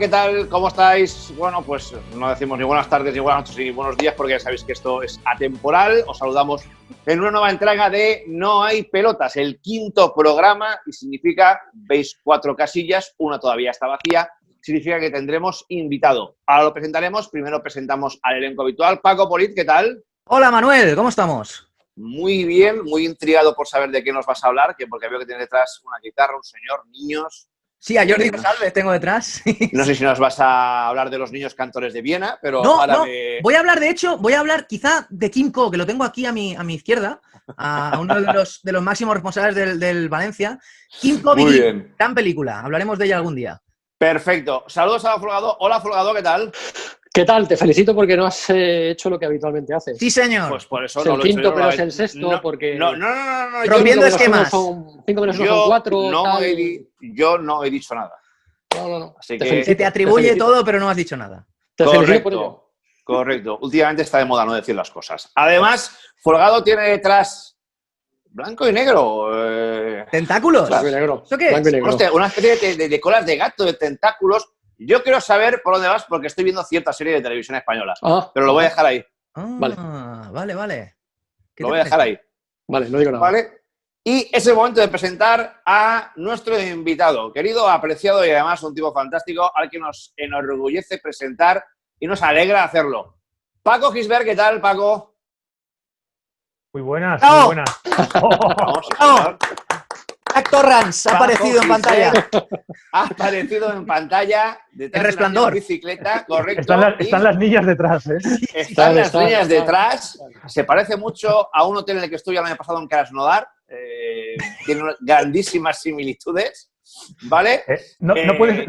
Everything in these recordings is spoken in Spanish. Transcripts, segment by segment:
¿qué tal? ¿Cómo estáis? Bueno, pues no decimos ni buenas tardes, ni buenas noches, ni buenos días, porque ya sabéis que esto es atemporal. Os saludamos en una nueva entrega de No hay pelotas, el quinto programa, y significa, veis 4 casillas, una todavía está vacía, significa que tendremos invitado. Ahora lo presentaremos, primero presentamos al elenco habitual. Paco Polit, ¿qué tal? Hola Manuel, ¿cómo estamos? Muy bien, muy intrigado por saber de qué nos vas a hablar, porque veo que tiene detrás una guitarra, un señor, niños. Sí, a Jordi Salve tengo detrás. No sé si nos vas a hablar de los niños cantores de Viena, pero No, párame. voy a hablar quizá de Kim Ko, que lo tengo aquí a mi izquierda, a uno de los máximos responsables del Valencia. Kim Ko, Muy bien. gran película, hablaremos de ella algún día. Perfecto. Saludos a Folgado. Hola, Folgado, ¿qué tal? ¿Qué tal? Te felicito porque no has hecho lo que habitualmente haces. Sí, señor. Pues por eso es no el lo he hecho quinto, yo, pero no es el sexto, no, porque... No. Rompiendo esquemas. 5 menos 1 son 4, Yo no he dicho nada. No. Así Te que felicito, Se te atribuye todo, pero no has dicho nada. Te felicito por ello. Correcto. Últimamente está de moda no decir las cosas. Además, Folgado tiene detrás blanco y negro. ¿Tentáculos? Blanco y negro. ¿Eso qué es? Blanco y negro. Hostia, una especie de colas de gato, de tentáculos. Yo quiero saber por dónde vas porque estoy viendo cierta serie de televisión española. Pero lo voy a dejar ahí. Vale. Lo voy a dejar ahí. Vale, no digo nada. ¿Vale? Y es el momento de presentar a nuestro invitado, querido, apreciado y además un tipo fantástico al que nos enorgullece presentar y nos alegra hacerlo. Paco Gisbert, ¿qué tal, Paco? Muy buenas, ¡Oh! muy buenas. Vamos, sí, señor. Actor Rans ha aparecido en pantalla. Ha aparecido en pantalla detrás El Resplandor. de una bicicleta, correcto. Están las niñas detrás, ¿eh? Están las niñas detrás. Se parece mucho a un hotel en el que estuve el año pasado en Krasnodar. Tiene grandísimas similitudes, ¿vale? No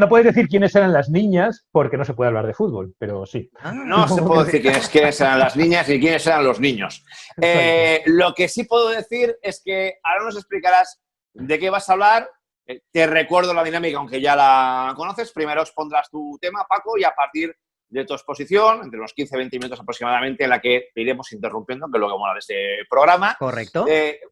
puedes decir quiénes eran las niñas porque no se puede hablar de fútbol, pero sí. No se puede decir quiénes eran las niñas y quiénes eran los niños. Lo que sí puedo decir es que ahora nos explicarás de qué vas a hablar. Te recuerdo la dinámica, aunque ya la conoces. Primero expondrás tu tema, Paco, y a partir de tu exposición, entre unos 15-20 minutos aproximadamente, en la que te iremos interrumpiendo, que es lo que mola de este programa. Correcto.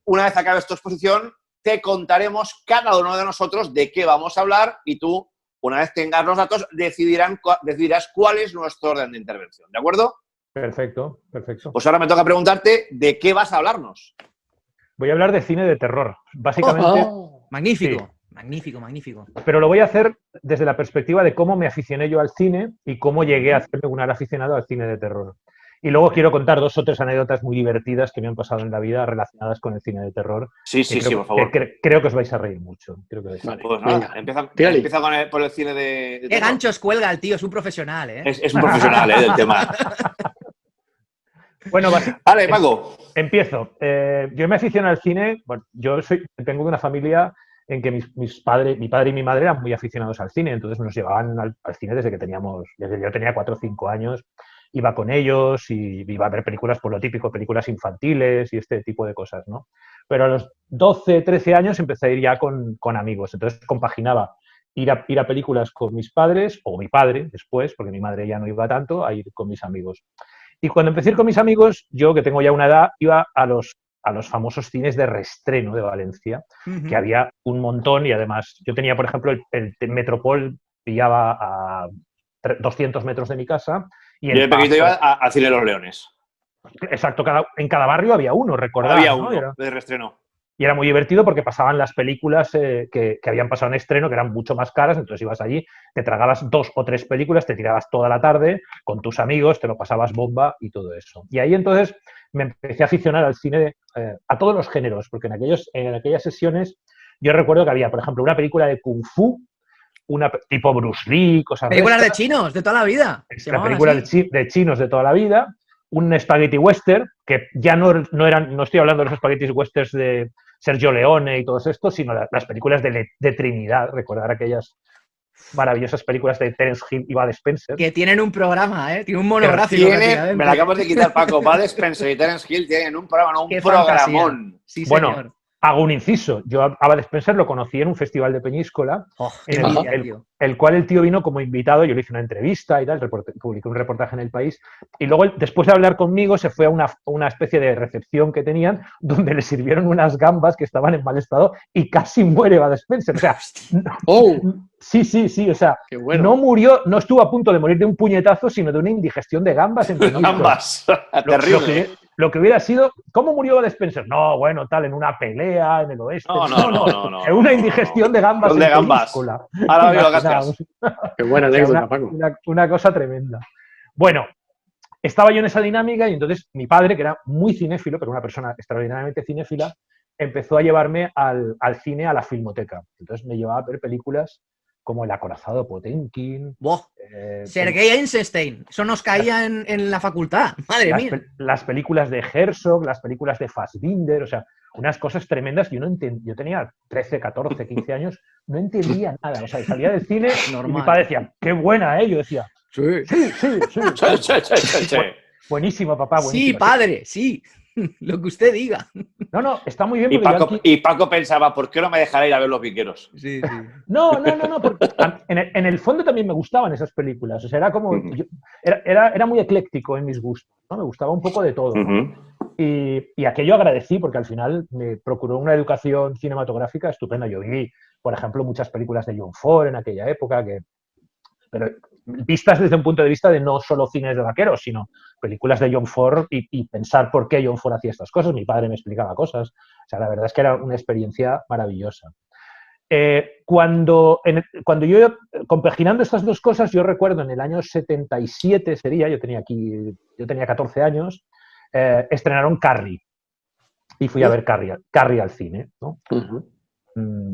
Una vez acabes tu exposición, te contaremos cada uno de nosotros de qué vamos a hablar y tú, una vez tengas los datos, decidirás cuál es nuestro orden de intervención. ¿De acuerdo? Perfecto. Pues ahora me toca preguntarte de qué vas a hablarnos. Voy a hablar de cine de terror, básicamente. Magnífico. Sí. Magnífico. Pero lo voy a hacer desde la perspectiva de cómo me aficioné yo al cine y cómo llegué a hacerme un aficionado al cine de terror. Y luego quiero contar 2 o 3 anécdotas muy divertidas que me han pasado en la vida relacionadas con el cine de terror. Sí, por favor. Creo que os vais a reír mucho. Pues nada, empieza por el cine de Qué ganchos cuelga el tío, es un profesional, ¿eh? Es un profesional, del tema. Bueno, vale, Paco. Empiezo. Yo me aficiono al cine. Bueno, vengo de una familia en que mi padre y mi madre eran muy aficionados al cine, entonces nos llevaban al cine desde yo tenía 4 o 5 años, iba con ellos y iba a ver películas por lo típico, películas infantiles y este tipo de cosas, ¿no? Pero a los 12, 13 años empecé a ir ya con amigos, entonces compaginaba ir a películas con mis padres, o mi padre después, porque mi madre ya no iba tanto, a ir con mis amigos. Y cuando empecé a ir con mis amigos, yo que tengo ya una edad, iba a los famosos cines de reestreno de Valencia, que había un montón y además yo tenía, por ejemplo, el Metropol pillaba a 200 metros de mi casa. Y yo de pequeño iba al Cine de los Leones. Exacto, en cada barrio había uno, recordad. Había uno, ¿no? de reestreno. Y era muy divertido porque pasaban las películas que habían pasado en estreno, que eran mucho más caras, entonces ibas allí, te tragabas 2 o 3 películas, te tirabas toda la tarde con tus amigos, te lo pasabas bomba y todo eso. Y ahí entonces me empecé a aficionar al cine, a todos los géneros, porque en aquellas sesiones yo recuerdo que había, por ejemplo, una película de Kung Fu, una tipo Bruce Lee, cosas películas de chinos de toda la vida. La película de chinos de toda la vida, un spaghetti western, que ya no estoy hablando de los spaghetti westerns de Sergio Leone y todo esto, sino las películas de Trinidad, recordar aquellas maravillosas películas de Terence Hill y Bud Spencer. Que tienen un programa, ¿eh? Tiene un monográfico. Me la acabas de quitar, Paco. Bud Spencer y Terence Hill tienen un programa, un programón. Sí, bueno, señor. Hago un inciso. Yo a Bud Spencer lo conocí en un festival de Peñíscola, Oh, qué en envidia, tío. el cual el tío vino como invitado. Yo le hice una entrevista y tal, publiqué un reportaje en El País. Y luego, después de hablar conmigo, se fue a una especie de recepción que tenían, donde le sirvieron unas gambas que estaban en mal estado y casi muere Bud Spencer. O sea, sí. O sea, Qué bueno. no murió, no estuvo a punto de morir de un puñetazo, sino de una indigestión de gambas en Peñíscola. Gambas. Terrible. Lo que hubiera sido, ¿cómo murió Bud Spencer? No, bueno, tal, en una pelea en el oeste. No. En una indigestión de gambas en gambas. Peñíscola. Ahora veo cascas. Qué buena O sea, anécdota, Paco. una cosa tremenda. Bueno, estaba yo en esa dinámica y entonces mi padre, que era muy cinéfilo, pero una persona extraordinariamente cinéfila, empezó a llevarme al cine, a la filmoteca. Entonces me llevaba a ver películas como El acorazado Potemkin. Buah. Sergei Eisenstein. Eso nos caía en la facultad. Madre mía. Las películas de Herzog, las películas de Fassbinder, o sea, unas cosas tremendas que yo no entendía. Yo tenía 13, 14, 15 años, no entendía nada. O sea, salía del cine y mi padre decía, qué buena, ¿eh? Yo decía, sí. Buenísimo, papá, buenísimo. Sí, padre, sí. Lo que usted diga. No, está muy bien. Y Paco pensaba, ¿por qué no me dejará ir a ver Los Viqueros? Sí. No, porque en el fondo también me gustaban esas películas. O sea, era como. Era muy ecléctico en mis gustos, ¿no? Me gustaba un poco de todo. Y aquello agradecí porque al final me procuró una educación cinematográfica estupenda. Yo vi, por ejemplo, muchas películas de John Ford en aquella época, pero vistas desde un punto de vista de no solo cines de vaqueros, sino películas de John Ford y pensar por qué John Ford hacía estas cosas. Mi padre me explicaba cosas. O sea, la verdad es que era una experiencia maravillosa. Cuando yo, compaginando estas dos cosas, yo recuerdo en el año 77 sería, yo tenía 14 años, estrenaron Carrie. Y fui a ver Carrie al cine, ¿no?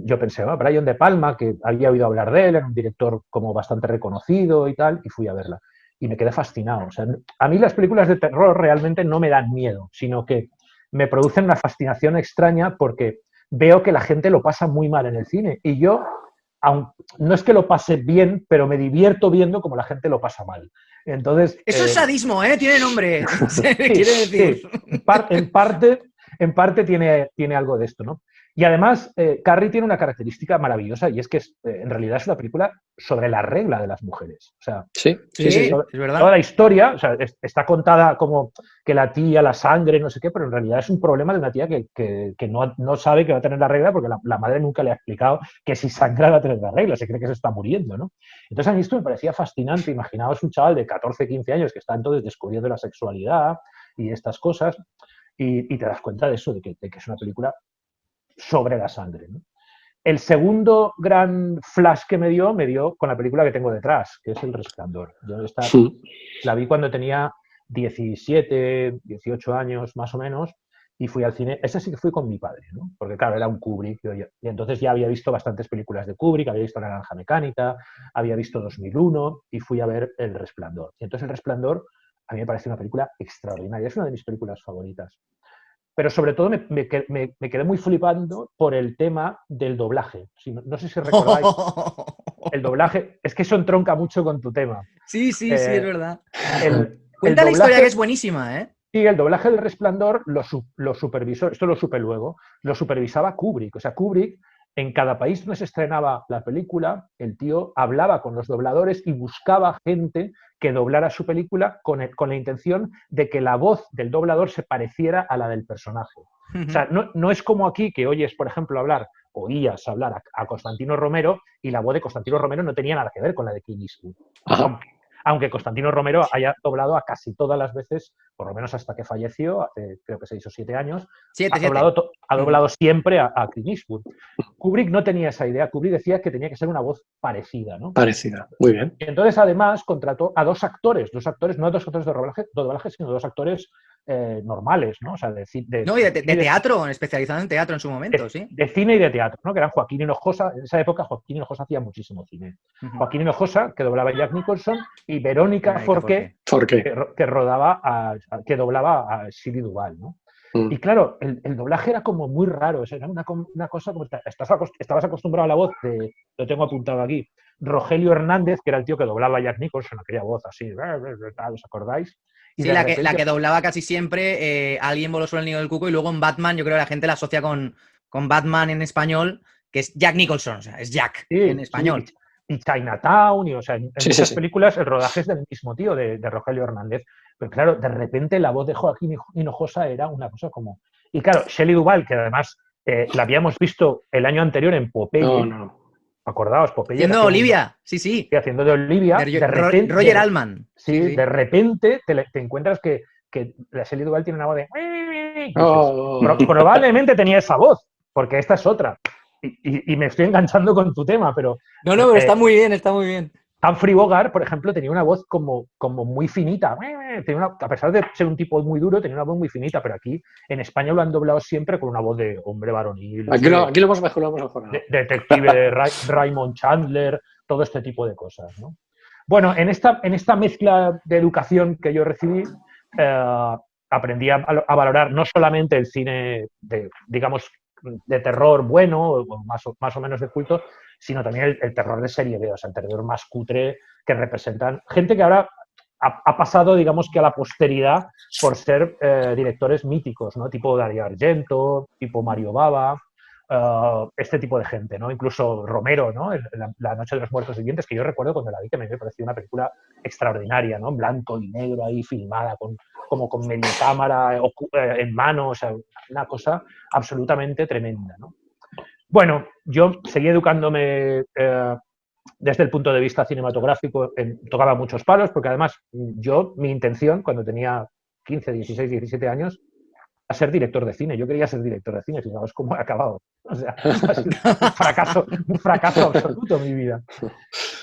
Yo pensé, Brian De Palma, que había oído hablar de él, era un director como bastante reconocido y tal, y fui a verla. Y me quedé fascinado. O sea, a mí las películas de terror realmente no me dan miedo, sino que me producen una fascinación extraña porque veo que la gente lo pasa muy mal en el cine. Y yo, no es que lo pase bien, pero me divierto viendo cómo la gente lo pasa mal. Entonces, eso es sadismo, ¿eh? Tiene nombre. Quiere decir. Sí. En parte tiene algo de esto, ¿no? Y además, Carrie tiene una característica maravillosa y es que en realidad es una película sobre la regla de las mujeres. O sea, sí, es verdad. Toda la historia, o sea, está contada como que la tía, la sangre, no sé qué, pero en realidad es un problema de una tía que no sabe que va a tener la regla porque la madre nunca le ha explicado que si sangra va a tener la regla, se cree que se está muriendo, ¿no? Entonces a mí esto me parecía fascinante. Imaginaos un chaval de 14, 15 años que está entonces descubriendo la sexualidad y estas cosas y te das cuenta de eso, de que es una película sobre la sangre, ¿no? El segundo gran flash que me dio con la película que tengo detrás, que es El Resplandor. Yo la vi cuando tenía 17, 18 años más o menos y fui al cine. Ese sí que fui con mi padre, ¿no? Porque claro, era un Kubrick. Y entonces ya había visto bastantes películas de Kubrick, había visto Naranja Mecánica, había visto 2001 y fui a ver El Resplandor. Y entonces El Resplandor a mí me parece una película extraordinaria. Es una de mis películas favoritas. Pero sobre todo me quedé muy flipando por el tema del doblaje. No sé si recordáis. El doblaje, es que eso entronca mucho con tu tema. Sí, es verdad. Cuenta la historia, que es buenísima, ¿eh? Sí, el doblaje del Resplandor lo supervisó, esto lo supe luego, lo supervisaba Kubrick. O sea, Kubrick, en cada país donde se estrenaba la película, el tío hablaba con los dobladores y buscaba gente que doblara su película con la intención de que la voz del doblador se pareciera a la del personaje. O sea, no es como aquí que oías, por ejemplo, oías hablar a Constantino Romero y la voz de Constantino Romero no tenía nada que ver con la de Clint Eastwood. Aunque Constantino Romero haya doblado a casi todas las veces, por lo menos hasta que falleció, hace creo que 6 o 7 años, ha doblado siempre a Clint Eastwood. Kubrick no tenía esa idea. Kubrick decía que tenía que ser una voz parecida, ¿no? Parecida, muy bien. Y entonces, además, contrató a dos actores, no dos actores de doblaje, sino dos actores normales, ¿no? O sea, de teatro, especializado en teatro en su momento, sí. De cine y de teatro, ¿no? Que eran Joaquín Hinojosa. En esa época Joaquín Hinojosa hacía muchísimo cine. Joaquín Hinojosa, que doblaba a Jack Nicholson, y Verónica Forqué, que doblaba a Shelley Duvall, ¿no? Y claro, el doblaje era como muy raro, o sea, era una cosa como... Estabas acostumbrado a la voz de, lo tengo apuntado aquí, Rogelio Hernández, que era el tío que doblaba a Jack Nicholson, aquella voz así, ¿os acordáis? Y sí, la que doblaba casi siempre Alguien voló sobre el nido del cuco, y luego en Batman yo creo que la gente la asocia con con Batman en español, que es Jack Nicholson, o sea, es Jack Sí, en español. sí, y Chinatown, o sea, en Sí, muchas sí. películas el rodaje es del mismo tío, de Rogelio Hernández. Pero claro, de repente la voz de Joaquín Hinojosa era una cosa como... Y claro, Shelley Duvall, que además la habíamos visto el año anterior en Popeye, No. acordaos, Popeye Haciendo hacía Olivia, sí. haciendo de Olivia, De de repente... Roger Altman. Sí, Sí. de repente te encuentras que la Shelley Duvall tiene una voz de... Y dices, Oh. probablemente tenía esa voz, porque esta es otra. Y me estoy enganchando con tu tema, pero No, pero está muy bien, está muy bien. Humphrey Bogart, por ejemplo, tenía una voz como muy finita. A pesar de ser un tipo muy duro, tenía una voz muy finita, pero aquí en España lo han doblado siempre con una voz de hombre varonil. Aquí lo hemos mejorado. Detective Raymond Chandler, todo este tipo de cosas, ¿no? Bueno, en esta mezcla de educación que yo recibí, aprendí a valorar no solamente el cine digamos, de terror bueno, o más o menos de culto, sino también el terror de serie B, o sea, el terror más cutre que representan gente que ahora ha pasado, digamos, que a la posteridad por ser directores míticos, ¿no? Tipo Dario Argento, tipo Mario Bava, este tipo de gente, ¿no? Incluso Romero, ¿no? La Noche de los Muertos Vivientes, que yo recuerdo cuando la vi, que me pareció una película extraordinaria, ¿no? En blanco y negro ahí filmada, como con media cámara en mano, o sea, una cosa absolutamente tremenda, ¿no? Bueno, yo seguí educándome desde el punto de vista cinematográfico, tocaba muchos palos, porque además mi intención, cuando tenía 15, 16, 17 años, a ser director de cine. Yo quería ser director de cine, fijaos cómo he acabado. O sea, ha sido un fracaso absoluto mi vida.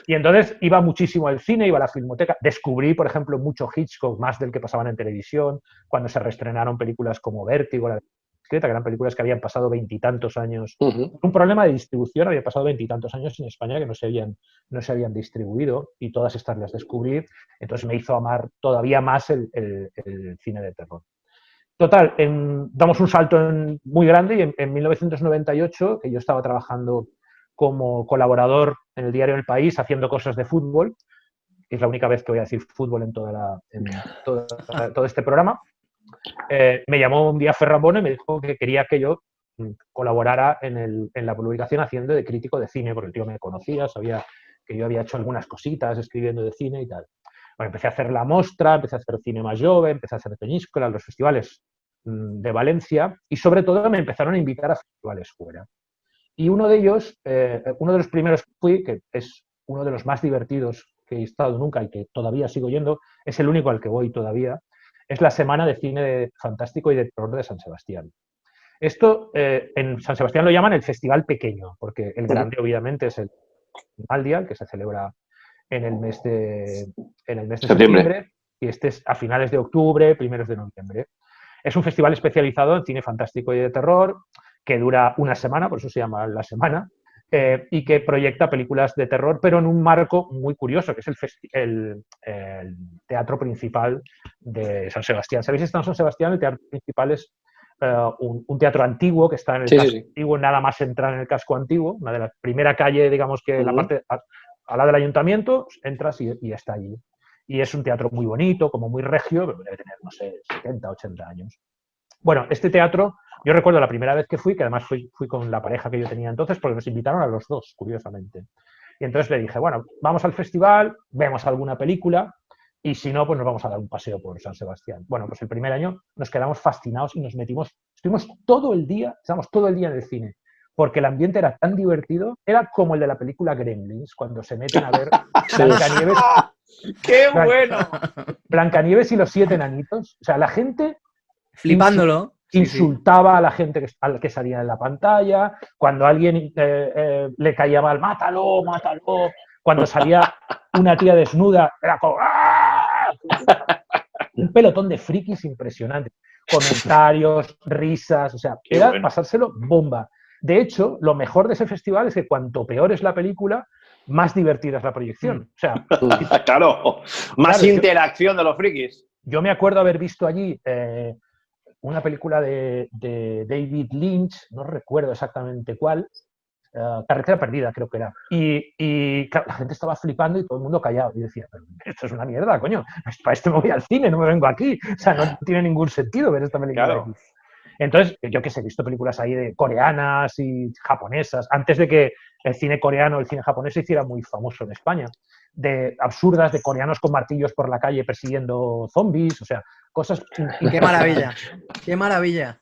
Y entonces iba muchísimo al cine, iba a la filmoteca. Descubrí, por ejemplo, mucho Hitchcock, más del que pasaban en televisión, cuando se reestrenaron películas como Vértigo, La Discreta, que eran películas que habían pasado 20 y tantos años. Un problema de distribución, había pasado 20 y tantos años en España que no se habían distribuido, y todas estas las descubrí. Entonces me hizo amar todavía más el cine de terror. Total, damos un salto muy grande y en 1998, que yo estaba trabajando como colaborador en el diario El País haciendo cosas de fútbol, que es la única vez que voy a decir fútbol en todo este programa, me llamó un día Ferran Bono y me dijo que quería que yo colaborara en la publicación haciendo de crítico de cine, porque el tío me conocía, sabía que yo había hecho algunas cositas escribiendo de cine y tal. Bueno, empecé a hacer La Mostra, empecé a hacer Cine Más Jove, empecé a hacer Peñíscola, los festivales de Valencia, y sobre todo me empezaron a invitar a festivales fuera. Y uno de ellos, uno de los primeros que fui, que es uno de los más divertidos que he estado nunca y que todavía sigo yendo, es el único al que voy todavía, es la Semana de Cine Fantástico y de Terror de San Sebastián. Esto en San Sebastián lo llaman el Festival Pequeño, porque el grande obviamente es el Maldia, que se celebra en el mes de septiembre, y este es a finales de octubre, primeros de noviembre. Es un festival especializado en cine fantástico y de terror, que dura una semana, por eso se llama La Semana, y que proyecta películas de terror, pero en un marco muy curioso, que es el teatro principal de San Sebastián. ¿Sabéis? Está en San Sebastián, el teatro principal es un teatro antiguo que está en el casco antiguo, nada más entrar en el casco antiguo, una de las primera calle, digamos que la parte al lado del ayuntamiento, entras y está allí. Y es un teatro muy bonito, como muy regio, pero debe tener, no sé, 70, 80 años. Bueno, este teatro, yo recuerdo la primera vez que fui, que además fui con la pareja que yo tenía entonces, porque nos invitaron a los dos, curiosamente. Y entonces le dije, bueno, vamos al festival, vemos alguna película, y si no, pues nos vamos a dar un paseo por San Sebastián. Bueno, pues el primer año nos quedamos fascinados y estuvimos todo el día en el cine, porque el ambiente era tan divertido, era como el de la película Gremlins, cuando se meten a ver Blancanieves. ¡Qué bueno! Blancanieves y los 7 enanitos. O sea, la gente flipándolo. Insultaba a la gente al que salía en la pantalla. Cuando a alguien le caía mal, mátalo, mátalo. Cuando salía una tía desnuda, era como ¡ah! Un pelotón de frikis impresionante. Comentarios, risas, o sea, era pasárselo bomba. De hecho, lo mejor de ese festival es que cuanto peor es la película, más divertida es la proyección. O sea, claro, más interacción de los frikis. Yo me acuerdo haber visto allí una película de David Lynch, no recuerdo exactamente cuál, Carretera Perdida creo que era. Y claro, la gente estaba flipando y todo el mundo callado. Y decía, pero esto es una mierda, coño. Para esto me voy al cine, no me vengo aquí. O sea, no tiene ningún sentido ver esta película aquí. Entonces, yo qué sé, he visto películas ahí de coreanas y japonesas, antes de que el cine coreano, el cine japonés se hiciera muy famoso en España, de absurdas, de coreanos con martillos por la calle persiguiendo zombies, o sea, cosas... Qué maravilla, qué maravilla.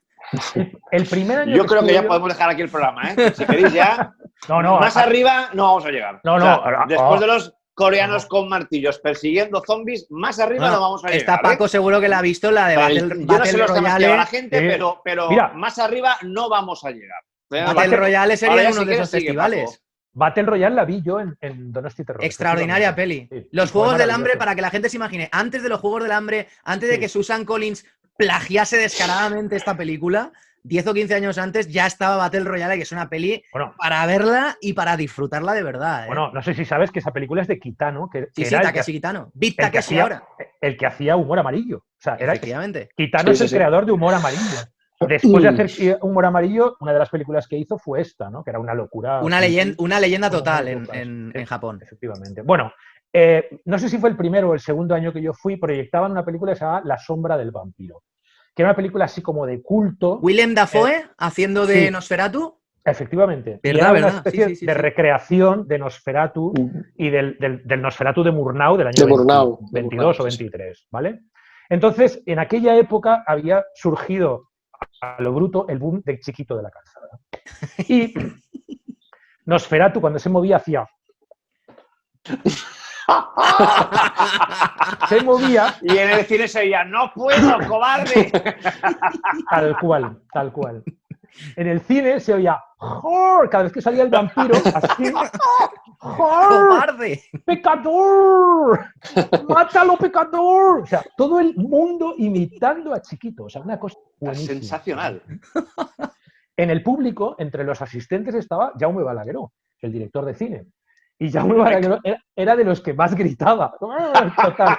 El primer año Yo creo que ya estuve podemos dejar aquí el programa, ¿eh? Si queréis ya, más a- arriba no vamos a llegar. No, O sea, no, después de los coreanos con martillos persiguiendo zombies, más arriba Bueno, no vamos a llegar. está Paco seguro que la ha visto, la de Yo no sé los temas que lleva la gente, Sí. pero Mira. más arriba no vamos a llegar. Battle Royale sería Ahora ya uno si de quieres, esos sigue, festivales. Paco. Battle Royale la vi yo en Donosti Terror. Extraordinaria peli. Sí, Los fue Juegos del Hambre, maravilloso. para que la gente se imagine, antes de los Juegos del Hambre, antes de Sí. que Susan Collins plagiase descaradamente esta película, 10 o 15 años antes ya estaba Battle Royale, que es una peli Bueno, para verla y para disfrutarla de verdad. ¿eh? bueno, no sé si sabes que esa película es de Kitano, que sí, era el que, Takeshi Kitano. Beat el que Takeshi hacía, ahora. el que hacía humor amarillo. O sea, Efectivamente. Kitano Sí, es sí, el sí. creador de humor amarillo. Después de hacer humor amarillo, una de las películas que hizo fue esta, ¿no? Que era una locura. Una leyenda Como total muy locas. en Japón. Efectivamente. Bueno, no sé si fue el primero o el segundo año que yo fui, proyectaban una película que se llama La sombra del vampiro, que era una película así como de culto. Willem Dafoe haciendo de sí. Nosferatu. Efectivamente. Y ¿Verdad, era verdad? una especie Sí. de recreación de Nosferatu y del Nosferatu de Murnau del año De Murnau, 22 o sí. 23, ¿vale? Entonces, en aquella época había surgido a lo bruto el boom del Chiquito de la Calzada. Y Nosferatu, cuando se movía, hacía... Se movía Y en el cine se veía, ¡no puedo, cobarde! tal cual, tal cual. En el cine se oía ¡Jor! Cada vez que salía el vampiro, así. ¡Jor! ¡Cobarde! ¡Pecador! ¡Mátalo, pecador! O sea, todo el mundo imitando a Chiquito. O sea, una cosa buenísima. Sensacional. En el público, entre los asistentes, estaba Jaume Balagueró, el director de cine. Y Jaume Balagueró era de los que más gritaba. Total.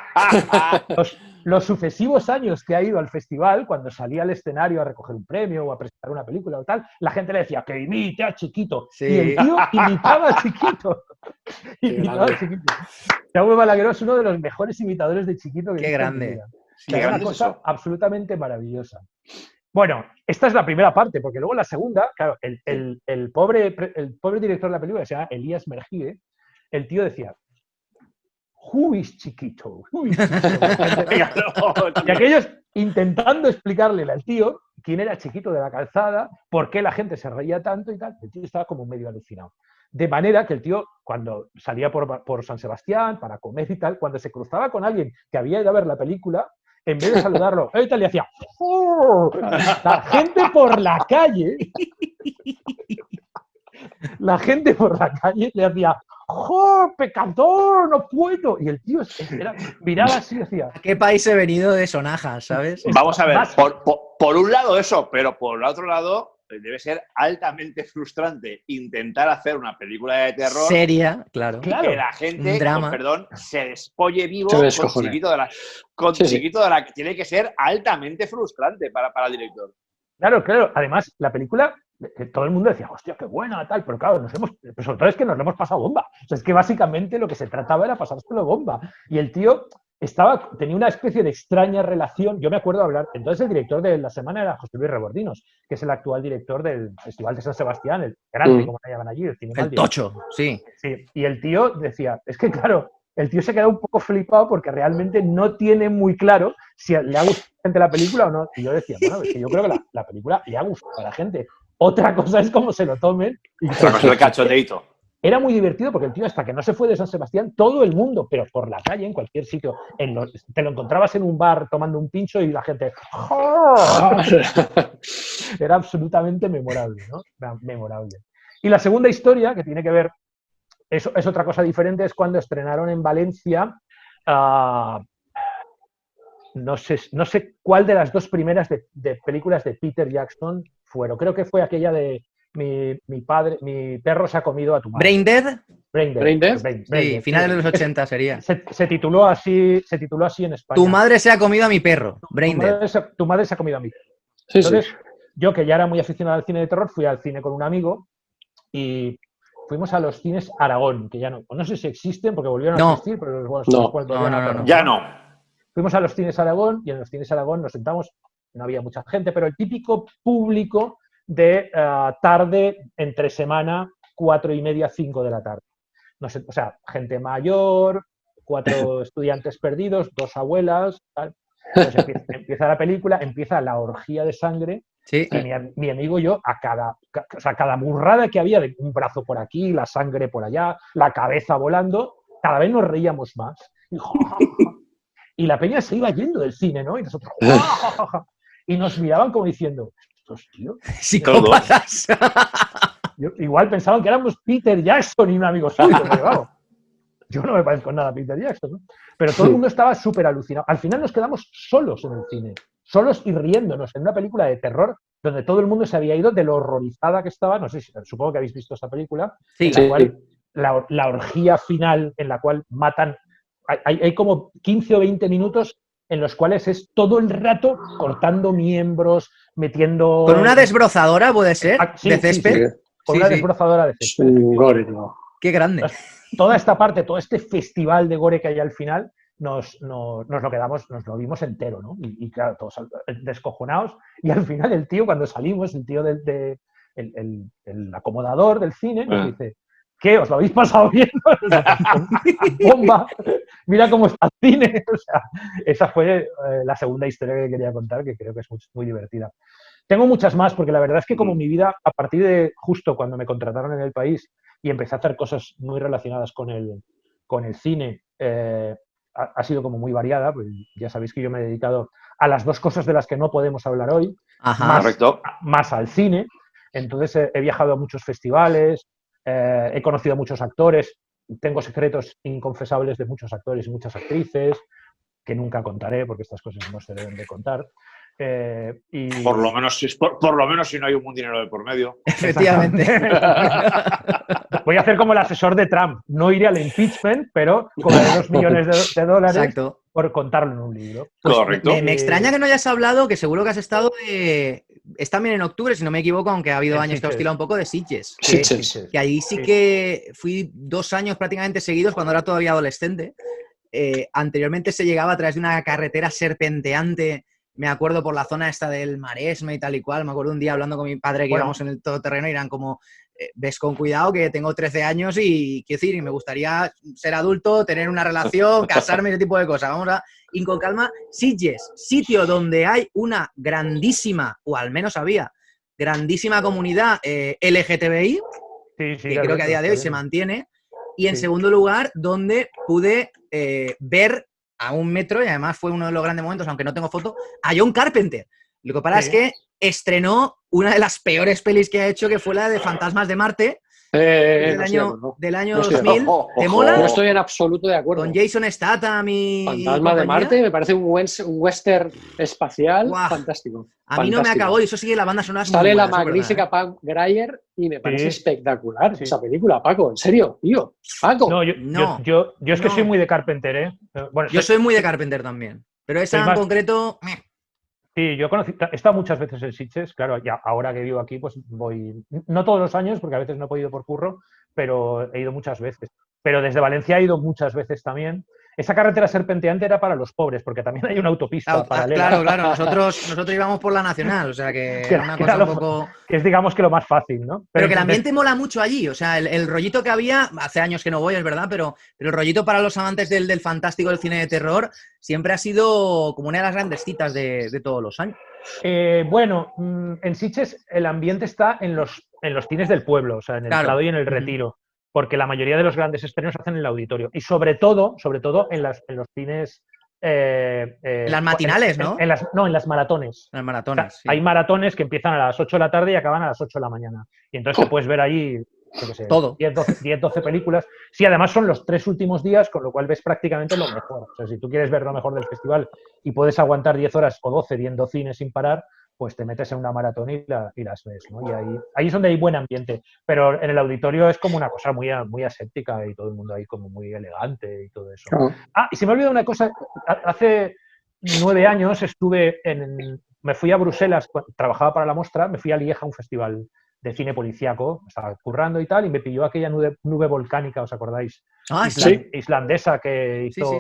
Los sucesivos años que ha ido al festival, cuando salía al escenario a recoger un premio o a presentar una película o tal, la gente le decía que imite a Chiquito. Sí. Y el tío imitaba a Chiquito. Imitaba a Chiquito. Jaume Balagueró es uno de los mejores imitadores de Chiquito que he Qué visto en mi grande. vida. Qué Era grande una es cosa eso. absolutamente maravillosa. Bueno, esta es la primera parte, porque luego la segunda, claro, el pobre director de la película, que se llama Elías Mergide, el tío decía, Who is Chiquito? Who is Chiquito? Y aquellos intentando explicarle al tío quién era Chiquito de la Calzada, por qué la gente se reía tanto y tal, el tío estaba como medio alucinado. De manera que el tío, cuando salía por San Sebastián para comer y tal, cuando se cruzaba con alguien que había ido a ver la película, en vez de saludarlo, tal, le hacía la gente por la calle le hacía ¡oh, pecador, no puedo! Y el tío miraba así y decía... ¿A qué país he venido de sonajas, sabes? Vamos a ver, por un lado eso, pero por el otro lado debe ser altamente frustrante intentar hacer una película de terror Seria, claro. Claro. que la gente, Un drama. con perdón, se despolle vivo Se con descojone. Chiquito de la... Con Sí, sí. Chiquito de la... Tiene que ser altamente frustrante para el director. Claro, claro. Además, la película, todo el mundo decía, hostia, qué buena, tal, pero claro, pero sobre todo es que nos lo hemos pasado bomba. O sea, es que básicamente lo que se trataba era pasárselo bomba. Y el tío tenía una especie de extraña relación. Yo me acuerdo hablar, entonces el director de la semana era José Luis Rebordinos, que es el actual director del Festival de San Sebastián, el grande, como le llaman allí, el Cine El Maldia. tocho, sí. Sí, y el tío decía, es que claro, el tío se queda un poco flipado porque realmente no tiene muy claro si le ha gustado a la gente la película o no. Y yo decía, bueno, es que yo creo que la película le ha gustado a la gente. Otra cosa es cómo se lo tomen. Y Otra cosa es el cachondeíto. era muy divertido porque el tío, hasta que no se fue de San Sebastián, todo el mundo, pero por la calle, en cualquier sitio, te lo encontrabas en un bar tomando un pincho y la gente... Era absolutamente memorable, ¿no? Era memorable. Y la segunda historia, que tiene que ver, es otra cosa diferente, es cuando estrenaron en Valencia, no sé cuál de las dos primeras de películas de Peter Jackson fueron. Creo que fue aquella de mi perro se ha comido a tu madre. Brain Dead. Brain Dead. Sí, finales de los 80 sería. Se tituló así en España. Tu madre se ha comido a mi perro. Brain Dead. Tu madre se ha comido a mi perro. Sí, Entonces, sí. yo que ya era muy aficionado al cine de terror, fui al cine con un amigo y fuimos a los cines Aragón, que ya no sé si existen porque volvieron No. a existir, pero los No. volvieron a No. cerrar. Ya no. Fuimos a los cines Aragón y en los cines Aragón nos sentamos no había mucha gente, pero el típico público de tarde, entre semana, 4:30, 5 de la tarde. No sé, o sea, gente mayor, 4 estudiantes perdidos, 2 abuelas, tal. Pues empieza la película, empieza la orgía de sangre. Sí. Y mi amigo y yo, cada burrada que había, de un brazo por aquí, la sangre por allá, la cabeza volando, cada vez nos reíamos más. Y la peña se iba yendo del cine, ¿no? Y nosotros, y nos miraban como diciendo, estos tíos, psicópatas. igual pensaban que éramos Peter Jackson y un amigo suyo, pero vamos, yo no me parezco nada a Peter Jackson, ¿no? Pero todo el mundo estaba súper alucinado. Al final nos quedamos solos en el cine, solos y riéndonos en una película de terror donde todo el mundo se había ido de lo horrorizada que estaba. No sé, supongo que habéis visto esa película, Sí. en la cual la orgía final en la cual matan, hay como 15 o 20 minutos en los cuales es todo el rato cortando miembros, metiendo... Con una desbrozadora, ¿puede ser? De césped. Sí. Con Sí, una sí. desbrozadora de Es césped. un gore, ¿no? Qué grande. Toda esta parte, todo este festival de gore que hay al final, nos lo vimos entero, ¿no? Y claro, todos descojonados. Y al final el tío, cuando salimos, el tío el acomodador del cine nos dice, ¿qué? ¿Os lo habéis pasado bien? ¡Bomba! Mira cómo está el cine. O sea, esa fue la segunda historia que quería contar, que creo que es muy, muy divertida. Tengo muchas más, porque la verdad es que como mi vida, a partir de justo cuando me contrataron en El País y empecé a hacer cosas muy relacionadas con el cine, ha sido como muy variada. Pues ya sabéis que yo me he dedicado a las dos cosas de las que no podemos hablar hoy, más al cine. Entonces he viajado a muchos festivales, he conocido a muchos actores, tengo secretos inconfesables de muchos actores y muchas actrices que nunca contaré porque estas cosas no se deben de contar. Por lo menos si no hay un dinero de por medio. Efectivamente. Voy a hacer como el asesor de Trump. No iré al impeachment, pero cobraré 2 millones de dólares. Exacto. Por contarlo en un libro. Pues Correcto. Me extraña que no hayas hablado, que seguro que has estado es también en octubre, si no me equivoco, aunque ha habido En años que ha Sitges. oscilado un poco, de Sitges. Sitges. Que ahí sí que fui 2 años prácticamente seguidos cuando era todavía adolescente. Anteriormente se llegaba a través de una carretera serpenteante, me acuerdo, por la zona esta del Maresme y tal y cual. Me acuerdo un día hablando con mi padre que íbamos en el todoterreno y eran como, ves con cuidado que tengo 13 años y quiero decir, y me gustaría ser adulto, tener una relación, casarme, ese tipo de cosas. Vamos a ir con calma. Sitges, sitio donde hay una grandísima, o al menos había, grandísima comunidad LGTBI, que creo que a día de hoy se mantiene. Y en segundo lugar, donde pude ver a 1 metro, y además fue uno de los grandes momentos, aunque no tengo foto, a John Carpenter. Lo que pasa es que estrenó una de las peores pelis que ha hecho, que fue la de Fantasmas de Marte, del año 2000. ¿Te mola? No estoy en absoluto de acuerdo. Con Jason Statham y Fantasma de Marte me parece un western espacial fantástico. A mí no me acabó, y eso sí que la banda sonora es Sale muy la buena, magnífica Pam Grier y me parece espectacular esa película, Paco. En serio, tío. Paco. No, yo es que soy muy de Carpenter, ¿eh? Bueno, yo soy muy de Carpenter también. Pero esa en concreto... Sí, yo he estado muchas veces en Sitges, claro, ya ahora que vivo aquí, pues voy, no todos los años, porque a veces no he podido por curro, pero he ido muchas veces. Pero desde Valencia he ido muchas veces también. Esa carretera serpenteante era para los pobres, porque también hay una autopista paralela. Claro, nosotros íbamos por la Nacional, o sea que era una cosa un poco... Que es, digamos, que lo más fácil, ¿no? Pero que el ambiente mola mucho allí, o sea, el rollito que había, hace años que no voy, es verdad, pero el rollito para los amantes del fantástico, del cine de terror, siempre ha sido como una de las grandes citas de todos los años. Bueno, en Sitges el ambiente está en los cines del pueblo, o sea, en el Prado y en el Retiro. Porque la mayoría de los grandes estrenos se hacen en el auditorio. Y sobre todo en los cines... las matinales, ¿no? En las maratones. Las maratones, o sea, hay maratones que empiezan a las 8 de la tarde y acaban a las 8 de la mañana. Y entonces te puedes ver allí, yo qué sé, todo. 10, 12 películas. Sí, además son los 3 últimos días, con lo cual ves prácticamente lo mejor. O sea, si tú quieres ver lo mejor del festival y puedes aguantar 10 horas o 12 viendo cine sin parar, pues te metes en una maratón y las ves, ¿no? Y ahí es donde hay buen ambiente. Pero en el auditorio es como una cosa muy, muy aséptica y todo el mundo ahí como muy elegante y todo eso. Y se me ha olvidado una cosa. Hace 9 años me fui a Bruselas, trabajaba para la Mostra, me fui a Lieja a un festival de cine policíaco, estaba currando y tal, y me pilló aquella nube volcánica, ¿os acordáis? Islandesa que hizo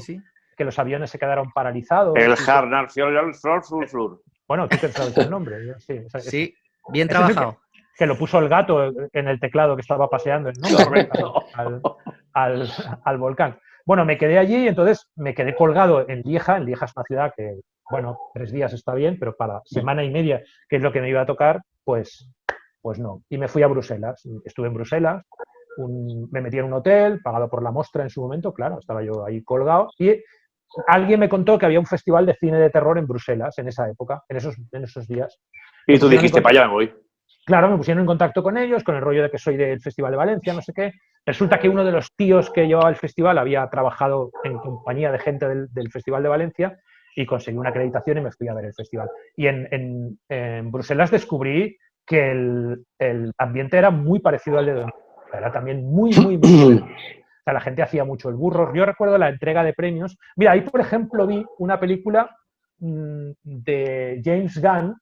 que los aviones se quedaron paralizados. El Harnarfjörður. Bueno, tú te sabes el nombre. Sí, bien ese es el trabajado. que lo puso el gato en el teclado que estaba paseando el nombre al volcán. Bueno, me quedé allí y entonces me quedé colgado en Lieja. En Lieja es una ciudad que, bueno, 3 días está bien, pero para semana y media, que es lo que me iba a tocar, pues no. Y me fui a Bruselas. Estuve en Bruselas, me metí en un hotel, pagado por la Mostra en su momento, claro, estaba yo ahí colgado. Y alguien me contó que había un festival de cine de terror en Bruselas en esa época, en esos días. Y tú dijiste, para allá me voy. Claro, me pusieron en contacto con ellos, con el rollo de que soy del Festival de Valencia, no sé qué. Resulta que uno de los tíos que llevaba el festival había trabajado en compañía de gente del Festival de Valencia y conseguí una acreditación y me fui a ver el festival. Y en Bruselas descubrí que el ambiente era muy parecido al de Donosti. Era también muy, muy, muy... O sea, la gente hacía mucho el burro. Yo recuerdo la entrega de premios. Mira, ahí, por ejemplo, vi una película de James Gunn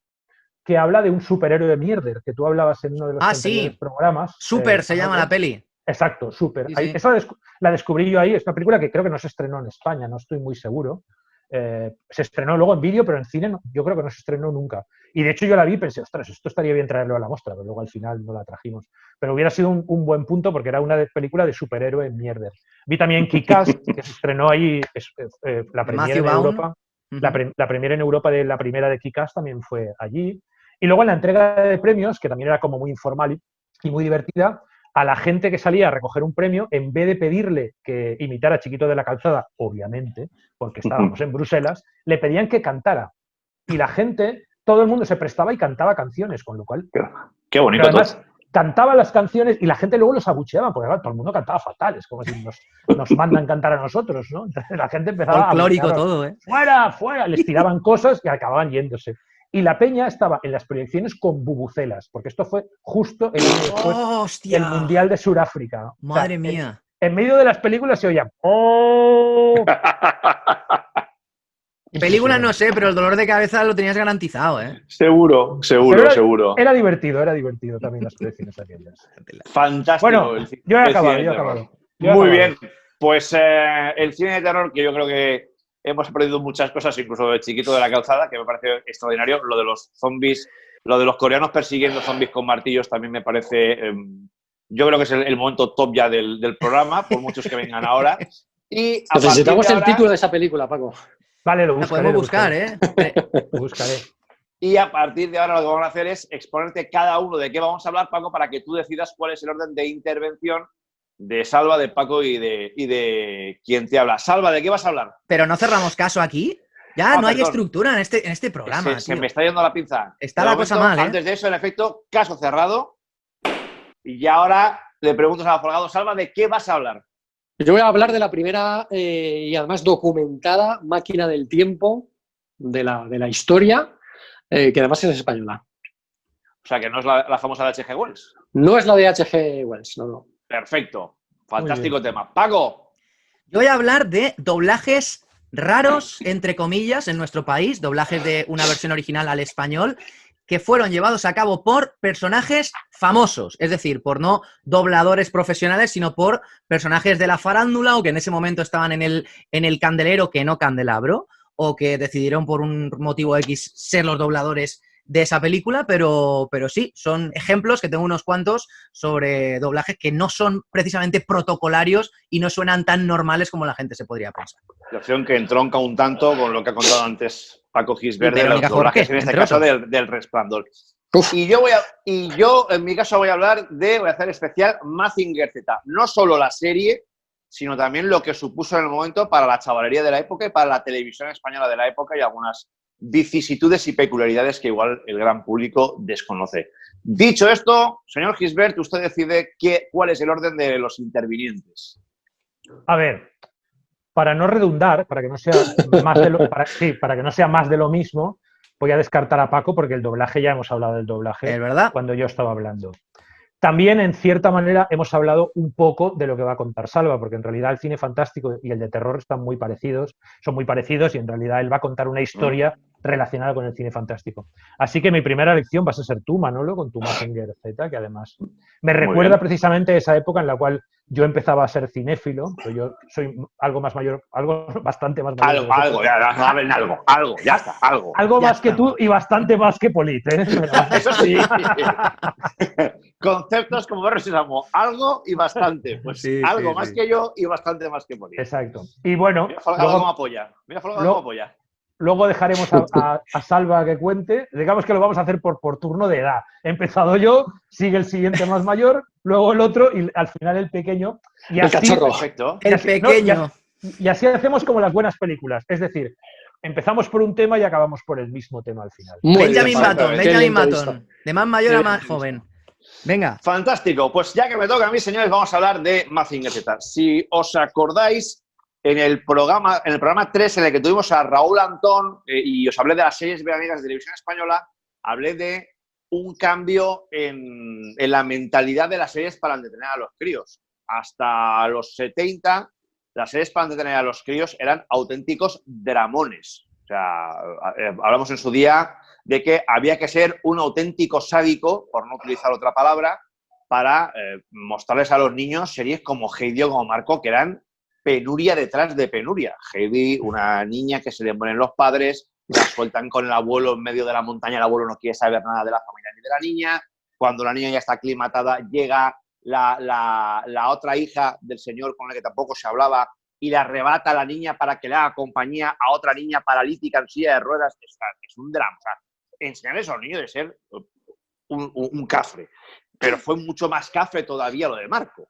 que habla de un superhéroe de mierder, que tú hablabas en uno de los anteriores programas. Super se llama la peli. Exacto, Super. Sí, ahí, sí. esa la descubrí yo ahí. Es una película que creo que no se estrenó en España, no estoy muy seguro. Se estrenó luego en vídeo, pero en cine yo creo que no se estrenó nunca. Y de hecho yo la vi y pensé, ostras, esto estaría bien traerlo a la Mostra, pero luego al final no la trajimos. Pero hubiera sido un buen punto porque era una película de superhéroe en mierder. Vi también Kick-Ass, que se estrenó ahí, la premiere en Europa. La premiere en Europa de la primera de Kick-Ass también fue allí. Y luego en la entrega de premios, que también era como muy informal y muy divertida, a la gente que salía a recoger un premio, en vez de pedirle que imitara a Chiquito de la Calzada, obviamente, porque estábamos en Bruselas, le pedían que cantara. Y la gente, todo el mundo se prestaba y cantaba canciones, con lo cual... Qué bonito. Además, cantaba las canciones y la gente luego los abucheaba, porque claro, todo el mundo cantaba fatal, es como si nos mandan cantar a nosotros, ¿no? Entonces la gente empezaba a folclórico todo, ¿eh? ¡Fuera, fuera! Les tiraban cosas y acababan yéndose. Y la peña estaba en las proyecciones con bubucelas, porque esto fue justo el año después del Mundial de Sudáfrica. Madre mía. En medio de las películas se oían ¡oh! Películas no sé, pero el dolor de cabeza lo tenías garantizado, ¿eh? Seguro. Era divertido también las proyecciones aquellas. Fantástico. Bueno, yo he acabado. Muy bien. Pues el cine de terror, que yo creo que hemos aprendido muchas cosas, incluso de Chiquito de la Calzada, que me parece extraordinario. Lo de los zombies, lo de los coreanos persiguiendo zombies con martillos también me parece... yo creo que es el momento top ya del programa, por muchos que vengan ahora. Y necesitamos el título de esa película, Paco. Vale, lo buscaré. La podemos buscar, ¿eh? Lo buscaré. Y a partir de ahora lo que vamos a hacer es exponerte cada uno de qué vamos a hablar, Paco, para que tú decidas cuál es el orden de intervención de Salva, de Paco y de quien te habla. Salva, ¿de qué vas a hablar? Pero no cerramos caso aquí. Ya no hay estructura en este programa. Se me está yendo la pinza. Está la cosa mal, ¿eh? Antes de eso, en efecto, caso cerrado. Y ya ahora le preguntas al abogado Salva de qué vas a hablar. Yo voy a hablar de la primera y además documentada máquina del tiempo de la historia, que además es española. O sea, que no es la famosa de H.G. Wells. No es la de H.G. Wells, no. Perfecto. Fantástico tema. Paco. Yo voy a hablar de doblajes raros, entre comillas, en nuestro país, doblajes de una versión original al español, que fueron llevados a cabo por personajes famosos, es decir, por no dobladores profesionales, sino por personajes de la farándula o que en ese momento estaban en el candelero que no candelabro, o que decidieron por un motivo X ser los dobladores de esa película, pero sí, son ejemplos que tengo unos cuantos sobre doblajes que no son precisamente protocolarios y no suenan tan normales como la gente se podría pensar. La opción que entronca un tanto con lo que ha contado antes Paco Gisbert de los Jorge, doblajes, en este caso del Resplandor. Y yo, en mi caso, voy a hacer especial Mazinger Z. No solo la serie, sino también lo que supuso en el momento para la chavalería de la época y para la televisión española de la época y algunas vicisitudes y peculiaridades que igual el gran público desconoce. Dicho esto, señor Gisbert, usted decide cuál es el orden de los intervinientes. A ver, para no redundar, para que no sea más de lo mismo, voy a descartar a Paco porque el doblaje, ya hemos hablado del doblaje. ¿Es verdad? Cuando yo estaba hablando. También, en cierta manera, hemos hablado un poco de lo que va a contar Salva, porque en realidad el cine fantástico y el de terror son muy parecidos y en realidad él va a contar una historia relacionada con el cine fantástico. Así que mi primera elección vas a ser tú, Manolo, con tu Mazinger Z, que además me recuerda precisamente esa época en la cual yo empezaba a ser cinéfilo, pero yo soy algo más mayor, algo bastante más mayor. Algo, ya está, algo. Algo Ya más que tú y bastante más que Polit, ¿eh? Eso sí. Conceptos como Barrio Sésamo, algo y bastante. Pues Sí, algo sí, más sí. que yo y bastante más que Poli. Exacto. Y bueno, Mira Folgado cómo apoya. luego dejaremos a Salva que cuente. Digamos que lo vamos a hacer por turno de edad. He empezado yo, sigue el siguiente más mayor, luego el otro y al final el pequeño. Y El cachorro. Perfecto. El pequeño. Y así hacemos como las buenas películas. Es decir, empezamos por un tema y acabamos por el mismo tema al final. Muy Benjamin bien, Button, qué Benjamin bien Button. De más mayor a más joven. Venga. Fantástico. Pues ya que me toca a mí, señores, vamos a hablar de Mazinger Z. Si os acordáis, en el programa 3, en el que tuvimos a Raúl Antón y os hablé de las series veraniegas de televisión española, hablé de un cambio en la mentalidad de las series para entretener a los críos. Hasta los 70, las series para entretener a los críos eran auténticos dramones. O sea, hablamos en su día de que había que ser un auténtico sádico, por no utilizar otra palabra, para mostrarles a los niños series como Heidi o como Marco, que eran penuria detrás de penuria. Heidi, una niña que se le mueren los padres, la sueltan con el abuelo en medio de la montaña, el abuelo no quiere saber nada de la familia ni de la niña. Cuando la niña ya está aclimatada, llega la otra hija del señor con la que tampoco se hablaba y le arrebata a la niña para que le haga compañía a otra niña paralítica en silla de ruedas. Es un drama. O sea, enseñarles a los niños de ser un cafre. Pero fue mucho más cafre todavía lo de Marco.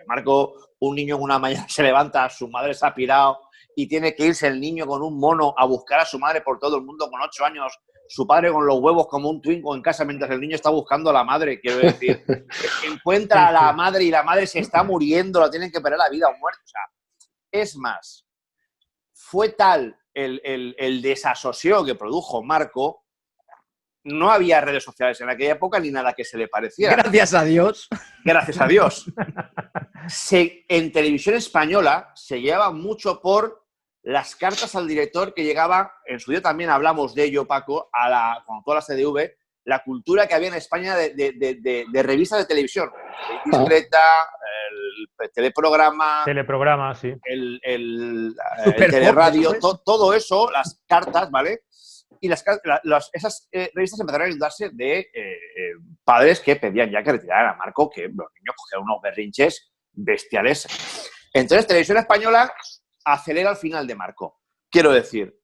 Marco, un niño en una mañana se levanta, su madre se ha pirado y tiene que irse el niño con un mono a buscar a su madre por todo el mundo con 8 años, su padre con los huevos como un twingo en casa mientras el niño está buscando a la madre, quiero decir. Encuentra a la madre y la madre se está muriendo, la tienen que perder la vida o muerte. O sea, es más, fue tal el desasosiego que produjo Marco. No había redes sociales en aquella época ni nada que se le pareciera. Gracias a Dios. Gracias a Dios. En televisión española se llevaba mucho por las cartas al director que llegaba, en su día también hablamos de ello, Paco, con toda la CDV, la cultura que había en España de revistas de televisión. Discreta, el teleprograma, sí. el teleradio, todo eso, las cartas, ¿vale? Y esas revistas empezaron a ayudarse de padres que pedían ya que retiraran a Marco, que los niños cogían unos berrinches bestiales. Entonces, Televisión Española acelera el final de Marco. Quiero decir,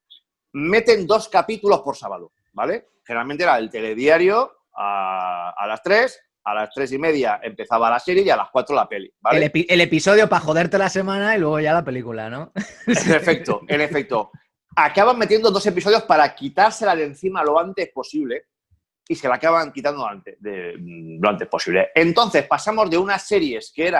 meten 2 capítulos por sábado, ¿vale? Generalmente era el telediario a las 3, a las 3:30 empezaba la serie y a las 4 la peli, ¿vale? El episodio para joderte la semana y luego ya la película, ¿no? En efecto. Acaban metiendo 2 episodios para quitársela de encima lo antes posible y se la acaban quitando lo antes posible. Entonces pasamos de unas series que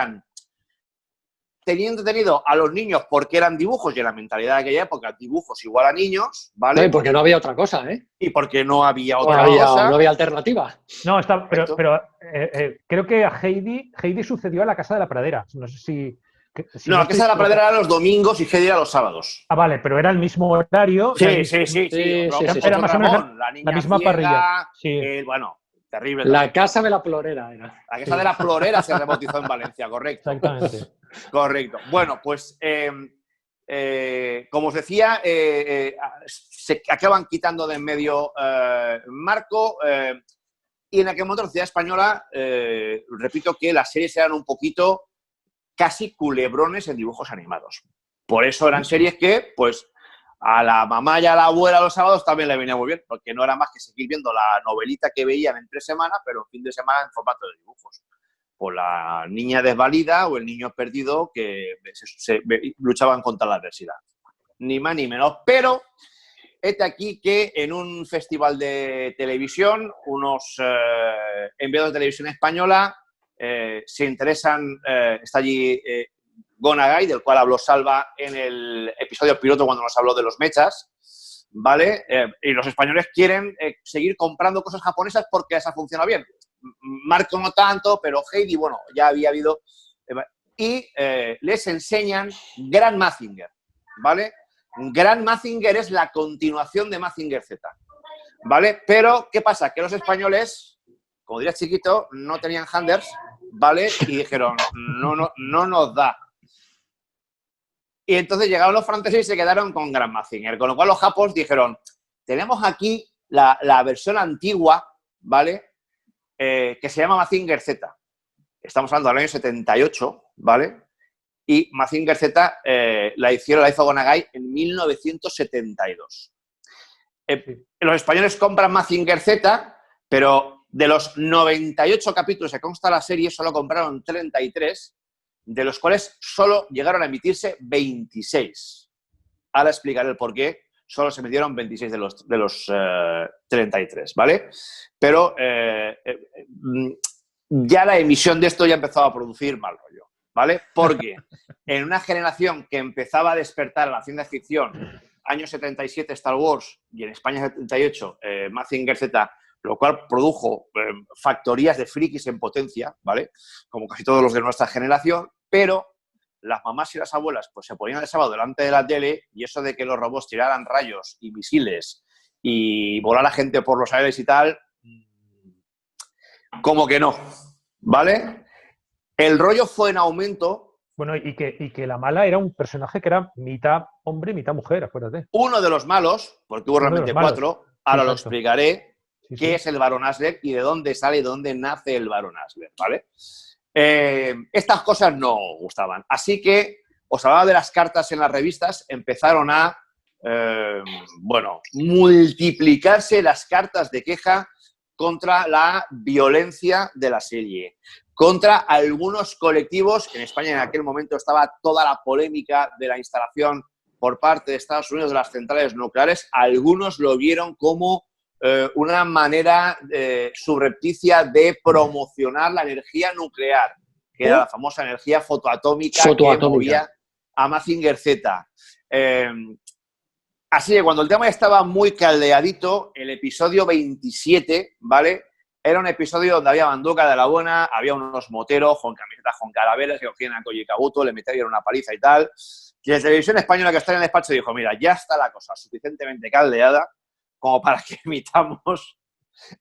tenían entretenido a los niños porque eran dibujos y en la mentalidad de aquella época dibujos igual a niños, ¿vale? No, y porque no había otra cosa, ¿eh? Y porque no había otra cosa. No había alternativa. No, pero creo que a Heidi sucedió a La Casa de la Pradera. No sé si... No, la Casa de la Pradera era los domingos y Heidi era los sábados. Ah, vale, pero era el mismo horario. Sí. Era más o menos la misma ciega, parrilla. Sí. Bueno, terrible. La Casa de la Plorera era. La Casa de la Plorera se rebautizó en Valencia, correcto. Exactamente. Correcto. Bueno, pues como os decía, se acaban quitando de en medio Marco y en aquel momento la sociedad española, repito que las series eran un poquito casi culebrones en dibujos animados. Por eso eran series que, pues, a la mamá y a la abuela los sábados también le venía muy bien, porque no era más que seguir viendo la novelita que veían en 3 semanas, pero en fin de semana en formato de dibujos. O la niña desvalida o el niño perdido que luchaban contra la adversidad. Ni más ni menos. Pero este aquí que en un festival de televisión, unos enviados de televisión española se interesan, está allí Gonagai, del cual habló Salva en el episodio piloto cuando nos habló de los mechas, ¿vale? Y los españoles quieren seguir comprando cosas japonesas porque esa funciona bien. Marco no tanto, pero Heidi, bueno, ya había habido... y les enseñan Gran Mazinger, ¿vale? Gran Mazinger es la continuación de Mazinger Z, ¿vale? Pero, ¿qué pasa? Que los españoles, como diría Chiquito, no tenían handers, ¿vale? Y dijeron, no nos da. Y entonces llegaron los franceses y se quedaron con Gran Mazinger, con lo cual los japos dijeron, tenemos aquí la versión antigua, ¿vale? Que se llama Mazinger Z. Estamos hablando del año 78, ¿vale? Y Mazinger Z la hizo Gonagai en 1972. Los españoles compran Mazinger Z, pero de los 98 capítulos que consta la serie, solo compraron 33, de los cuales solo llegaron a emitirse 26. Ahora explicaré el por qué solo se emitieron 26 de los 33, ¿vale? Pero ya la emisión de esto ya empezaba a producir mal rollo, ¿vale? Porque en una generación que empezaba a despertar a la ciencia ficción, año 77 Star Wars y en España 78 Mazinger Z, lo cual produjo factorías de frikis en potencia, ¿vale? Como casi todos los de nuestra generación, pero las mamás y las abuelas pues se ponían el sábado delante de la tele y eso de que los robots tiraran rayos y misiles y volara gente por los aires y tal, como que no, ¿vale? El rollo fue en aumento. Bueno, y que la mala era un personaje que era mitad hombre, mitad mujer, acuérdate. Uno de los malos, porque hubo realmente 4, ahora lo Exacto. explicaré, Sí, qué sí. es el Barón Asler y de dónde sale y de dónde nace el Barón Asler, ¿vale? Estas cosas no gustaban. Así que os hablaba de las cartas en las revistas, empezaron a, multiplicarse las cartas de queja contra la violencia de la serie, contra algunos colectivos. En España en aquel momento estaba toda la polémica de la instalación por parte de Estados Unidos de las centrales nucleares. Algunos lo vieron como una manera subrepticia de promocionar la energía nuclear, que era la famosa energía fotoatómica que movía a Mazinger Z. Así que cuando el tema ya estaba muy caldeadito, el episodio 27, ¿vale? Era un episodio donde había Manduca de la Buena, había unos moteros con camisetas con calaveras que cogían a Koji Kabuto, le metían una paliza y tal. Y la televisión española que está en el despacho dijo, mira, ya está la cosa suficientemente caldeada como para que emitamos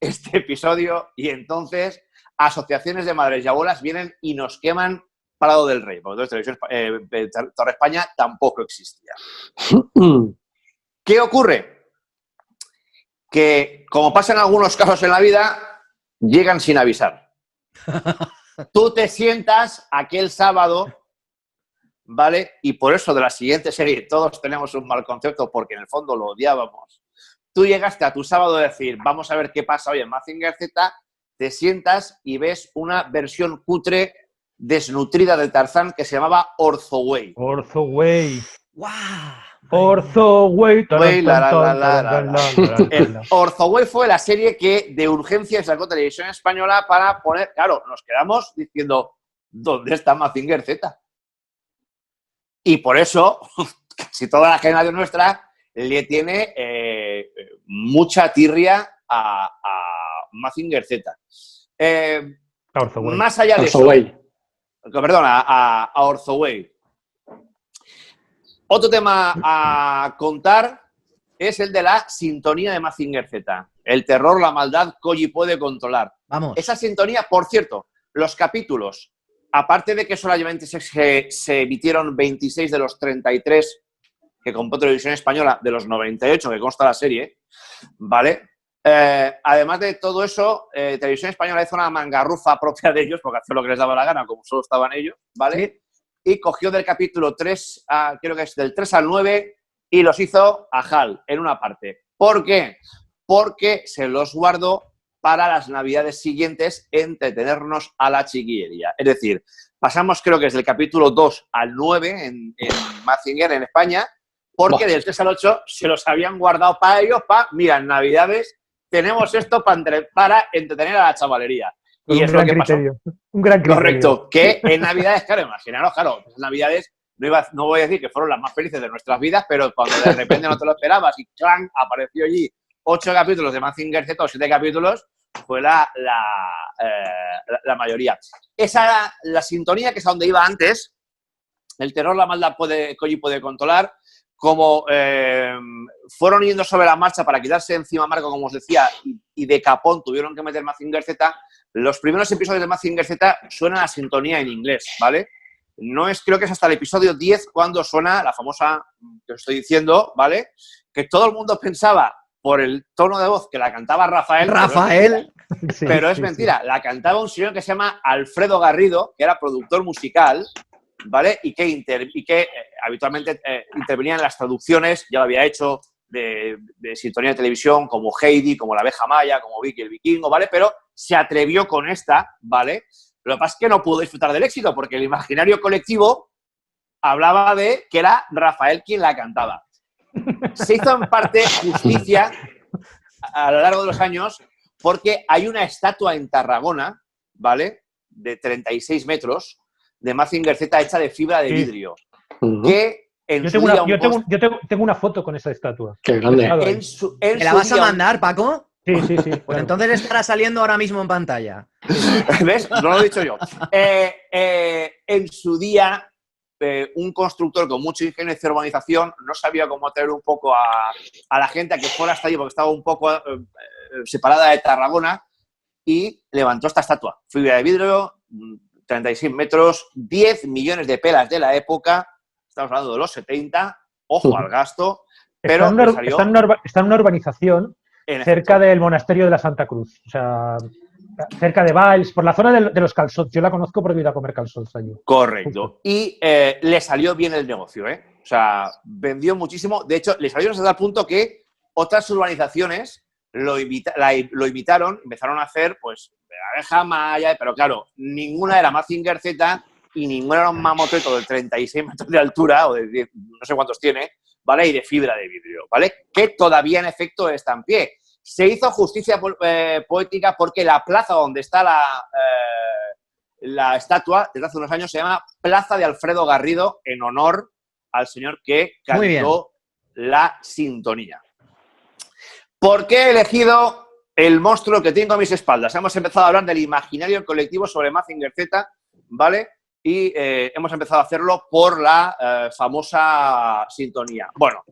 este episodio, y entonces asociaciones de madres y abuelas vienen y nos queman Prado del Rey, porque entonces Torre España tampoco existía. ¿Qué ocurre? Que, como pasa en algunos casos en la vida, llegan sin avisar. Tú te sientas aquel sábado, ¿vale? Y por eso de la siguiente serie todos tenemos un mal concepto, porque en el fondo lo odiábamos. Tú llegaste a tu sábado a decir, vamos a ver qué pasa hoy en Mazinger Z, te sientas y ves una versión cutre, desnutrida de Tarzán que se llamaba Orthoway. Orthoway. ¡Guau! Orthoway. El Orthoway fue la serie que de urgencia sacó Televisión Española para poner... Claro, nos quedamos diciendo, ¿dónde está Mazinger Z? Y por eso, casi toda la generación nuestra le tiene mucha tirria a Mazinger Z. Más allá de eso, perdón, a Orthoway. Otro tema a contar es el de la sintonía de Mazinger Z. El terror, la maldad, Koji puede controlar. Vamos. Esa sintonía, por cierto, los capítulos, aparte de que solamente se emitieron 26 de los 33 que compró Televisión Española, de los 98 que consta la serie, ¿vale? Además de todo eso, Televisión Española hizo una mangarrufa propia de ellos, porque hacía lo que les daba la gana, como solo estaban ellos, ¿vale? Sí. Y cogió del capítulo 3, creo que es del 3 al 9, y los hizo a HAL, en una parte. ¿Por qué? Porque se los guardó para las navidades siguientes, entretenernos a la chiquillería. Es decir, pasamos creo que es del capítulo 2 al 9 en Mazinger, en España, porque del 3 al 8 se los habían guardado para ellos, mira, en navidades tenemos esto para entretener a la chavalería. Y es lo que pasó. Un gran criterio. Correcto, que en navidades, claro, imaginaros, claro, en navidades no voy a decir que fueron las más felices de nuestras vidas, pero cuando de repente no te lo esperabas y ¡clan! Apareció allí 8 capítulos de Mazinger Z o 7 capítulos, fue la mayoría. Esa, la sintonía, que es a donde iba antes, el terror, la maldad, Koji puede controlar, como fueron yendo sobre la marcha para quitarse encima Marco, como os decía, y de capón tuvieron que meter Mazinger Z, los primeros episodios de Mazinger Z suenan a sintonía en inglés, ¿vale? Creo que es hasta el episodio 10 cuando suena la famosa que os estoy diciendo, ¿vale? Que todo el mundo pensaba por el tono de voz que la cantaba Rafael. Pero es mentira. La cantaba un señor que se llama Alfredo Garrido, que era productor musical, ¿vale? Y que habitualmente intervenía en las traducciones, ya lo había hecho de sintonía de televisión, como Heidi, como La Abeja Maya, como Vicky el Vikingo, ¿vale? Pero se atrevió con esta, ¿vale? Lo que pasa es que no pudo disfrutar del éxito, porque el imaginario colectivo hablaba de que era Rafael quien la cantaba. Se hizo en parte justicia a lo largo de los años, porque hay una estatua en Tarragona, ¿vale? De 36 metros, de Mazinger Z hecha de fibra de vidrio. Que yo tengo una foto con esa estatua. Qué grande. ¿Me la vas a mandar, Paco? Sí. Pues claro. entonces estará saliendo ahora mismo en pantalla. ¿Ves? No lo he dicho yo. En su día, un constructor con mucho ingenio de urbanización no sabía cómo atraer un poco a la gente a que fuera hasta allí, porque estaba un poco separada de Tarragona, y levantó esta estatua. Fibra de vidrio, 36 metros, 10 millones de pelas de la época, estamos hablando de los 70, ojo al gasto, pero está en una urbanización cerca del monasterio de la Santa Cruz, o sea, cerca de Valls, por la zona de los calzots. Yo la conozco porque he ido a comer calzots allí. Correcto. Justo. Y le salió bien el negocio, ¿eh? O sea, vendió muchísimo. De hecho, le salió hasta tal punto que otras urbanizaciones lo imitaron, empezaron a hacer, pues, La Abeja Maya, pero claro, ninguna era Mazinger Z y ninguna era un mamotreto de 36 metros de altura, o de 10, no sé cuántos tiene, ¿vale? Y de fibra de vidrio, ¿vale? Que todavía en efecto está en pie. Se hizo justicia poética porque la plaza donde está la estatua, desde hace unos años, se llama Plaza de Alfredo Garrido, en honor al señor que cantó la sintonía. ¿Por qué he elegido el monstruo que tengo a mis espaldas? Hemos empezado a hablar del imaginario colectivo sobre Mazinger Z, ¿vale? Y hemos empezado a hacerlo por la famosa sintonía. Bueno,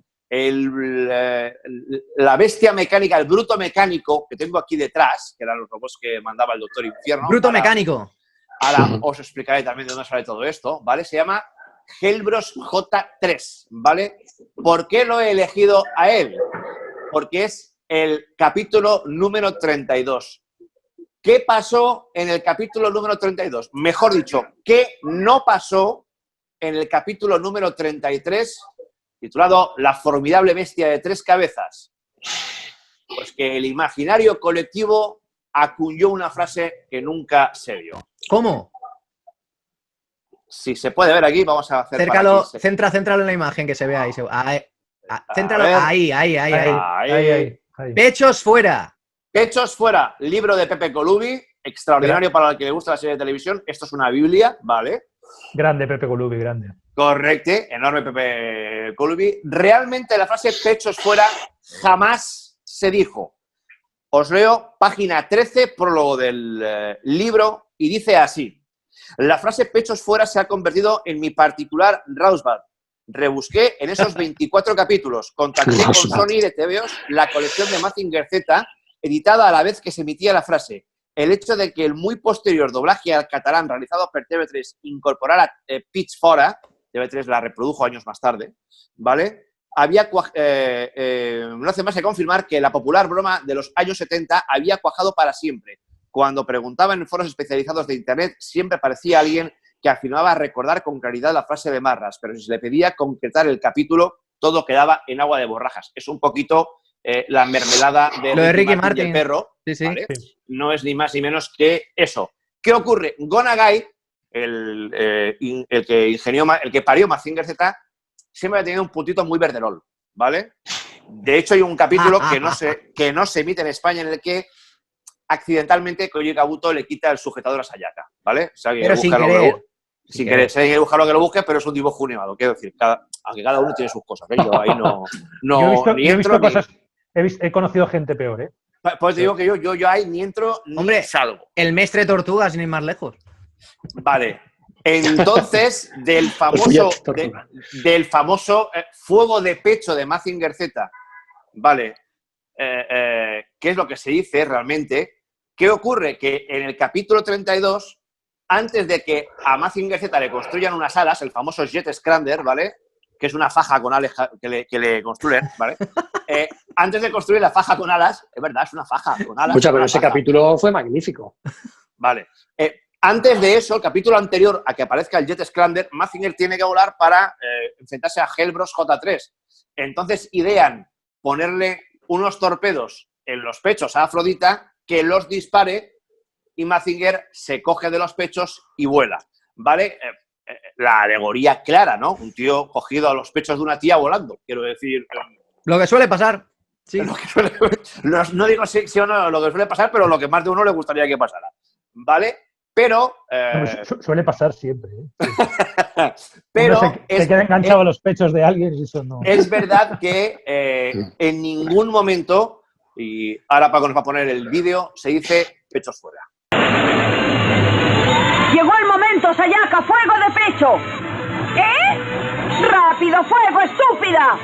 la bestia mecánica, el bruto mecánico que tengo aquí detrás, que eran los robots que mandaba el Doctor Infierno. Bruto mecánico. Ahora os explicaré también de dónde sale todo esto, ¿vale? Se llama Hellbros J3, ¿vale? ¿Por qué lo he elegido a él? Porque es el capítulo número 32. ¿Qué pasó en el capítulo número 32? Mejor dicho, ¿qué no pasó en el capítulo número 33, titulado La formidable bestia de tres cabezas? Pues que el imaginario colectivo acuñó una frase que nunca se dio. ¿Cómo? Si se puede ver aquí, vamos a hacer... Cércalo, céntralo en la imagen que se vea ahí. Céntralo ahí. Pechos fuera. Pechos fuera. Libro de Pepe Colubi, extraordinario para el que le gusta la serie de televisión. Esto es una Biblia, ¿vale? Grande Pepe Colubi, grande. Correcto, enorme Pepe Colubi. Realmente la frase pechos fuera jamás se dijo. Os leo página 13, prólogo del libro, y dice así. La frase pechos fuera se ha convertido en mi particular Rausbad. Rebusqué en esos 24 capítulos. Contacté con Sony de TVOs la colección de Mazinger Z, editada a la vez que se emitía la frase. El hecho de que el muy posterior doblaje al catalán realizado por TV3 incorporara Pitch Fora, TV3 la reprodujo años más tarde, ¿vale? No hace más que confirmar que la popular broma de los años 70 había cuajado para siempre. Cuando preguntaban en foros especializados de Internet, siempre aparecía alguien que afirmaba recordar con claridad la frase de Marras, pero si se le pedía concretar el capítulo, todo quedaba en agua de borrajas. Es un poquito la mermelada de Ricky Martin y el perro. Sí. ¿Vale? No es ni más ni menos que eso. ¿Qué ocurre? Gonagai, el que parió Mazinger Z, siempre ha tenido un puntito muy verderol, ¿vale? De hecho, hay un capítulo que no se emite en España en el que accidentalmente Koji Kabuto le quita el sujetador a Sayaka, ¿vale? O sea, pero sin querer. Sin querer. Si hay que buscar lo que lo busque, pero es un dibujo animado. Quiero decir, aunque cada uno tiene sus cosas. ¿eh? Yo ahí no yo he visto cosas, he conocido gente peor, ¿eh? Pues te digo que yo ahí ni entro ni salgo. El Mestre Tortuga, sin ir más lejos. Vale. Entonces, del famoso fuego de pecho de Mazinger Z, ¿vale? ¿Qué es lo que se dice realmente? ¿Qué ocurre? Que en el capítulo 32, antes de que a Mazinger Z le construyan unas alas, el famoso Jet Scrander, ¿vale? Que es una faja con alas que le construyen, ¿vale? Antes de construir la faja con alas, es verdad, es una faja con alas. Escucha, pero ese capítulo fue magnífico. Vale. Antes de eso, el capítulo anterior a que aparezca el Jet Scrander, Mazinger tiene que volar para enfrentarse a Hellbros J3. Entonces idean ponerle unos torpedos en los pechos a Afrodita, que los dispare y Mazinger se coge de los pechos y vuela, ¿vale? La alegoría clara, ¿no? Un tío cogido a los pechos de una tía volando, quiero decir. Lo que suele pasar. Sí. No digo sí o no lo que suele pasar, pero lo que más de uno le gustaría que pasara, ¿vale? Pero... suele pasar siempre. Sí. Pero se queda enganchado a los pechos de alguien y eso no... Es verdad que en ningún momento, y ahora Paco nos va a poner el vídeo, se dice pechos fuera. Llegó el momento, Sayaka, fuego de pecho. ¿Eh? ¡Rápido, fuego, estúpida!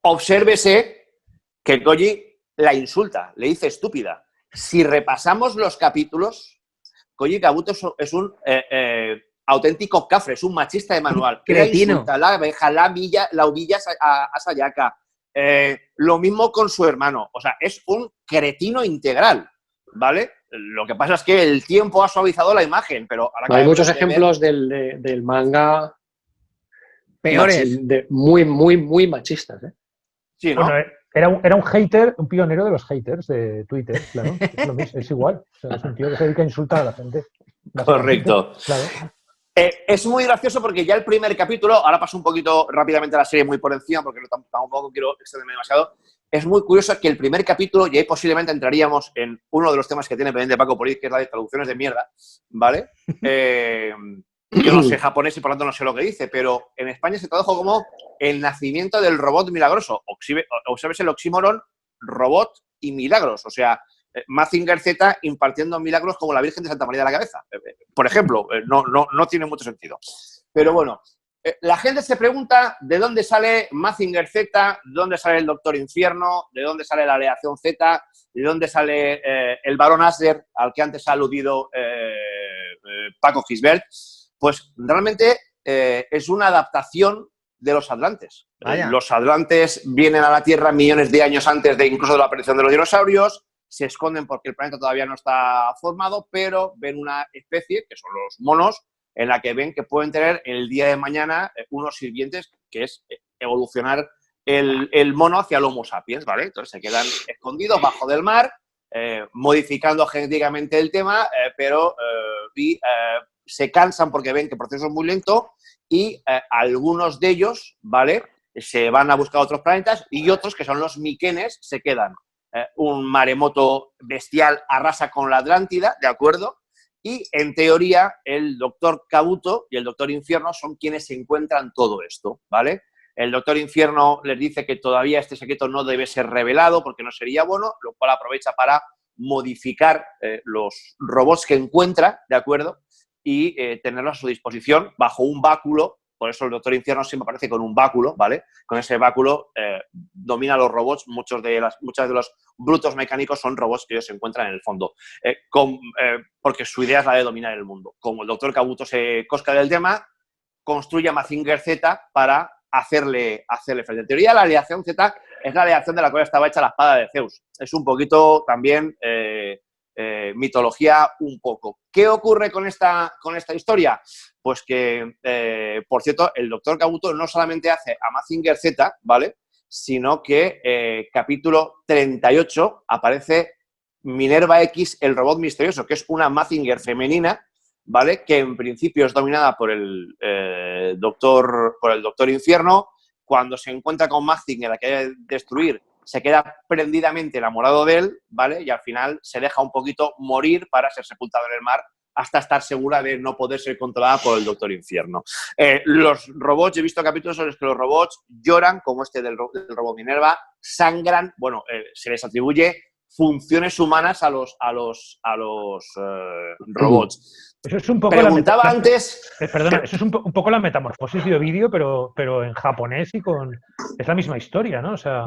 Obsérvese que Koji la insulta, le dice estúpida. Si repasamos los capítulos, Koji Kabuto es un auténtico cafre, es un machista de manual. Cretino. Insulta, la humilla a Sayaka. Lo mismo con su hermano. O sea, es un cretino integral, ¿vale? Lo que pasa es que el tiempo ha suavizado la imagen, pero... Hay muchos ejemplos del manga peores. Muy machistas, ¿eh? Sí, ¿no? Bueno, era un hater, un pionero de los haters de Twitter, claro. Es lo mismo, es igual. O sea, es un tío que se dedica a insultar a la gente. Correcto. Claro. Es muy gracioso porque ya el primer capítulo, ahora paso un poquito rápidamente a la serie muy por encima porque tampoco quiero extenderme demasiado, es muy curioso que el primer capítulo, y ahí posiblemente entraríamos en uno de los temas que tiene pendiente Paco Poliz, que es la de traducciones de mierda, ¿vale? Yo no sé japonés y por lo tanto no sé lo que dice, pero en España se tradujo como el nacimiento del robot milagroso. Observes el oxímoron robot y milagros. O sea, Mazinger Z impartiendo milagros como la Virgen de Santa María de la Cabeza. Por ejemplo, no tiene mucho sentido. Pero bueno, la gente se pregunta de dónde sale Mazinger Z, de dónde sale el Doctor Infierno, de dónde sale la Aleación Z, de dónde sale el Barón Asder, al que antes ha aludido Paco Gisbert. Pues realmente es una adaptación de los Atlantes. Los Atlantes vienen a la Tierra millones de años antes de incluso de la aparición de los dinosaurios, se esconden porque el planeta todavía no está formado, pero ven una especie, que son los monos, en la que ven que pueden tener el día de mañana unos sirvientes, que es evolucionar el mono hacia el Homo sapiens, ¿vale? Entonces se quedan escondidos bajo del mar, modificando genéticamente el tema, pero se cansan porque ven que el proceso es muy lento y algunos de ellos, ¿vale?, se van a buscar otros planetas y otros, que son los miquenes, se quedan. Un maremoto bestial arrasa con la Atlántida, ¿de acuerdo? Y, en teoría, el Doctor Kabuto y el Doctor Infierno son quienes se encuentran todo esto, ¿vale? El Doctor Infierno les dice que todavía este secreto no debe ser revelado porque no sería bueno, lo cual aprovecha para modificar los robots que encuentra, ¿de acuerdo? Y tenerlos a su disposición bajo un báculo. Por eso el Doctor Infierno siempre aparece con un báculo, ¿vale? Con ese báculo domina los robots. Muchos de los brutos mecánicos son robots que ellos se encuentran en el fondo. Porque su idea es la de dominar el mundo. Como el Doctor Kabuto se cosca del tema, construye a Mazinger Z para hacerle frente. En teoría, la aleación Z es la aleación de la cual estaba hecha la espada de Zeus. Es un poquito también mitología un poco. ¿Qué ocurre con esta historia? Pues que, por cierto, el Doctor Kabuto no solamente hace a Mazinger Z, ¿vale?, sino que capítulo 38 aparece Minerva X, el robot misterioso, que es una Mazinger femenina, ¿vale?, que en principio es dominada por el Doctor Infierno. Cuando se encuentra con Mazinger, la que hay que destruir, se queda prendidamente enamorado de él, ¿vale? Y al final se deja un poquito morir para ser sepultado en el mar hasta estar segura de no poder ser controlada por el Doctor Infierno. Los robots, he visto capítulos en los que los robots lloran, como este del robot Minerva, sangran, bueno, se les atribuye funciones humanas a los robots. Eso es un poco Preguntaba antes... Perdona, eso es un poco la metamorfosis de Ovidio, pero en japonés y con... Es la misma historia, ¿no? O sea,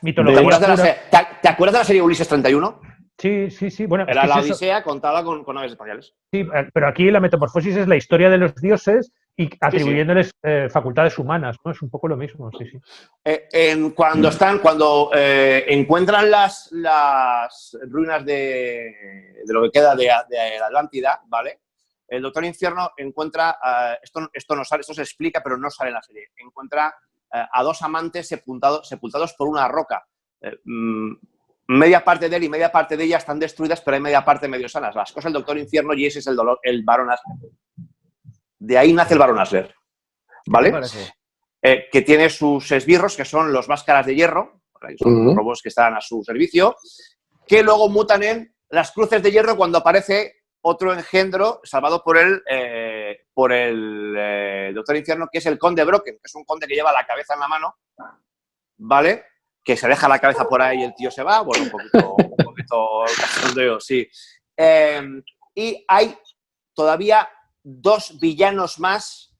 mitología ¿Te acuerdas de la serie Ulises 31? Sí. Bueno, era la Odisea contada con naves espaciales. Sí, pero aquí la metamorfosis es la historia de los dioses y atribuyéndoles facultades humanas, ¿no? Es un poco lo mismo, sí. Cuando encuentran las ruinas de lo que queda de la Atlántida, ¿vale? El Doctor Infierno encuentra, esto no sale, esto se explica, pero no sale en la serie, encuentra a dos amantes sepultados por una roca. Media parte de él y media parte de ella están destruidas, pero hay media parte medio sanas. Las cosas del Doctor Infierno y ese es el Barón Asler. De ahí nace el Barón Asler, ¿vale? Que tiene sus esbirros, que son los máscaras de hierro, son robots que están a su servicio, que luego mutan en las cruces de hierro cuando aparece otro engendro salvado por el Doctor Infierno, que es el Conde Brocken, que es un conde que lleva la cabeza en la mano, ¿vale? Que se deja la cabeza por ahí y el tío se va, bueno, un poquito cachondeo, sí. Y hay todavía 2 villanos más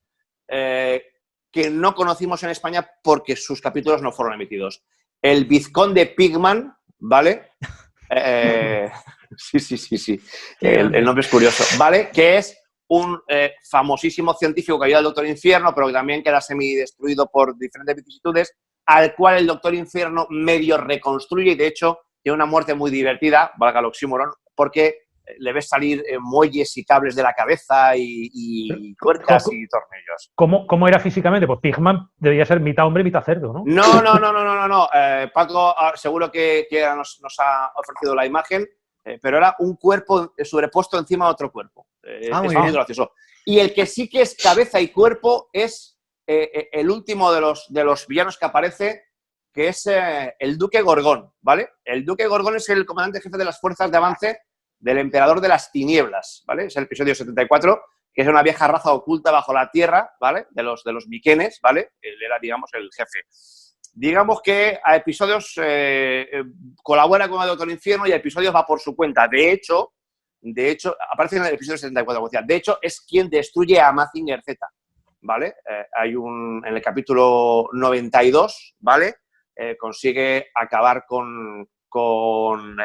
que no conocimos en España porque sus capítulos no fueron emitidos. El Vizconde Pigman, ¿vale? Sí. El nombre es curioso, ¿vale? Que es un famosísimo científico que ayuda al Doctor Infierno, pero que también queda semidestruido por diferentes vicisitudes, al cual el Doctor Infierno medio reconstruye y, de hecho, tiene una muerte muy divertida, valga el oxímoron, porque le ves salir muelles y cables de la cabeza y tuercas y tornillos. ¿Cómo era físicamente? Pues Pigman debía ser mitad hombre, mitad cerdo, ¿no? No. Paco seguro que nos ha ofrecido la imagen, pero era un cuerpo sobrepuesto encima de otro cuerpo. Es muy gracioso. Y el que sí que es cabeza y cuerpo es el último de los villanos que aparece, que es el Duque Gorgón, ¿vale? El Duque Gorgón es el comandante jefe de las fuerzas de avance del Emperador de las Tinieblas, ¿vale? Es el episodio 74, que es una vieja raza oculta bajo la tierra, ¿vale? De los Miquenes, ¿vale? Él era, digamos, el jefe. Digamos que a episodios colabora con el Doctor Infierno y a episodios va por su cuenta. De hecho, aparece en el episodio 74, como decía. De hecho, es quien destruye a Mazinger Z, ¿vale? En el capítulo 92, ¿vale? Consigue acabar con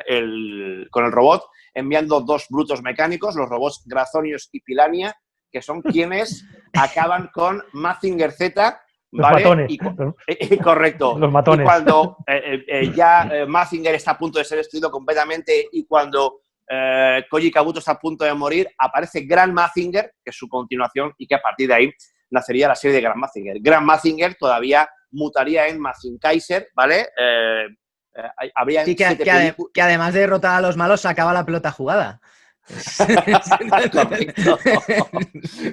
el robot, enviando 2 brutos mecánicos, los robots Grazonius y Pilania, que son quienes acaban con Mazinger Z, ¿vale? Los matones. Correcto. Los matones. Y cuando ya Mazinger está a punto de ser destruido completamente y cuando Koji Kabuto está a punto de morir, aparece Grand Mazinger, que es su continuación y que a partir de ahí nacería la serie de Grand Mazinger. Grand Mazinger todavía mutaría en Mazinkaiser, ¿vale? Sí, que además de derrotar a los malos, sacaba la pelota jugada.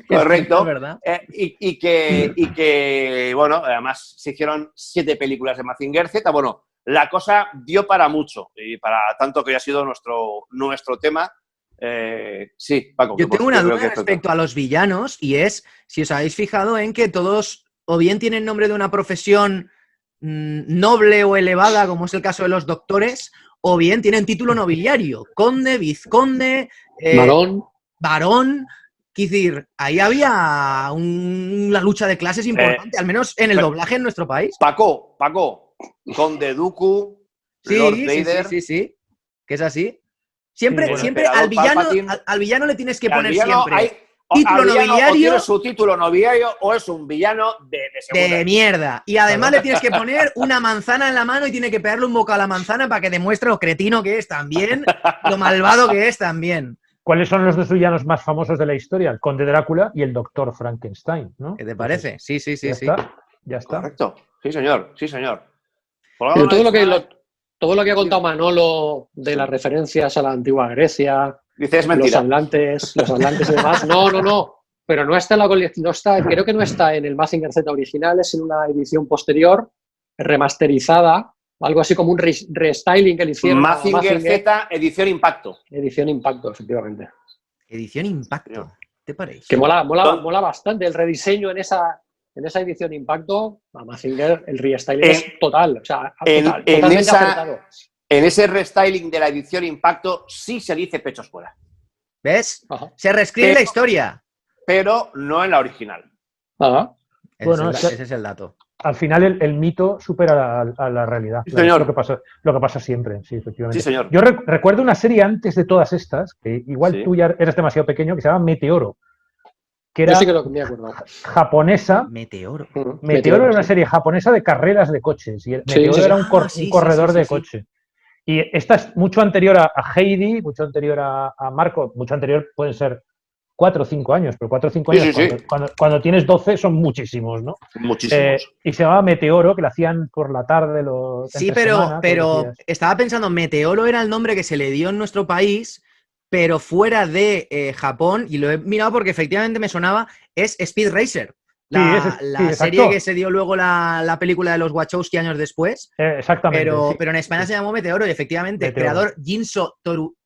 Correcto. ¿Verdad? Y que, bueno, además se hicieron 7 películas de Mazinger Z. Bueno, la cosa dio para mucho y para tanto que ya ha sido nuestro tema. Sí, Paco. Yo tengo una duda respecto a los villanos y es si os habéis fijado en que todos o bien tienen nombre de una profesión noble o elevada, como es el caso de los doctores, o bien tienen título nobiliario, conde, vizconde, barón. Quiero decir, ahí había una lucha de clases importante, al menos en el doblaje en nuestro país. Paco, conde Dooku, Lord Vader. Sí, que es así. Siempre al villano le tienes que poner siempre título nobiliario. O tiene su título nobiliario o es un villano de mierda. Y además le tienes que poner una manzana en la mano y tiene que pegarle un bocado a la manzana para que demuestre lo cretino que es también, lo malvado que es también. ¿Cuáles son los 2 villanos más famosos de la historia? El Conde Drácula y el Doctor Frankenstein, ¿no? ¿Qué te parece? Sí. Ya está. Correcto. Sí, señor. Pero todo lo que ha contado Manolo de las referencias a la antigua Grecia, dice, es mentira. Los atlantes y demás, no. Pero no está en la colección, creo que no está en el Mazinger Z original, es en una edición posterior, remasterizada, algo así como un restyling que le hicieron. Mazinger Z, edición Impacto. Edición Impacto, efectivamente. Edición Impacto. ¿Te parece? Que mola bastante el rediseño en esa edición Impacto. A Mazinger el restyling es total. O sea, totalmente acertado. En ese restyling de la edición Impacto sí se dice pechos fuera. ¿Ves? Ajá. Se reescribe la historia. Pero no en la original. Ajá. Bueno, Ese es el dato. Al final el mito supera a la realidad. Sí, señor. Lo que pasa siempre, sí, efectivamente. Sí, señor. Yo recuerdo una serie antes de todas estas, que igual Sí. tú ya eres demasiado pequeño, que se llama Meteoro. Que Yo era sí que me acuerdo. japonesa. Meteoro. Meteoro era una sí. serie japonesa de carreras de coches. Y Meteoro sí. era un corredor de sí. coche. Y esta es mucho anterior a Heidi, mucho anterior a Marco, mucho anterior pueden ser 4 o 5 años, pero 4 o 5 años Sí. cuando tienes 12 son muchísimos, ¿no? Muchísimos. Y se llamaba Meteoro, que lo hacían por la tarde. Sí, entre semana, todos los pero días. estaba pensando, Meteoro era el nombre que se le dio en nuestro país, pero fuera de Japón, y lo he mirado porque efectivamente me sonaba, es Speed Racer. La serie que se dio luego la película de los Wachowski años después. Exactamente. Pero en España se llamó Meteoro y efectivamente, Meteoro. creador Jinso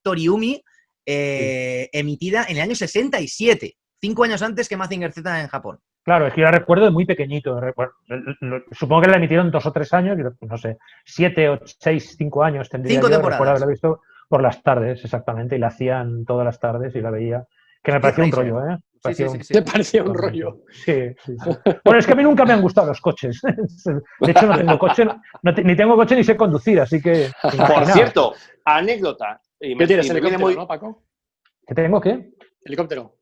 Toriumi, emitida en el año 67, 5 años antes que Mazinger Z en Japón. Claro, es que yo la recuerdo de muy pequeñito. Supongo que la emitieron 2 o 3 años, no sé, 7 o 6, 5 años tendría 5 yo. temporadas. Recuerdo haberla visto por las tardes, exactamente, y la hacían todas las tardes y la veía. Que me parecía un rollo, ¿eh? Me parecía un rollo. Sí. Bueno, es que a mí nunca me han gustado los coches. De hecho, no tengo coche, ni tengo coche ni sé conducir, así que. Por cierto, anécdota. ¿Qué tienes? ¿Helicóptero, no, Paco? ¿Qué tengo qué? Helicóptero.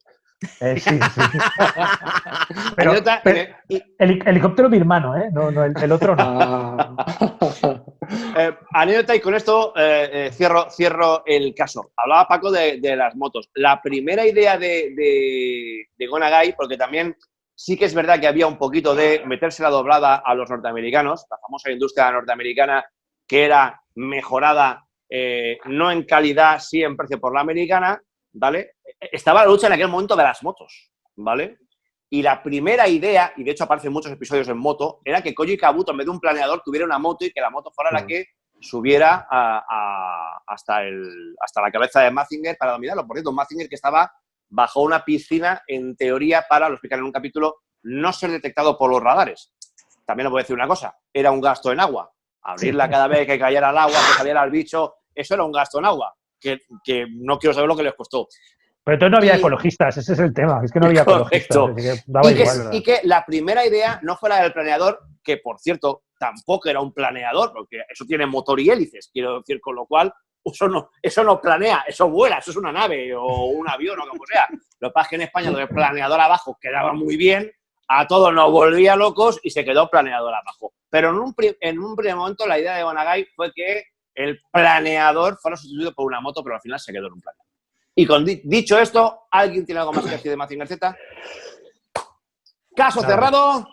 Sí. Pero, Anécdota, helicóptero mi hermano, ¿eh? No, el otro no. Anécdota, y con esto cierro el caso. Hablaba Paco de las motos. La primera idea de Gonagai, porque también sí que es verdad que había un poquito de meterse la doblada a los norteamericanos, la famosa industria norteamericana que era mejorada no en calidad, sí en precio por la americana, ¿vale? Estaba la lucha en aquel momento de las motos, ¿vale? Y la primera idea, y de hecho aparecen muchos episodios en moto, era que Koji Kabuto, en vez de un planeador, tuviera una moto y que la moto fuera la que subiera hasta la cabeza de Mazinger para dominarlo. Por cierto, Mazinger que estaba bajo una piscina, en teoría, para, lo explican en un capítulo, no ser detectado por los radares. También os voy a decir una cosa, era un gasto en agua. Abrirla cada vez que cayera el agua, que saliera el bicho, eso era un gasto en agua, que no quiero saber lo que les costó. Pero entonces no había ecologistas, ese es el tema, es que no había ecologistas. Y que la primera idea no fuera del planeador, que por cierto tampoco era un planeador, porque eso tiene motor y hélices, quiero decir, con lo cual eso no planea, eso vuela, eso es una nave o un avión o como sea. Lo que pasa es que en España lo del planeador abajo quedaba muy bien, a todos nos volvía locos y se quedó planeador abajo. Pero en un primer momento la idea de Gonagai fue que el planeador fuera sustituido por una moto, pero al final se quedó en un planeador. Y dicho esto, ¿alguien tiene algo más que decir de Mazinger Z? Caso cerrado.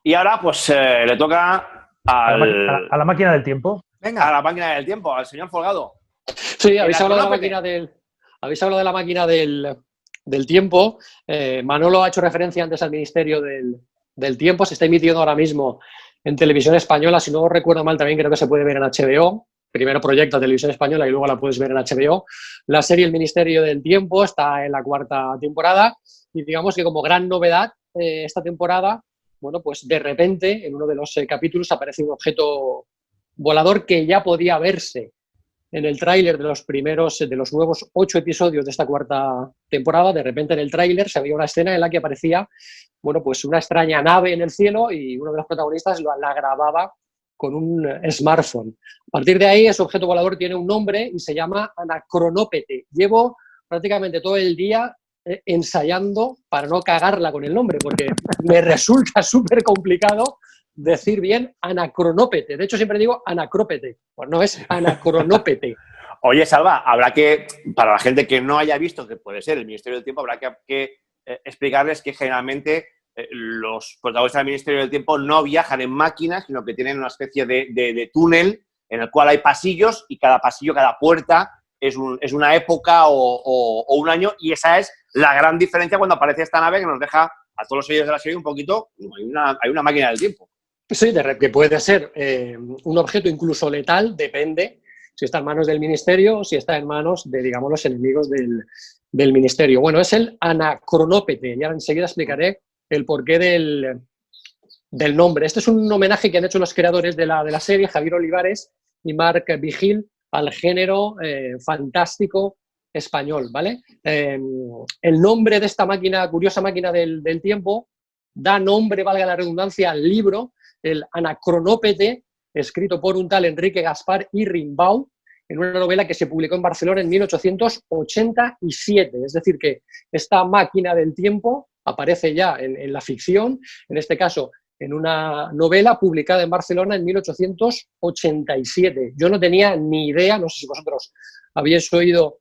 Y ahora, pues, le toca a la máquina del tiempo. Venga. A la máquina del tiempo, al señor Folgado. Sí, habéis hablado de la máquina del tiempo. Manolo ha hecho referencia antes al Ministerio del Tiempo. Se está emitiendo ahora mismo en Televisión Española. Si no recuerdo mal, también creo que se puede ver en HBO. Primero proyecta Televisión Española y luego la puedes ver en HBO. La serie El Ministerio del Tiempo está en la 4ª temporada y digamos que como gran novedad esta temporada, bueno, pues de repente en uno de los capítulos aparece un objeto volador que ya podía verse en el tráiler de los nuevos 8 episodios de esta 4ª temporada. De repente en el tráiler se veía una escena en la que aparecía, bueno, pues una extraña nave en el cielo y uno de los protagonistas la grababa con un smartphone. A partir de ahí, ese objeto volador tiene un nombre y se llama Anacronópete. Llevo prácticamente todo el día ensayando para no cagarla con el nombre, porque me resulta súper complicado decir bien Anacronópete. De hecho, siempre digo Anacrópete. Pues no, es Anacronópete. Oye, Salva, habrá que, para la gente que no haya visto, que puede ser el Ministerio del Tiempo, habrá que explicarles que generalmente los protagonistas del Ministerio del Tiempo no viajan en máquinas, sino que tienen una especie de túnel en el cual hay pasillos y cada pasillo, cada puerta es una época o un año, y esa es la gran diferencia cuando aparece esta nave que nos deja a todos los seguidores de la serie un poquito, hay una máquina del tiempo. Sí, que puede ser un objeto incluso letal, depende si está en manos del Ministerio o si está en manos de, digamos, los enemigos del ministerio. Bueno, es el Anacronópete, y ahora enseguida explicaré el porqué del nombre. Este es un homenaje que han hecho los creadores de la serie, Javier Olivares y Marc Vigil, al género fantástico español, ¿vale? El nombre de esta máquina, curiosa máquina del tiempo, da nombre, valga la redundancia, al libro, el Anacronópete, escrito por un tal Enrique Gaspar y Rimbaud, en una novela que se publicó en Barcelona en 1887. Es decir, que esta máquina del tiempo aparece ya en la ficción, en este caso en una novela publicada en Barcelona en 1887. Yo no tenía ni idea, no sé si vosotros habéis oído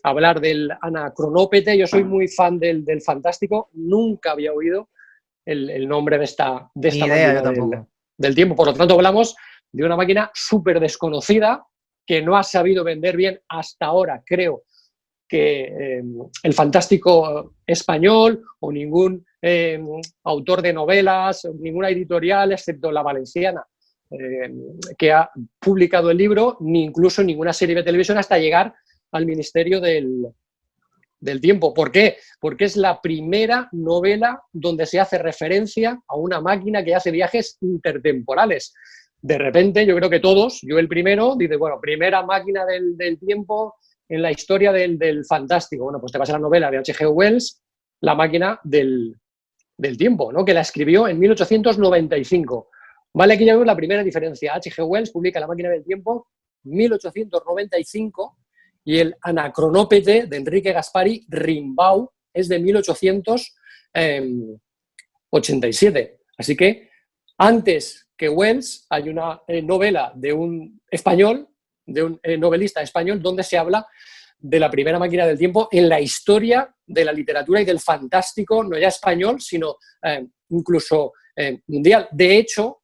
hablar del Anacronópete. Yo soy muy fan del fantástico, nunca había oído el nombre de esta máquina del tiempo. Por lo tanto, hablamos de una máquina súper desconocida que no ha sabido vender bien hasta ahora, creo, que el fantástico español o ningún autor de novelas, ninguna editorial, excepto la valenciana, que ha publicado el libro, ni incluso ninguna serie de televisión hasta llegar al Ministerio del Tiempo. ¿Por qué? Porque es la primera novela donde se hace referencia a una máquina que hace viajes intertemporales. De repente, yo creo que todos, yo el primero, dice, bueno, primera máquina del tiempo en la historia del fantástico. Bueno, pues te vas a la novela de H.G. Wells, La máquina del tiempo, ¿no? Que la escribió en 1895. Vale, aquí ya vemos la primera diferencia. H.G. Wells publica La máquina del tiempo en 1895 y el Anacronópete de Enrique Gaspari Rimbaud es de 1887. Así que antes que Wells hay una novela de un español, de un novelista español, donde se habla de la primera máquina del tiempo en la historia de la literatura y del fantástico, no ya español, sino incluso mundial. De hecho,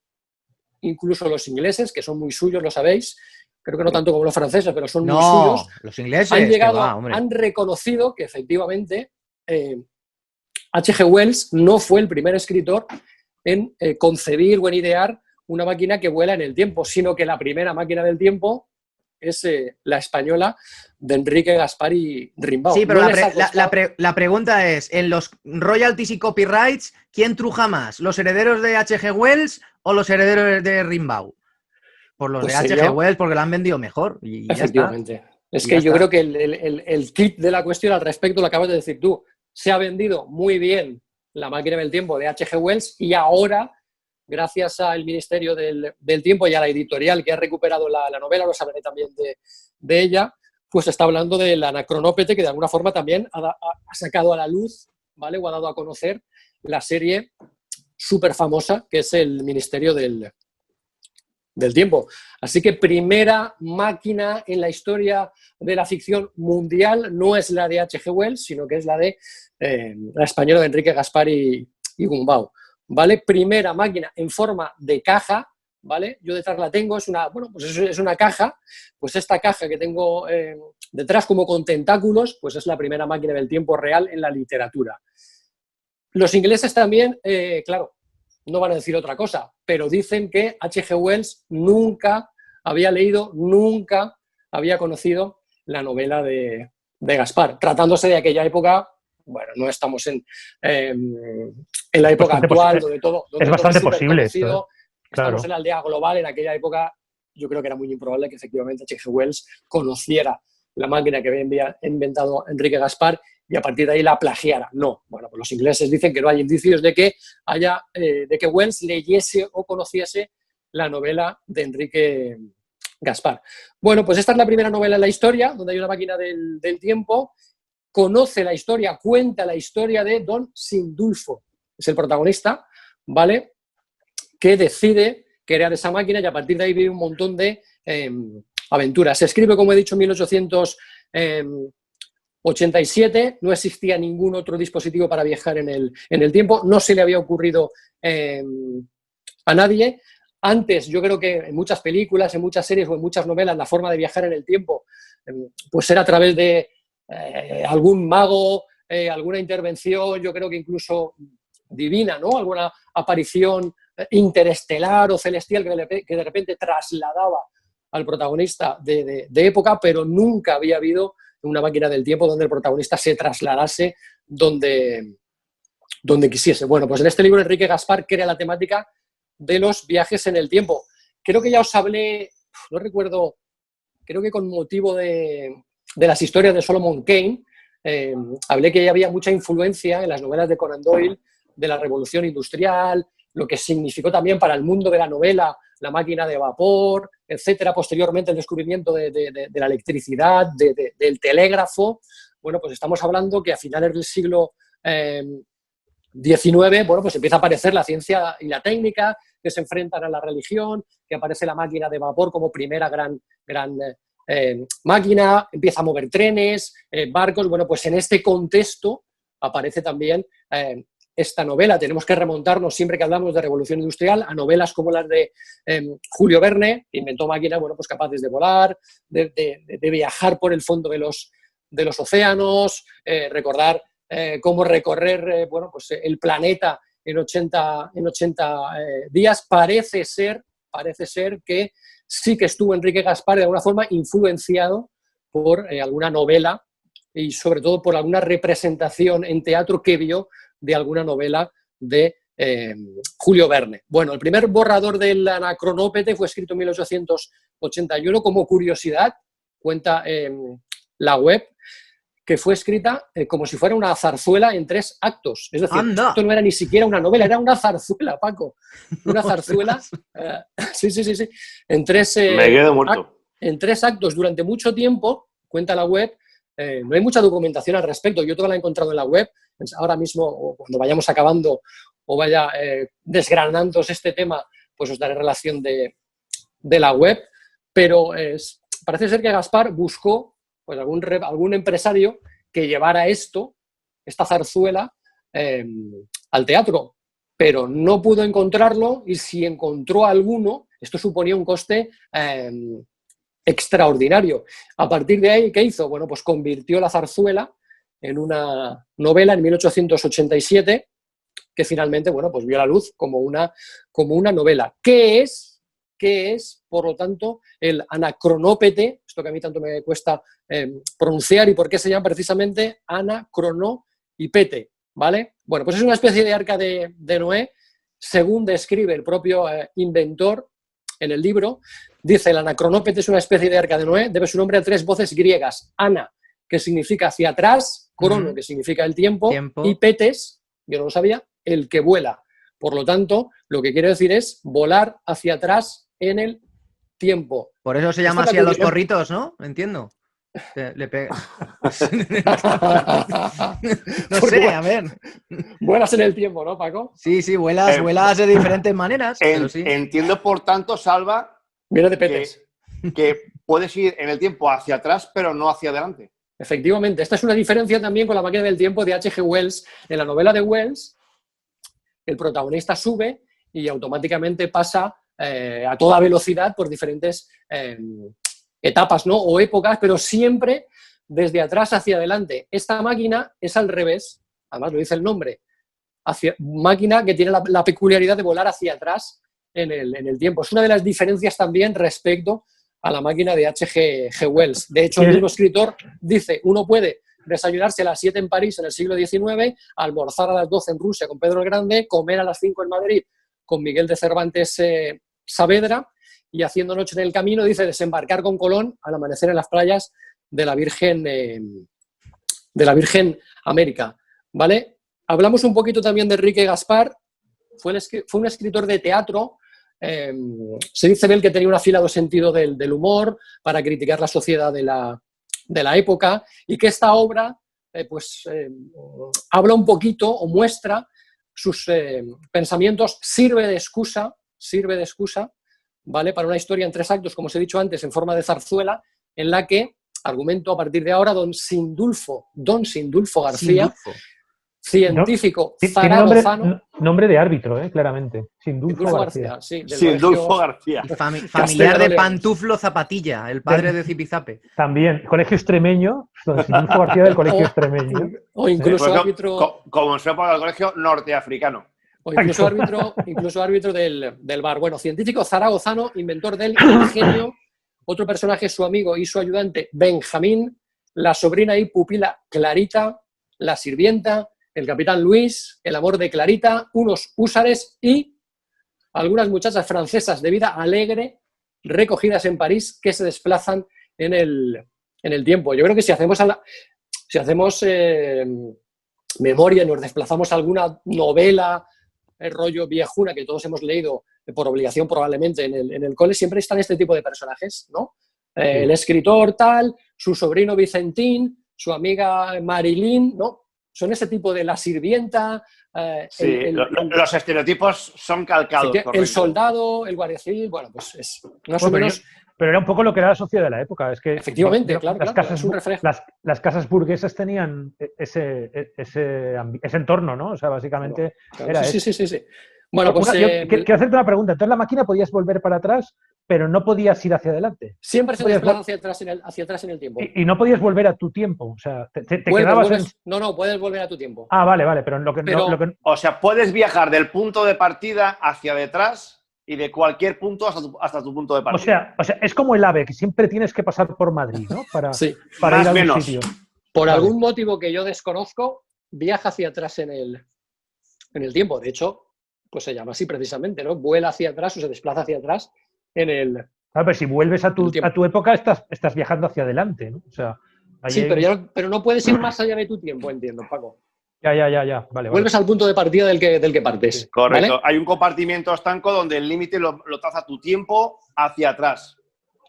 incluso los ingleses, que son muy suyos, lo sabéis, creo que no tanto como los franceses, pero son muy suyos, los ingleses han llegado, han reconocido que efectivamente H.G. Wells no fue el primer escritor en concebir o en idear una máquina que vuela en el tiempo, sino que la primera máquina del tiempo es la española de Enrique Gaspari Rimbaud. Sí, pero la pregunta es, en los royalties y copyrights, ¿quién truja más? ¿Los herederos de H.G. Wells o los herederos de Rimbaud? Por los pues de H.G. Wells, porque la han vendido mejor. Y efectivamente. Ya está. Es que yo creo que el kit de la cuestión al respecto lo acabas de decir tú. Se ha vendido muy bien La máquina del tiempo de H.G. Wells y ahora, gracias al Ministerio del Tiempo y a la editorial que ha recuperado la novela, lo sabré también de ella, pues está hablando del Anacronópete, que de alguna forma también ha sacado a la luz, ¿vale? O ha dado a conocer la serie súper famosa que es el Ministerio del Tiempo. Así que primera máquina en la historia de la ficción mundial no es la de H.G. Wells, sino que es la de la española de Enrique Gaspari y Rimbaud, ¿vale? Primera máquina en forma de caja, ¿vale? Yo detrás la tengo, es una caja, pues esta caja que tengo detrás como con tentáculos, pues es la primera máquina del tiempo real en la literatura. Los ingleses también, claro, no van a decir otra cosa, pero dicen que H.G. Wells nunca había leído, nunca había conocido la novela de Gaspar. Tratándose de aquella época, bueno, no estamos en la época actual, donde todo es bastante posible. Claro. Estamos en la aldea global, en aquella época yo creo que era muy improbable que efectivamente H.G. Wells conociera la máquina que había inventado Enrique Gaspar y a partir de ahí la plagiara. No, bueno, pues los ingleses dicen que no hay indicios de que Wells leyese o conociese la novela de Enrique Gaspar. Bueno, pues esta es la primera novela en la historia, donde hay una máquina del tiempo. Conoce la historia, cuenta la historia de Don Sindulfo, es el protagonista, ¿vale? Que decide crear esa máquina y a partir de ahí vive un montón de aventuras. Se escribe, como he dicho, en 1887, no existía ningún otro dispositivo para viajar en el tiempo, no se le había ocurrido a nadie. Antes, yo creo que en muchas películas, en muchas series o en muchas novelas, la forma de viajar en el tiempo pues era a través de algún mago, alguna intervención, yo creo que incluso divina, ¿no? Alguna aparición interestelar o celestial que de repente trasladaba al protagonista de época, pero nunca había habido una máquina del tiempo donde el protagonista se trasladase donde quisiese. Bueno, pues en este libro Enrique Gaspar crea la temática de los viajes en el tiempo. Creo que ya os hablé, no recuerdo, creo que con motivo de las historias de Solomon Kane, hablé que había mucha influencia en las novelas de Conan Doyle de la revolución industrial, lo que significó también para el mundo de la novela la máquina de vapor, etcétera. Posteriormente el descubrimiento de la electricidad, del telégrafo. Bueno, pues estamos hablando que a finales del siglo XIX, bueno, pues empieza a aparecer la ciencia y la técnica que se enfrentan a la religión, que aparece la máquina de vapor como primera gran máquina, empieza a mover trenes, barcos. Bueno, pues en este contexto aparece también esta novela. Tenemos que remontarnos, siempre que hablamos de revolución industrial, a novelas como las de Julio Verne, que inventó máquinas, bueno, pues capaces de volar, de viajar por el fondo de los océanos, recordar cómo recorrer bueno, pues el planeta en 80 días. Parece ser que sí que estuvo Enrique Gaspar de alguna forma influenciado por alguna novela y sobre todo por alguna representación en teatro que vio de alguna novela de Julio Verne. Bueno, el primer borrador del Anacronópete fue escrito en 1881. Como curiosidad, cuenta la web, que fue escrita como si fuera una zarzuela en 3 actos. Es decir, esto no era ni siquiera una novela, era una zarzuela, Paco. Una zarzuela, sí. En 3 Me quedo muerto. En 3 actos durante mucho tiempo, cuenta la web. No hay mucha documentación al respecto. Yo toda la he encontrado en la web. Ahora mismo, o cuando vayamos acabando o vaya desgranándoos este tema, pues os daré relación de la web. Pero parece ser que Gaspar buscó pues algún empresario que llevara esta zarzuela, al teatro, pero no pudo encontrarlo, y si encontró alguno, esto suponía un coste extraordinario. A partir de ahí, ¿qué hizo? Bueno, pues convirtió la zarzuela en una novela en 1887, que finalmente, bueno, pues vio la luz como una novela. ¿Qué es, por lo tanto, el Anacronópete? Esto que a mí tanto me cuesta pronunciar, y por qué se llama precisamente Anacronópete, ¿vale? Bueno, pues es una especie de arca de Noé, según describe el propio inventor en el libro. Dice: el Anacronópete es una especie de arca de Noé, debe su nombre a 3 voces griegas: ana, que significa hacia atrás; crono, que significa el tiempo, y petes, yo no lo sabía, el que vuela. Por lo tanto, lo que quiere decir es volar hacia atrás en el tiempo. Por eso se llama así a los corritos, ¿no? Entiendo. Le pega. No sé, a ver. Vuelas en el tiempo, ¿no, Paco? Sí, vuelas de diferentes maneras. Pero sí. Entiendo, por tanto, Salva, viene de petes, que puedes ir en el tiempo hacia atrás, pero no hacia adelante. Efectivamente. Esta es una diferencia también con la máquina del tiempo de H.G. Wells. En la novela de Wells, el protagonista sube y automáticamente pasa a toda velocidad por diferentes etapas, ¿no? O épocas, pero siempre desde atrás hacia adelante. Esta máquina es al revés, además lo dice el nombre, máquina que tiene la peculiaridad de volar hacia atrás en el tiempo. Es una de las diferencias también respecto a la máquina de H.G. Wells. De hecho, el mismo escritor dice: uno puede desayunarse a las 7 en París en el siglo XIX, almorzar a las 12 en Rusia con Pedro el Grande, comer a las 5 en Madrid con Miguel de Cervantes Saavedra, y haciendo noche en el camino, dice, desembarcar con Colón al amanecer en las playas de la Virgen América, ¿vale? Hablamos un poquito también de Enrique Gaspar. Fue un escritor de teatro. Se dice de él que tenía un afilado sentido del humor para criticar la sociedad de la época, y que esta obra habla un poquito o muestra sus pensamientos, sirve de excusa, ¿vale? Para una historia en 3 actos, como os he dicho antes, en forma de zarzuela, en la que, argumento a partir de ahora, don Sindulfo García, científico zaragozano. Nombre de árbitro, claramente. Sindulfo García. Sí, Sindulfo García. Familiar de Pantuflo Zapatilla, el padre de Zipizape. También, colegio extremeño, don Sindulfo García del colegio extremeño. O incluso árbitro. Como se llama el colegio norteafricano. O incluso árbitro del bar. Bueno, científico zaragozano, inventor del ingenio. Otro personaje, su amigo y su ayudante, Benjamín, la sobrina y pupila Clarita, la sirvienta, el capitán Luis, el amor de Clarita, unos húsares y algunas muchachas francesas de vida alegre recogidas en París que se desplazan en el tiempo. Yo creo que si hacemos memoria, nos desplazamos a alguna novela, rollo viejuna que todos hemos leído por obligación probablemente en el cole, siempre están este tipo de personajes, ¿no? El escritor tal, su sobrino Vicentín, su amiga Marilyn, ¿no? Son ese tipo de la sirvienta. Los estereotipos son calcados. El soldado, el guardia civil, bueno, pues es más o menos. Pero era un poco lo que era la sociedad de la época. Es que efectivamente, claro, casas, es un reflejo. Las casas burguesas tenían ese entorno, ¿no? O sea, básicamente era sí. Bueno, pues quiero hacerte una pregunta. Entonces, la máquina podías volver para atrás, pero no podías ir hacia adelante. Siempre se desplaza hacia atrás en el tiempo. Y no podías volver a tu tiempo. O sea, te quedabas No, puedes volver a tu tiempo. Ah, vale, pero O sea, puedes viajar del punto de partida hacia detrás y de cualquier punto hasta tu punto de partida. O sea, es como el AVE, que siempre tienes que pasar por Madrid, ¿no? Para ir a un sitio. Por algún motivo que yo desconozco, viaja hacia atrás en el tiempo. De hecho, pues se llama así precisamente, ¿no? Vuela hacia atrás o se desplaza hacia atrás en el... Claro, pero si vuelves a tu época, estás viajando hacia adelante, ¿no? O sea, sí, pero no puedes ir más allá de tu tiempo, entiendo, Paco. Ya. Vale. Vuelves al punto de partida del que partes. Correcto. ¿Vale? Hay un compartimiento estanco donde el límite lo traza tu tiempo hacia atrás.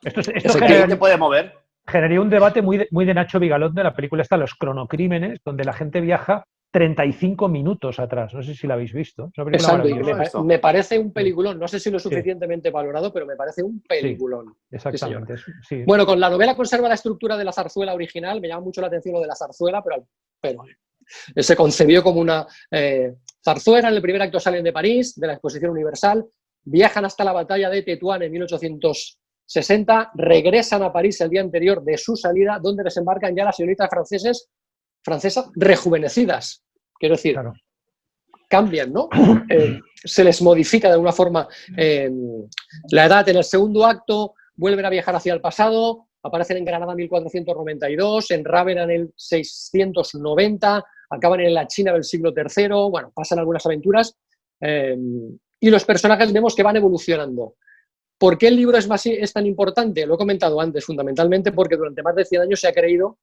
Esto te puede mover. Generaría un debate muy de Nacho Vigalondo de la película esta, Los cronocrímenes, donde la gente viaja 35 minutos atrás. No sé si la habéis visto. Exacto. Me parece un peliculón. No sé si lo suficientemente valorado, pero me parece un peliculón. Sí, exactamente. Sí. Bueno, con la novela conserva la estructura de la zarzuela original. Me llama mucho la atención lo de la zarzuela, pero se concebió como una zarzuela. En el primer acto salen de París, de la Exposición Universal, viajan hasta la batalla de Tetuán en 1860, regresan a París el día anterior de su salida, donde desembarcan ya las señoritas francesas rejuvenecidas. Quiero decir, claro, cambian, ¿no? Se les modifica de alguna forma la edad. En el segundo acto vuelven a viajar hacia el pasado, aparecen en Granada en 1492, en Rávena en el 690, acaban en la China del siglo III, bueno, pasan algunas aventuras y los personajes vemos que van evolucionando. ¿Por qué el libro es tan importante? Lo he comentado antes, fundamentalmente porque durante más de 100 años se ha creído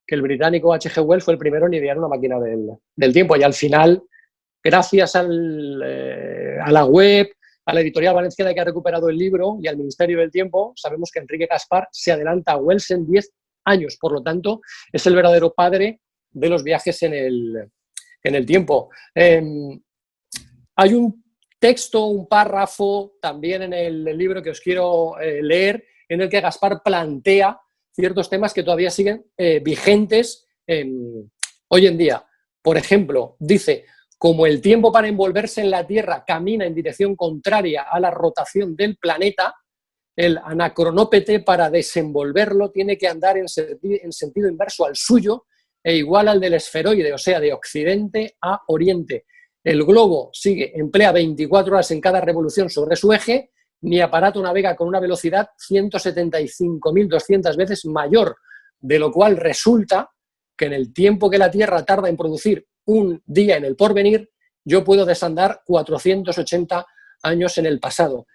que el británico H.G. Wells fue el primero en idear una máquina del tiempo, y al final, gracias a la web, a la editorial valenciana que ha recuperado el libro y al Ministerio del Tiempo, sabemos que Enrique Gaspar se adelanta a Wells en 10 años, por lo tanto, es el verdadero padre de los viajes en el tiempo. Hay un texto, un párrafo también en el libro que os quiero leer, en el que Gaspar plantea ciertos temas que todavía siguen vigentes hoy en día. Por ejemplo, dice: como el tiempo para envolverse en la Tierra camina en dirección contraria a la rotación del planeta, el anacronópete para desenvolverlo tiene que andar en sentido inverso al suyo e igual al del esferoide, o sea, de occidente a oriente. El globo emplea 24 horas en cada revolución sobre su eje. Mi aparato navega con una velocidad 175.200 veces mayor, de lo cual resulta que en el tiempo que la Tierra tarda en producir un día en el porvenir, yo puedo desandar 480 años en el pasado.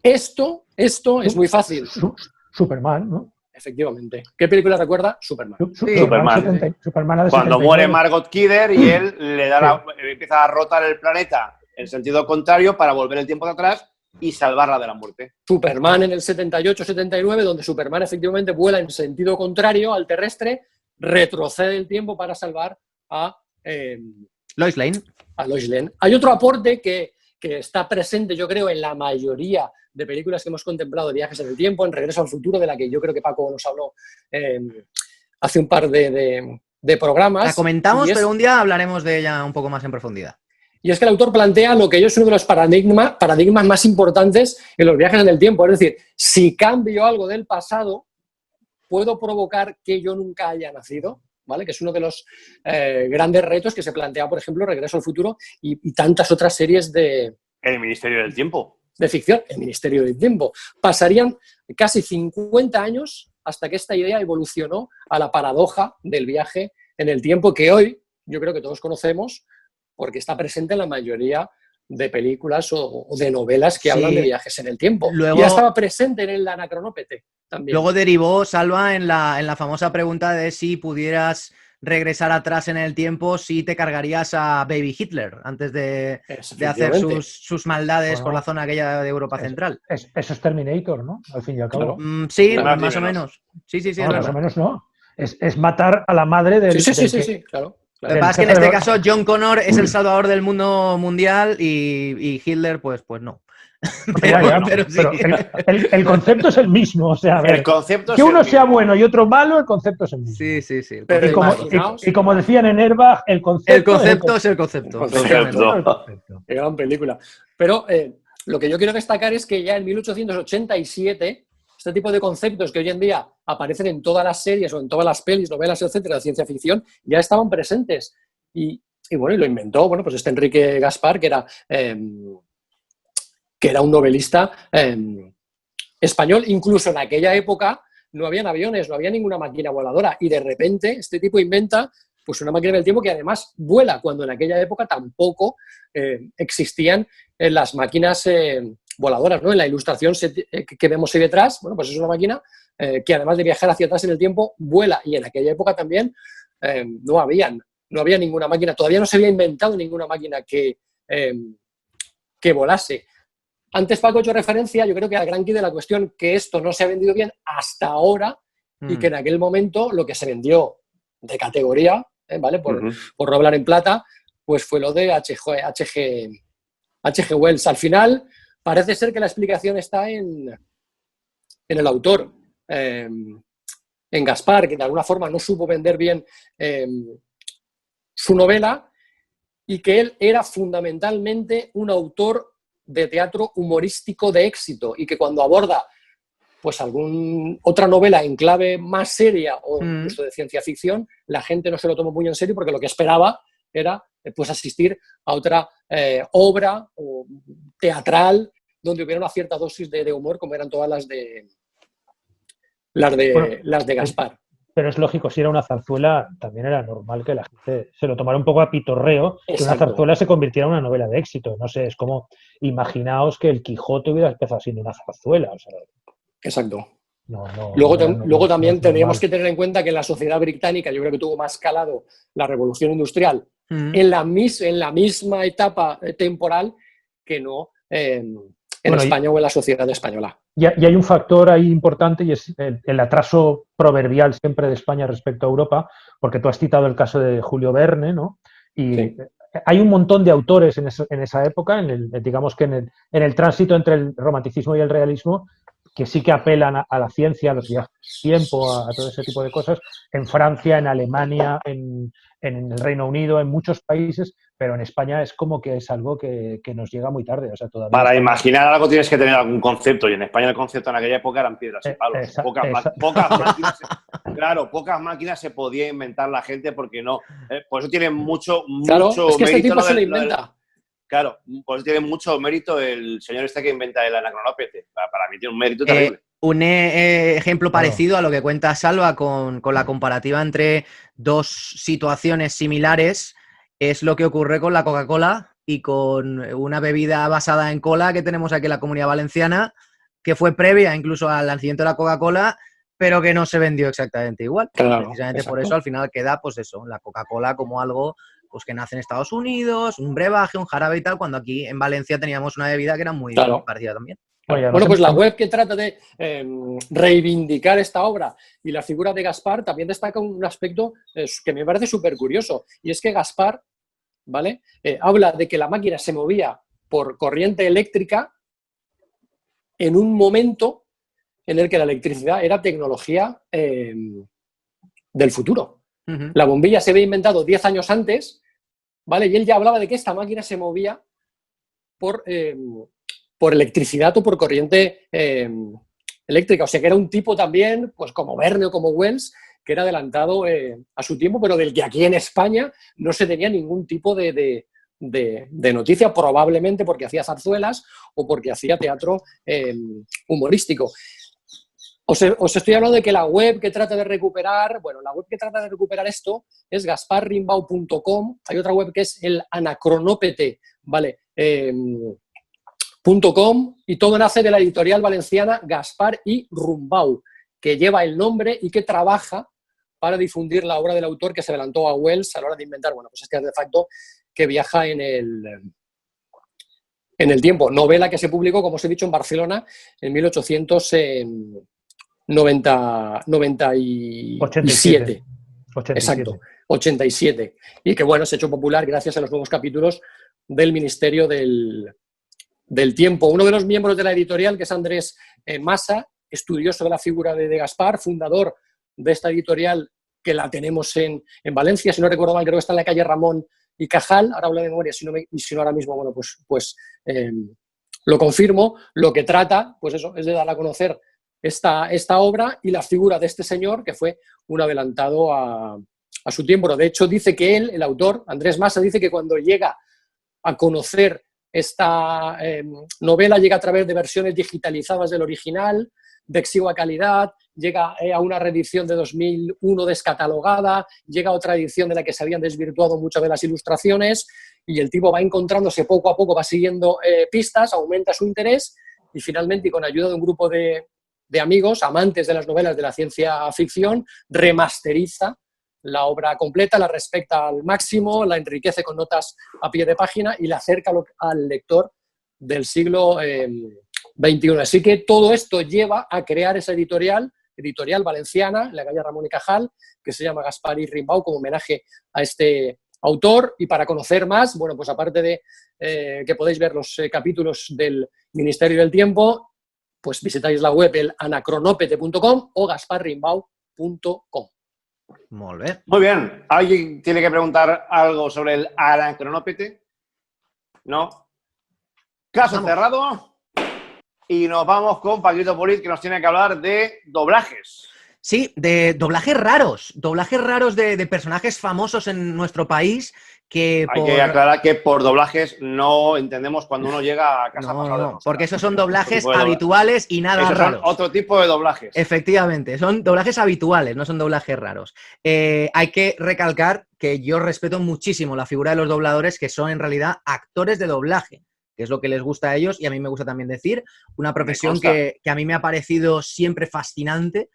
Esto es muy fácil. Superman, ¿no? Efectivamente. ¿Qué película recuerda? Superman. Superman. Cuando muere Margot Kidder y él empieza a rotar el planeta en sentido contrario para volver el tiempo de atrás y salvarla de la muerte. Superman en el 78-79, donde Superman efectivamente vuela en sentido contrario al terrestre, retrocede el tiempo para salvar a Lois Lane. Hay otro aporte que está presente, yo creo, en la mayoría de películas que hemos contemplado de viajes en el tiempo, en Regreso al futuro, de la que yo creo que Paco nos habló hace un par de programas. La comentamos, pero un día hablaremos de ella un poco más en profundidad. Y es que el autor plantea lo que yo es uno de los paradigmas más importantes en los viajes en el tiempo. Es decir, si cambio algo del pasado, puedo provocar que yo nunca haya nacido, ¿vale? Que es uno de los grandes retos que se plantea, por ejemplo, Regreso al futuro y tantas otras series de... El Ministerio del Tiempo. De ficción, el Ministerio del Tiempo. Pasarían casi 50 años hasta que esta idea evolucionó a la paradoja del viaje en el tiempo, que hoy yo creo que todos conocemos porque está presente en la mayoría de películas o de novelas que hablan de viajes en el tiempo. Luego, ya estaba presente en el Anacronópete también. Luego derivó, Salva, en la famosa pregunta de si pudieras regresar atrás en el tiempo, si te cargarías a Baby Hitler antes de hacer sus maldades por la zona aquella de Europa Central. Eso es Terminator, ¿no? Al fin y al cabo. Claro. Sí, más o menos. Sí, no, más o menos no. Es matar a la madre del... Sí, claro. Lo que pasa es que en este caso John Connor es el salvador del mundo mundial y Hitler, pues no. Pero sí. El concepto es el mismo, o sea, a ver, el concepto que uno sea bueno y otro malo, el concepto es el mismo. Sí. Pero y como decían en Airbag, el concepto es el concepto. Qué gran película. Pero lo que yo quiero destacar es que ya en 1887 este tipo de conceptos que hoy en día aparecen en todas las series o en todas las pelis, novelas, etcétera, de ciencia ficción, ya estaban presentes. Y bueno, y lo inventó, pues este Enrique Gaspar, que era un novelista español. Incluso en aquella época no habían aviones, no había ninguna máquina voladora, y de repente este tipo inventa pues una máquina del tiempo que además vuela, cuando en aquella época tampoco existían las máquinas voladoras, ¿no? En la ilustración que vemos ahí detrás, bueno, pues es una máquina que además de viajar hacia atrás en el tiempo, vuela, y en aquella época también no había ninguna máquina, todavía no se había inventado ninguna máquina que volase. Antes Paco ha hecho referencia, yo creo que al gran quid de la cuestión, que esto no se ha vendido bien hasta ahora y que en aquel momento lo que se vendió de categoría, ¿vale? Por no hablar en plata, pues fue lo de H.G. Wells. Al final parece ser que la explicación está en el autor, en Gaspar, que de alguna forma no supo vender bien su novela, y que él era fundamentalmente un autor de teatro humorístico de éxito, y que cuando aborda pues otra novela en clave más seria o incluso de ciencia ficción, la gente no se lo tomó muy en serio, porque lo que esperaba era pues asistir a otra obra teatral donde hubiera una cierta dosis de humor, como eran todas las de Gaspar. Pero es lógico, si era una zarzuela, también era normal que la gente se lo tomara un poco a pitorreo, que una zarzuela se convirtiera en una novela de éxito. No sé, es como, imaginaos que el Quijote hubiera empezado siendo una zarzuela. O sea, exacto. Luego También tendríamos que tener en cuenta que en la sociedad británica, yo creo que tuvo más calado la revolución industrial en la misma etapa temporal que no en España o en la sociedad española. Y hay un factor ahí importante, y es el atraso proverbial siempre de España respecto a Europa, porque tú has citado el caso de Julio Verne, ¿no? Y hay un montón de autores en esa época, digamos que en el tránsito entre el romanticismo y el realismo, que sí que apelan a la ciencia, a los viajes de tiempo, a todo ese tipo de cosas, en Francia, en Alemania, en el Reino Unido, en muchos países, pero en España es como que es algo que nos llega muy tarde. O sea, todavía para imaginar algo tienes que tener algún concepto, y en España el concepto en aquella época eran piedras y palos. Pocas máquinas se podía inventar la gente, porque no. Por eso tiene mucho es que mérito. Este tipo se lo inventa. Claro, por eso tiene mucho mérito el señor que inventa el Anacronópete. Para mí tiene un mérito terrible. Un ejemplo parecido a lo que cuenta Salva con la comparativa entre dos situaciones similares es lo que ocurre con la Coca-Cola y con una bebida basada en cola que tenemos aquí en la Comunidad Valenciana, que fue previa incluso al nacimiento de la Coca-Cola, pero que no se vendió exactamente igual. Claro, precisamente exacto. Por eso al final queda pues eso, la Coca-Cola como algo pues que nace en Estados Unidos, un brebaje, un jarabe y tal, cuando aquí en Valencia teníamos una bebida que era muy parecida también. Bueno, pues la web que trata de reivindicar esta obra y la figura de Gaspar también destaca un aspecto que me parece súper curioso, y es que Gaspar, ¿vale? Habla de que la máquina se movía por corriente eléctrica en un momento en el que la electricidad era tecnología del futuro. La bombilla se había inventado 10 años antes, ¿vale? Y él ya hablaba de que esta máquina se movía por electricidad o por corriente eléctrica. O sea, que era un tipo también, pues como Verne o como Wells, que era adelantado a su tiempo, pero del que aquí en España no se tenía ningún tipo de noticia, probablemente porque hacía zarzuelas o porque hacía teatro humorístico. Os estoy hablando de que la web que trata de recuperar, esto es gasparrimbau.com. Hay otra web que es el anacronópete, ¿vale? .com, y todo nace de la editorial valenciana Gaspar y Rumbau, que lleva el nombre y que trabaja para difundir la obra del autor que se adelantó a Wells a la hora de inventar, bueno, pues este artefacto que viaja en el tiempo. Novela que se publicó, como os he dicho, en Barcelona en 1897. Exacto, 87. Y que, bueno, se ha hecho popular gracias a los nuevos capítulos del Ministerio del Tiempo. Uno de los miembros de la editorial, que es Andrés Massa, estudioso de la figura de Gaspar, fundador de esta editorial que la tenemos en Valencia, si no recuerdo mal, creo que está en la calle Ramón y Cajal, ahora hablo de memoria, si no ahora mismo, bueno, pues lo confirmo. Lo que trata, pues eso, es de dar a conocer esta obra y la figura de este señor que fue un adelantado a su tiempo. De hecho, dice que él, el autor, Andrés Massa, dice que cuando llega a conocer esta novela, llega a través de versiones digitalizadas del original, de exigua calidad, llega a una reedición de 2001 descatalogada, llega a otra edición de la que se habían desvirtuado muchas de las ilustraciones, y el tipo va encontrándose poco a poco, va siguiendo pistas, aumenta su interés, y finalmente, y con ayuda de un grupo de amigos, amantes de las novelas de la ciencia ficción, remasteriza la obra completa, la respecta al máximo, la enriquece con notas a pie de página y la acerca al lector del siglo XXI. Así que todo esto lleva a crear esa editorial valenciana, en la calle Ramón y Cajal, que se llama Gaspar y Rimbau, como homenaje a este autor. Y para conocer más, bueno, pues aparte de que podéis ver los capítulos del Ministerio del Tiempo, pues visitáis la web, el anacronópete.com o gasparrimbau.com. Muy bien. ¿Alguien tiene que preguntar algo sobre el anacronópete? ¿No? Caso cerrado. Y nos vamos con Paquito Polit, que nos tiene que hablar de doblajes. Sí, de doblajes raros de personajes famosos en nuestro país. Que aclarar que por doblajes no entendemos cuando uno llega a casa pasada. No, porque esos son doblajes habituales y nada raros. Son otro tipo de doblajes. Efectivamente, son doblajes habituales, no son doblajes raros. Hay que recalcar que yo respeto muchísimo la figura de los dobladores, que son en realidad actores de doblaje, que es lo que les gusta a ellos y a mí me gusta también decir. Una profesión que a mí me ha parecido siempre fascinante.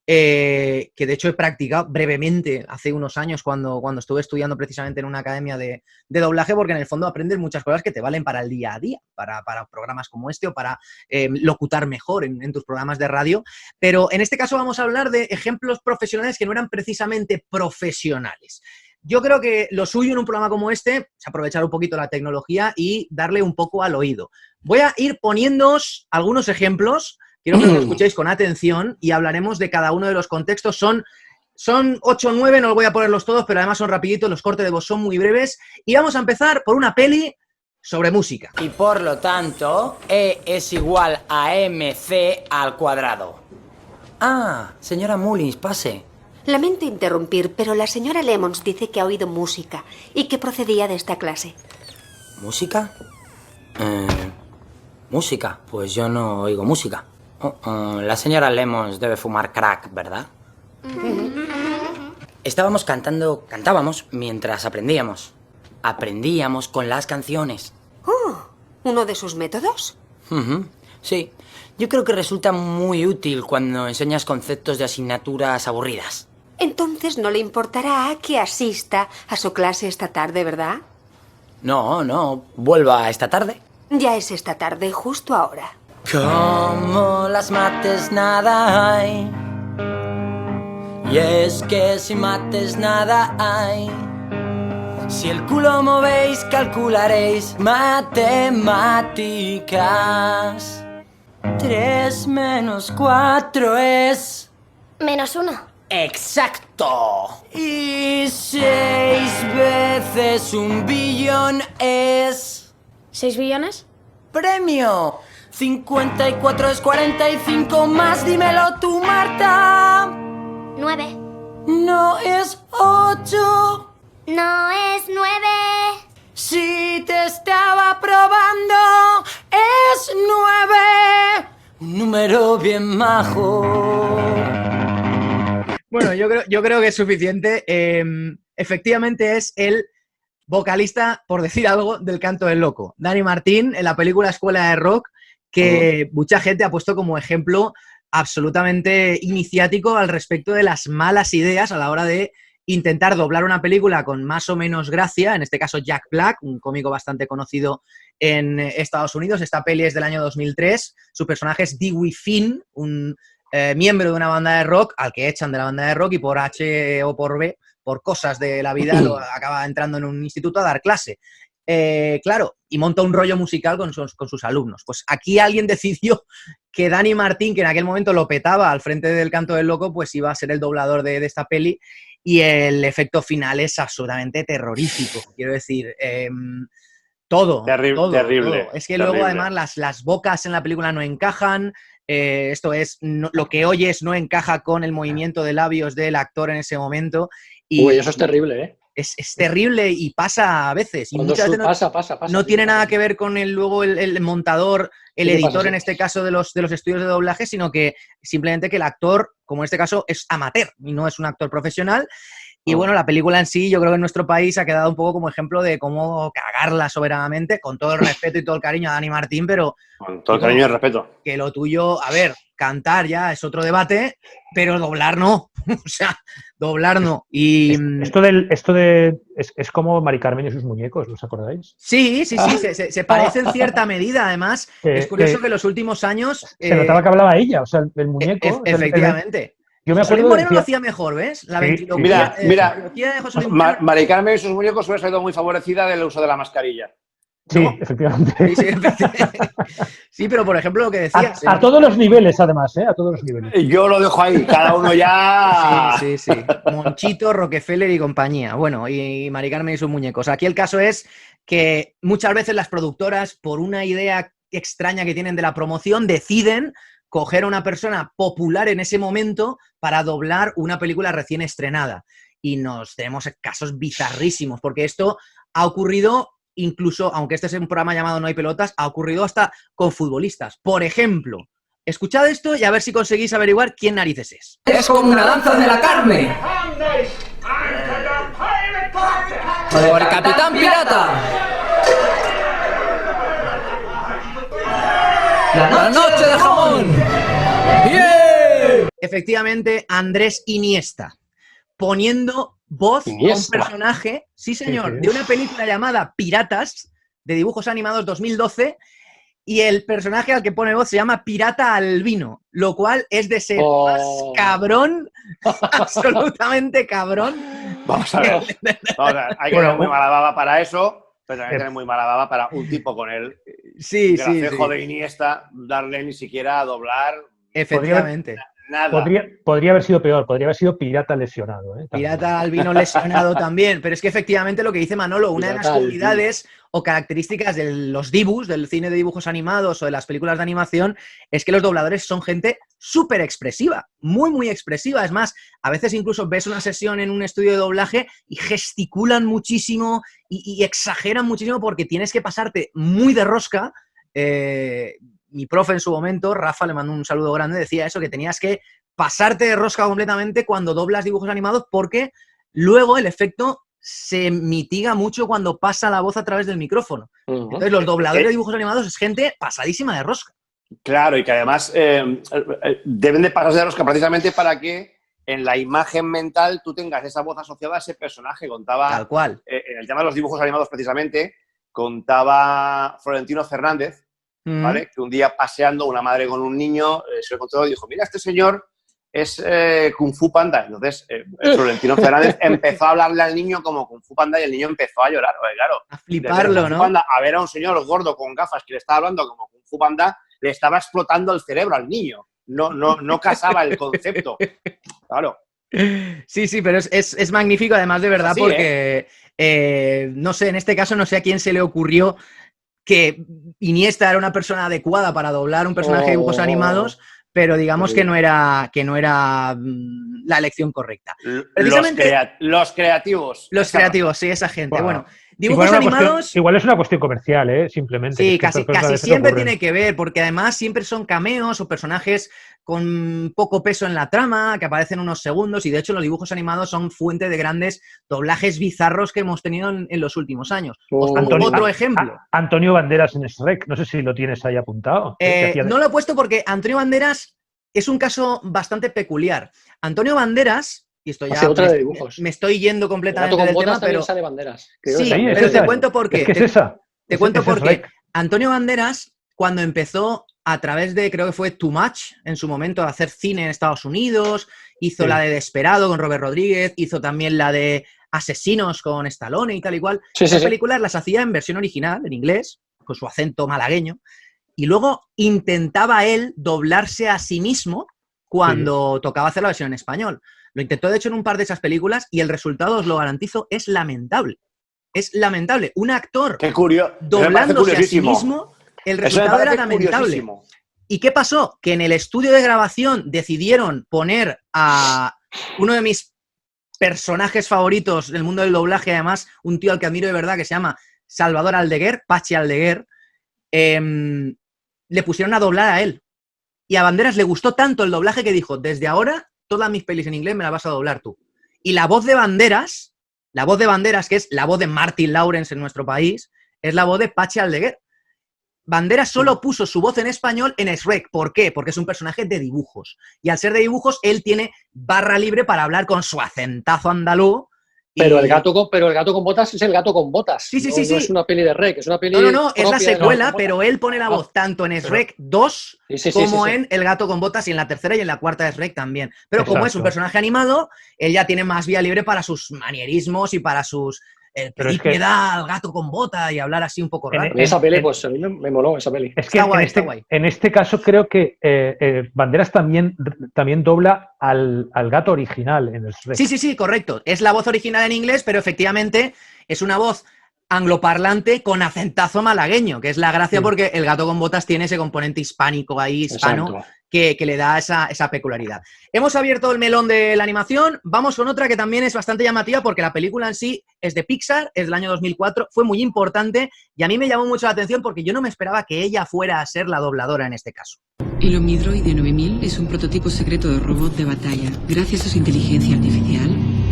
Que de hecho he practicado brevemente hace unos años cuando estuve estudiando precisamente en una academia de doblaje, porque en el fondo aprendes muchas cosas que te valen para el día a día, para programas como este o para locutar mejor en tus programas de radio. Pero en este caso vamos a hablar de ejemplos profesionales que no eran precisamente profesionales. Yo creo que lo suyo en un programa como este es aprovechar un poquito la tecnología y darle un poco al oído. Voy a ir poniéndoos algunos ejemplos. Quiero que los escuchéis con atención y hablaremos de cada uno de los contextos. Son 8 o 9, no los voy a ponerlos todos, pero además son rapiditos, los cortes de voz son muy breves. Y vamos a empezar por una peli sobre música. Y por lo tanto, E es igual a MC al cuadrado. Ah, señora Mullins, pase. Lamento interrumpir, pero la señora Lemons dice que ha oído música y que procedía de esta clase. ¿Música? Música, pues yo no oigo música. La señora Lemons debe fumar crack, ¿verdad? Cantábamos mientras aprendíamos. Aprendíamos con las canciones. Oh, ¿uno de sus métodos? Sí, yo creo que resulta muy útil cuando enseñas conceptos de asignaturas aburridas. Entonces no le importará que asista a su clase esta tarde, ¿verdad? No, vuelva esta tarde. Ya es esta tarde, justo ahora. Como las mates nada hay. Y es que sin mates nada hay. Si el culo movéis, calcularéis matemáticas. 3 menos 4 es... -1. ¡Exacto! Y 6 veces 1 billón es... ¿6 billones? ¡Premio! 54 es 45 más, dímelo tú, Marta. 9. No es 8. No es 9. Si te estaba probando, es 9. Un número bien majo. Bueno, yo creo que es suficiente. Efectivamente es el vocalista, por decir algo, del Canto del Loco. Dani Martín, en la película Escuela de Rock, que mucha gente ha puesto como ejemplo absolutamente iniciático al respecto de las malas ideas a la hora de intentar doblar una película con más o menos gracia, en este caso Jack Black, un cómico bastante conocido en Estados Unidos. Esta peli es del año 2003, su personaje es Dewey Finn, un miembro de una banda de rock al que echan de la banda de rock y por H o por B, por cosas de la vida, acaba entrando en un instituto a dar clase. Claro, y monta un rollo musical con sus alumnos. Pues aquí alguien decidió que Dani Martín, que en aquel momento lo petaba al frente del Canto del Loco, pues iba a ser el doblador de esta peli, y el efecto final es absolutamente terrorífico. Quiero decir, todo. Terrible. Todo. Es que terrible. luego además las bocas en la película no encajan. Esto es, lo que oyes no encaja con el movimiento de labios del actor en ese momento. Y Uy, eso es terrible, ¿eh? Es terrible y pasa a veces. Y Cuando muchas veces pasa. no Sí, tiene pasa. nada que ver con luego el montador, el Sí, editor pasa, sí. en este caso de los estudios de doblaje, sino que simplemente que el actor, como en este caso, es amateur y no es un actor profesional. Y bueno, la película en sí, yo creo que en nuestro país ha quedado un poco como ejemplo de cómo cagarla soberanamente, con todo el respeto y todo el cariño a Dani Martín, pero Con todo el cariño y el respeto. que lo tuyo, a ver, cantar ya es otro debate, pero doblar no. O sea, doblar no. Y Es como Mari Carmen y sus muñecos, ¿os acordáis? sí, se parece en cierta medida. Además, es curioso que en los últimos años... Se notaba que hablaba ella, o sea, el muñeco... Efectivamente. Yo me Solín acuerdo Moreno lo decía- hacía mejor, ¿ves? La Sí, ventriloquía, sí. Mira, ventriloquía de José Luis Moreno. Mari Carmen y sus muñecos hubiera sido muy favorecida del uso de la mascarilla. Sí, No. efectivamente. Sí, pero por ejemplo lo que decías... A todos los niveles, además, ¿eh? A todos los niveles. Yo lo dejo ahí, cada uno ya... Sí. Monchito, Rockefeller y compañía. Bueno, y Mari Carmen y sus muñecos. Aquí el caso es que muchas veces las productoras, por una idea extraña que tienen de la promoción, deciden coger a una persona popular en ese momento para doblar una película recién estrenada. Y tenemos casos bizarrísimos, porque esto ha ocurrido incluso, aunque este es un programa llamado No hay pelotas, ha ocurrido hasta con futbolistas. Por ejemplo, escuchad esto y a ver si conseguís averiguar quién narices es. Es como una danza de la carne. Por el Capitán Pirata. La noche de jamón. ¡Bien! Efectivamente, Andrés Iniesta, poniendo voz a un Iniesta. personaje, sí señor, Sí. de una película llamada Piratas, de dibujos animados 2012, y el personaje al que pone voz se llama Pirata Albino, lo cual es de ser más cabrón, absolutamente cabrón. Vamos a ver. Hay que tener muy mala baba para eso, pero también hay que tener muy mala baba para un tipo con el Sí. gracejo de Iniesta, darle ni siquiera a doblar Efectivamente. nada. Podría haber sido peor, podría haber sido pirata lesionado. ¿eh? Pirata albino lesionado también, pero es que efectivamente lo que dice Manolo, una de las Pirata cualidades o características de los dibus, del cine de dibujos animados o de las películas de animación, es que los dobladores son gente súper expresiva, muy expresiva. Es más, a veces incluso ves una sesión en un estudio de doblaje y gesticulan muchísimo y exageran muchísimo porque tienes que pasarte muy de rosca. Mi profe en su momento, Rafa, le mando un saludo grande, decía eso, que tenías que pasarte de rosca completamente cuando doblas dibujos animados porque luego el efecto se mitiga mucho cuando pasa la voz a través del micrófono. Entonces los dobladores de dibujos animados es gente pasadísima de rosca. Claro, y que además deben de pasarse de rosca precisamente para que en la imagen mental tú tengas esa voz asociada a ese personaje. Contaba, Tal cual. en el tema de los dibujos animados precisamente, contaba Florentino Fernández, ¿vale? Que un día paseando, una madre con un niño se lo encontró y dijo, mira, este señor es Kung Fu Panda. Entonces, Florentino Fernández empezó a hablarle al niño como Kung Fu Panda y el niño empezó a llorar. Porque, claro, A fliparlo, Kung Fu ¿no? Panda, a ver a un señor gordo con gafas que le estaba hablando como Kung Fu Panda, le estaba explotando el cerebro al niño. No casaba el concepto. Claro. Sí, pero es magnífico además de verdad Así, porque, no sé, en este caso no sé a quién se le ocurrió que Iniesta era una persona adecuada para doblar un personaje de dibujos animados, pero digamos que no era la elección correcta. Precisamente- Los creativos. Los creativos, sí, esa gente. Bueno. Bueno, Dibujos animados... Igual es una cuestión comercial, simplemente. Sí, casi siempre tiene que ver, porque además siempre son cameos o personajes con poco peso en la trama, que aparecen unos segundos, y de hecho los dibujos animados son fuente de grandes doblajes bizarros que hemos tenido en los últimos años. Otro ejemplo. Antonio Banderas en Shrek, no sé si lo tienes ahí apuntado. No lo he puesto porque Antonio Banderas es un caso bastante peculiar. Antonio Banderas, y esto ya me estoy yendo completamente del tema, pero... sale Banderas. Sí, pero te cuento por qué. Es que es esa. Te cuento por qué. Antonio Banderas, cuando empezó a través de, creo que fue Too Much, en su momento, a hacer cine en Estados Unidos, hizo la de Desperado con Robert Rodríguez, hizo también la de Asesinos con Stallone y tal y cual. Esas películas las hacía en versión original, en inglés, con su acento malagueño, y luego intentaba él doblarse a sí mismo cuando tocaba hacer la versión en español. Lo intentó, de hecho, en un par de esas películas y el resultado, os lo garantizo, es lamentable. Es lamentable. Un actor doblándose a sí mismo, el resultado era lamentable. ¿Y qué pasó? Que en el estudio de grabación decidieron poner a uno de mis personajes favoritos del mundo del doblaje, además, un tío al que admiro de verdad, que se llama Salvador Aldeguer, Pachi Aldeguer, le pusieron a doblar a él. Y a Banderas le gustó tanto el doblaje que dijo, desde ahora, todas mis pelis en inglés me las vas a doblar tú. Y la voz de Banderas, que es la voz de Martin Lawrence en nuestro país, es la voz de Pachi Aldeguer. Banderas solo puso su voz en español en Shrek. ¿Por qué? Porque es un personaje de dibujos. Y al ser de dibujos, él tiene barra libre para hablar con su acentazo andaluz. Pero el gato con botas es el gato con botas. Sí. No es una peli de Shrek, es una peli... No, es la secuela, pero él pone la voz tanto en Shrek 2 como en El gato con botas y en la tercera y en la cuarta de Shrek también. Pero como es un personaje animado, él ya tiene más vía libre para sus manierismos y para sus... pedir piedad al gato con bota y hablar así un poco raro. Esa peli, pues a mí me moló esa peli. Es que está guay. En este caso creo que Banderas también dobla al gato original en el Shrek. Sí, correcto. Es la voz original en inglés, pero efectivamente es una voz angloparlante con acentazo malagueño, que es la gracia porque el gato con botas tiene ese componente hispánico ahí, hispano, que le da esa peculiaridad. Hemos abierto el melón de la animación, vamos con otra que también es bastante llamativa porque la película en sí es de Pixar, es del año 2004, fue muy importante y a mí me llamó mucho la atención porque yo no me esperaba que ella fuera a ser la dobladora en este caso. El Omnidroide 9000 es un prototipo secreto de robot de batalla. Gracias a su inteligencia artificial,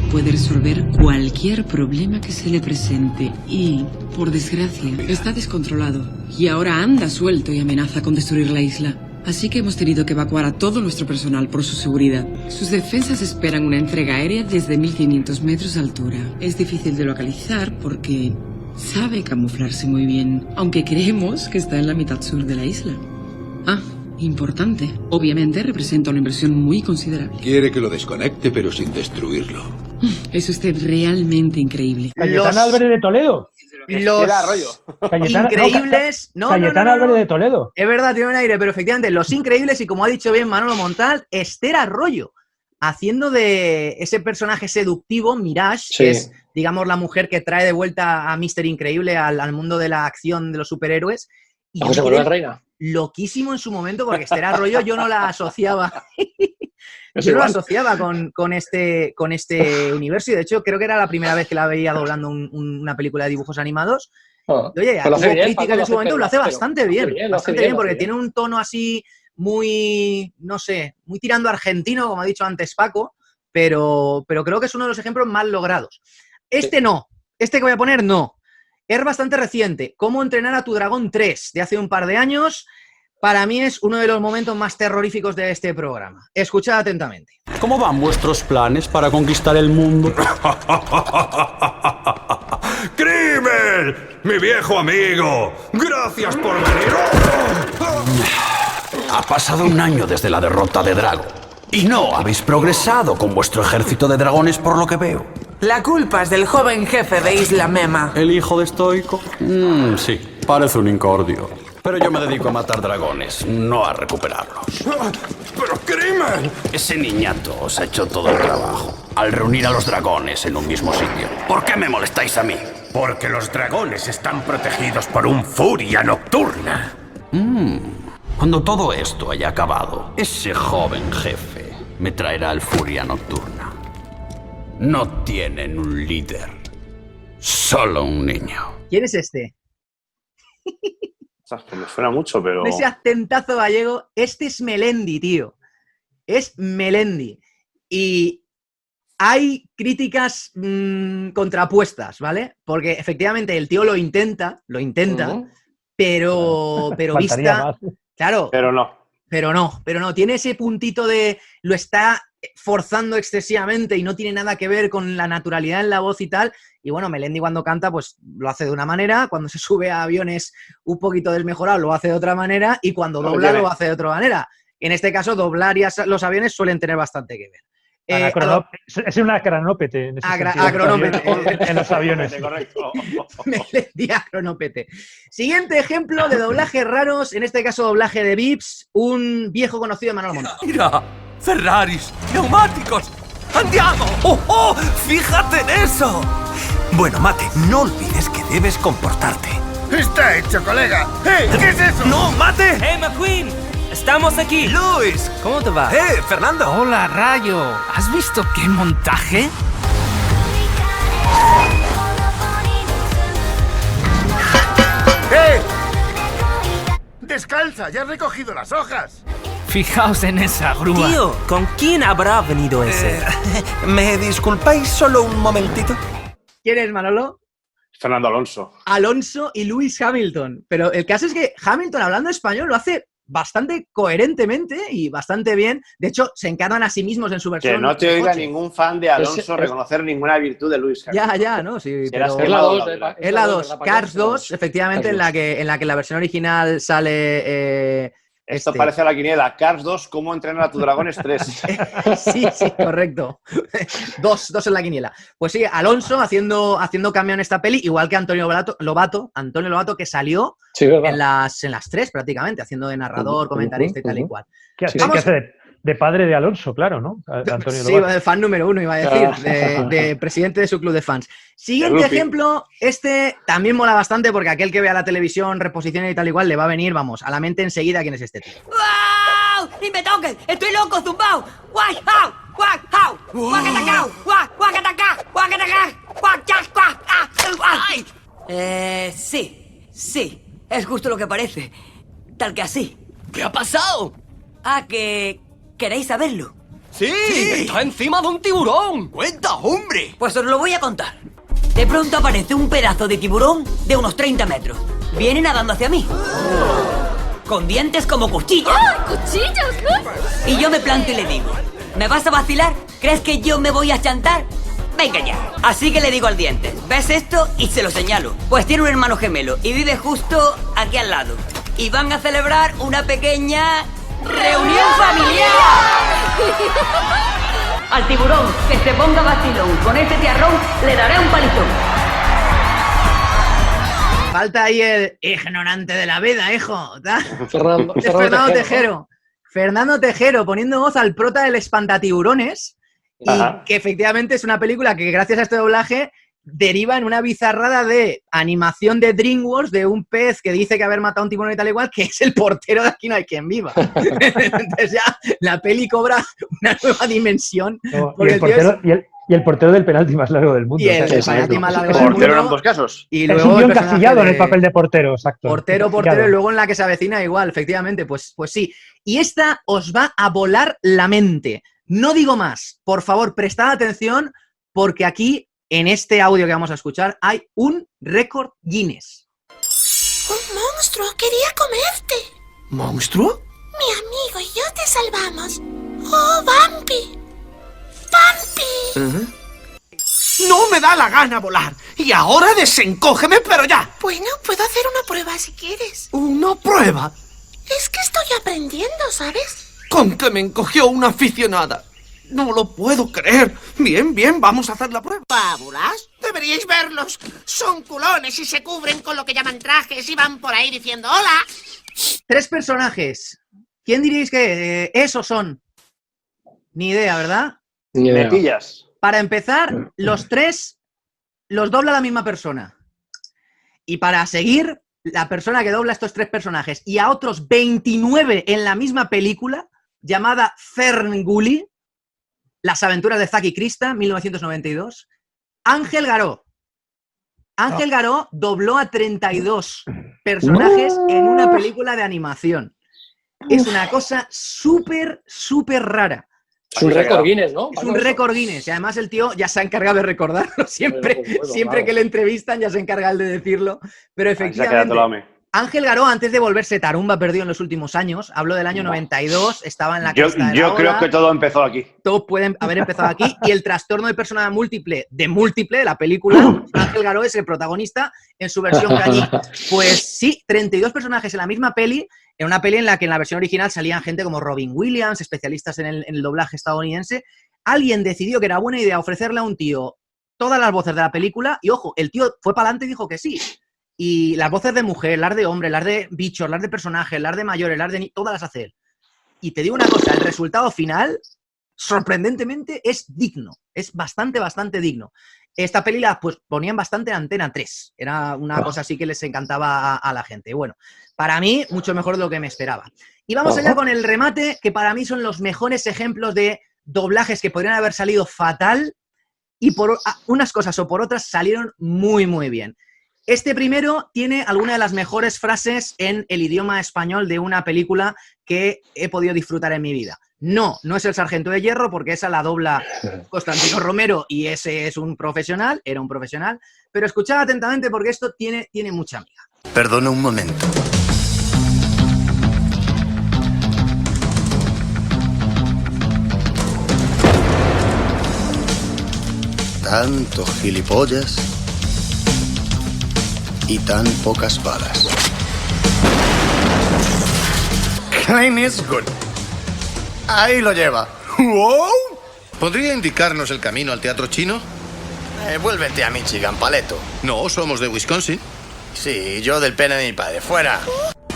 puede resolver cualquier problema que se le presente y, por desgracia, está descontrolado y ahora anda suelto y amenaza con destruir la isla. Así que hemos tenido que evacuar a todo nuestro personal por su seguridad. Sus defensas esperan una entrega aérea desde 1500 metros de altura. Es difícil de localizar porque sabe camuflarse muy bien, aunque creemos que está en la mitad sur de la isla. Importante. Obviamente representa una inversión muy considerable. Quiere que lo desconecte, pero sin destruirlo. Es usted realmente increíble. Cayetana Álvarez de Toledo. Increíbles. Cayetana Álvarez de Toledo. Es verdad, tiene un aire, pero efectivamente, Los Increíbles, y como ha dicho bien Manolo Montal, Esther Arroyo, haciendo de ese personaje seductivo, Mirage, que es, digamos, la mujer que trae de vuelta a Mr. Increíble al mundo de la acción de los superhéroes. Y se vuelve reina. Loquísimo en su momento, porque Esther Arroyo yo no la asociaba. Con este universo, y de hecho creo que era la primera vez que la veía doblando una película de dibujos animados. Oye, hubo críticas en su momento, lo hace bastante bien, porque tiene un tono así muy, no sé, muy tirando argentino, como ha dicho antes Paco, pero creo que es uno de los ejemplos más logrados. Este que voy a poner no. Es bastante reciente. Cómo entrenar a tu dragón 3, de hace un par de años. Para mí es uno de los momentos más terroríficos de este programa. Escuchad atentamente. ¿Cómo van vuestros planes para conquistar el mundo? ¡Crimen! ¡Mi viejo amigo! ¡Gracias por venir! Ha pasado un año desde la derrota de Drago. Y no habéis progresado con vuestro ejército de dragones, por lo que veo. La culpa es del joven jefe de Isla Mema. ¿El hijo de Stoico? Sí, parece un incordio. Pero yo me dedico a matar dragones, no a recuperarlos. ¡Pero crimen! Ese niñato os ha hecho todo el trabajo al reunir a los dragones en un mismo sitio. ¿Por qué me molestáis a mí? Porque los dragones están protegidos por un furia nocturna. Cuando todo esto haya acabado, ese joven jefe me traerá el furia nocturna. No tienen un líder. solo un niño. ¿Quién es este? Pues me suena mucho, pero... Ese acentazo gallego, este es Melendi, tío. Es Melendi. Y hay críticas contrapuestas, ¿vale? Porque efectivamente el tío lo intenta, pero vista... Claro. Pero no. Tiene ese puntito de... Lo está forzando excesivamente y no tiene nada que ver con la naturalidad en la voz y tal. Y bueno, Melendi cuando canta, pues lo hace de una manera. Cuando se sube a aviones un poquito desmejorado, lo hace de otra manera. Y cuando dobla, lo hace de otra manera. En este caso, doblar y los aviones suelen tener bastante que ver. Es una acronópete. En ese sentido, acronópete. En los aviones. Correcto. Melendi acronópete. Siguiente ejemplo de doblajes raros, en este caso doblaje de Vips, un viejo conocido de Manolo Montano. Mira, Ferraris, neumáticos, andiamo. ¡Oh! ¡Fíjate en eso! Bueno, Mate, no olvides que debes comportarte. ¡Está hecho, colega! ¡Hey! ¿Qué es eso? ¡No, Mate! ¡Hey, McQueen! ¡Estamos aquí! ¡Luis! ¿Cómo te va? Fernando! ¡Hola, Rayo! ¿Has visto qué montaje? ¡Descalza! ¡Ya has recogido las hojas! Fijaos en esa grúa. Tío, ¿con quién habrá venido ese? ¿Me disculpáis solo un momentito? ¿Quién es, Manolo? Fernando Alonso. Alonso y Lewis Hamilton. Pero el caso es que Hamilton, hablando español, lo hace bastante coherentemente y bastante bien. De hecho, se encarnan a sí mismos en su versión. Que no te oiga ningún fan de Alonso reconocer ninguna virtud de Lewis Hamilton. Ya, ¿no? Sí, pero es la 2. Es la 2. Cars 2, efectivamente, en la que la versión original sale... Esto parece a la quiniela. Cars 2, ¿cómo entrenar a tu dragón? Es 3. Sí, correcto. Dos en la quiniela. Pues sí, Alonso haciendo cameo en esta peli, igual que Antonio Lobato, que salió en las 3 prácticamente, haciendo de narrador, comentarista y tal y cual. ¿Qué hace de padre de Alonso, claro, ¿no? Antonio sí, Lobato. fan número 1, iba a decir, de presidente de su club de fans. Siguiente ejemplo, este también mola bastante porque aquel que vea la televisión, reposiciones y tal igual, le va a venir, vamos, a la mente enseguida quién es este tío. ¡Wow! ¡Ni me toques! ¡Estoy loco, zumbao! ¡Guay, hau! ¡Guay, hau! ¡Guacatacao! ¡Guay, guacatacá! ¡Guacatacá! ¡Guay! Sí. Es justo lo que parece. Tal que así. ¿Qué ha pasado? Que... ¿Queréis saberlo? ¡Sí! ¡Está encima de un tiburón! ¡Cuenta, hombre! Pues os lo voy a contar. De pronto aparece un pedazo de tiburón de unos 30 metros. Viene nadando hacia mí. Con dientes como cuchillos. ¡Ah, cuchillos! Y yo me planto y le digo, ¿me vas a vacilar? ¿Crees que yo me voy a chantar? Venga ya. Así que le digo al diente, ¿ves esto? Y se lo señalo. Pues tiene un hermano gemelo y vive justo aquí al lado. Y van a celebrar una pequeña... ¡reunión familiar! Al tiburón que se ponga vacilón con ese tiarrón le daré un palizón. Falta ahí el ignorante de la vida, hijo. Fernando Tejero. Fernando Tejero poniendo voz al prota del Espantatiburones. Y que efectivamente es una película que gracias a este doblaje deriva en una bizarrada de animación de DreamWorks de un pez que dice que haber matado a un tiburón y tal igual, que es el portero de Aquí no hay quien viva. Entonces ya la peli cobra una nueva dimensión. No, y el portero del penalti más largo del mundo. Y el penalti más largo del mundo. Portero en ambos casos. Y es luego un tío encasillado en el papel de portero, exacto. Portero, y luego en la que se avecina igual, efectivamente, pues sí. Y esta os va a volar la mente. No digo más. Por favor, prestad atención porque aquí... En este audio que vamos a escuchar hay un récord Guinness. ¡Un monstruo! ¡Quería comerte! ¿Monstruo? Mi amigo y yo te salvamos. ¡Oh, Vampi! ¡Vampi! ¡No me da la gana volar! Y ahora desencógeme, pero ya. Bueno, puedo hacer una prueba si quieres. ¿Una prueba? Es que estoy aprendiendo, ¿sabes? Con que me encogió una aficionada. No lo puedo creer. Bien, vamos a hacer la prueba. ¿Fábulas? Deberíais verlos. Son culones y se cubren con lo que llaman trajes y van por ahí diciendo hola. 3 personajes. ¿Quién diríais que esos son? Ni idea, ¿verdad? Ni idea. Me pillas. Para empezar, los 3 los dobla la misma persona. Y para seguir, la persona que dobla estos 3 personajes y a otros 29 en la misma película, llamada Ferngully, Las aventuras de Zack y Krista, 1992. Ángel Garó. Ángel Garó dobló a 32 personajes en una película de animación. Es una cosa súper, súper rara. Es un récord Guinness, ¿no? Es un récord Guinness. Y además el tío ya se ha encargado de recordarlo. Siempre que le entrevistan ya se encarga él de decirlo. Pero efectivamente, Ángel Garó, antes de volverse tarumba perdido en los últimos años, hablo del año 92, estaba en la cresta de la Yo creo que todo empezó aquí. Todo puede haber empezado aquí. Y el trastorno de personalidad múltiple, de la película, Ángel Garó es el protagonista en su versión cañí. Pues sí, 32 personajes en la misma peli, en una peli en la que en la versión original salían gente como Robin Williams, especialistas en el doblaje estadounidense. Alguien decidió que era buena idea ofrecerle a un tío todas las voces de la película y, ojo, el tío fue para adelante y dijo que sí. Y las voces de mujer, las de hombre, las de bichos, las de personajes, las de mayores, todas las hace él. Y te digo una cosa, el resultado final, sorprendentemente, es digno. Es bastante, bastante digno. Esta peli la pues, ponían bastante en Antena 3. Era una cosa así que les encantaba a la gente. Bueno, para mí, mucho mejor de lo que me esperaba. Y vamos allá con el remate, que para mí son los mejores ejemplos de doblajes que podrían haber salido fatal y por unas cosas o por otras salieron muy, muy bien. Este primero tiene alguna de las mejores frases en el idioma español de una película que he podido disfrutar en mi vida. No es El Sargento de Hierro, porque esa la dobla Constantino Romero y ese es un profesional, era un profesional, pero escuchad atentamente porque esto tiene mucha amiga. Perdona un momento. Tanto gilipollas y tan pocas balas. Clint Eastwood. Ahí lo lleva. ¡Wow! ¿Podría indicarnos el camino al teatro chino? Vuélvete a Michigan, paleto. No, somos de Wisconsin. Sí, yo del pene de mi padre. ¡Fuera!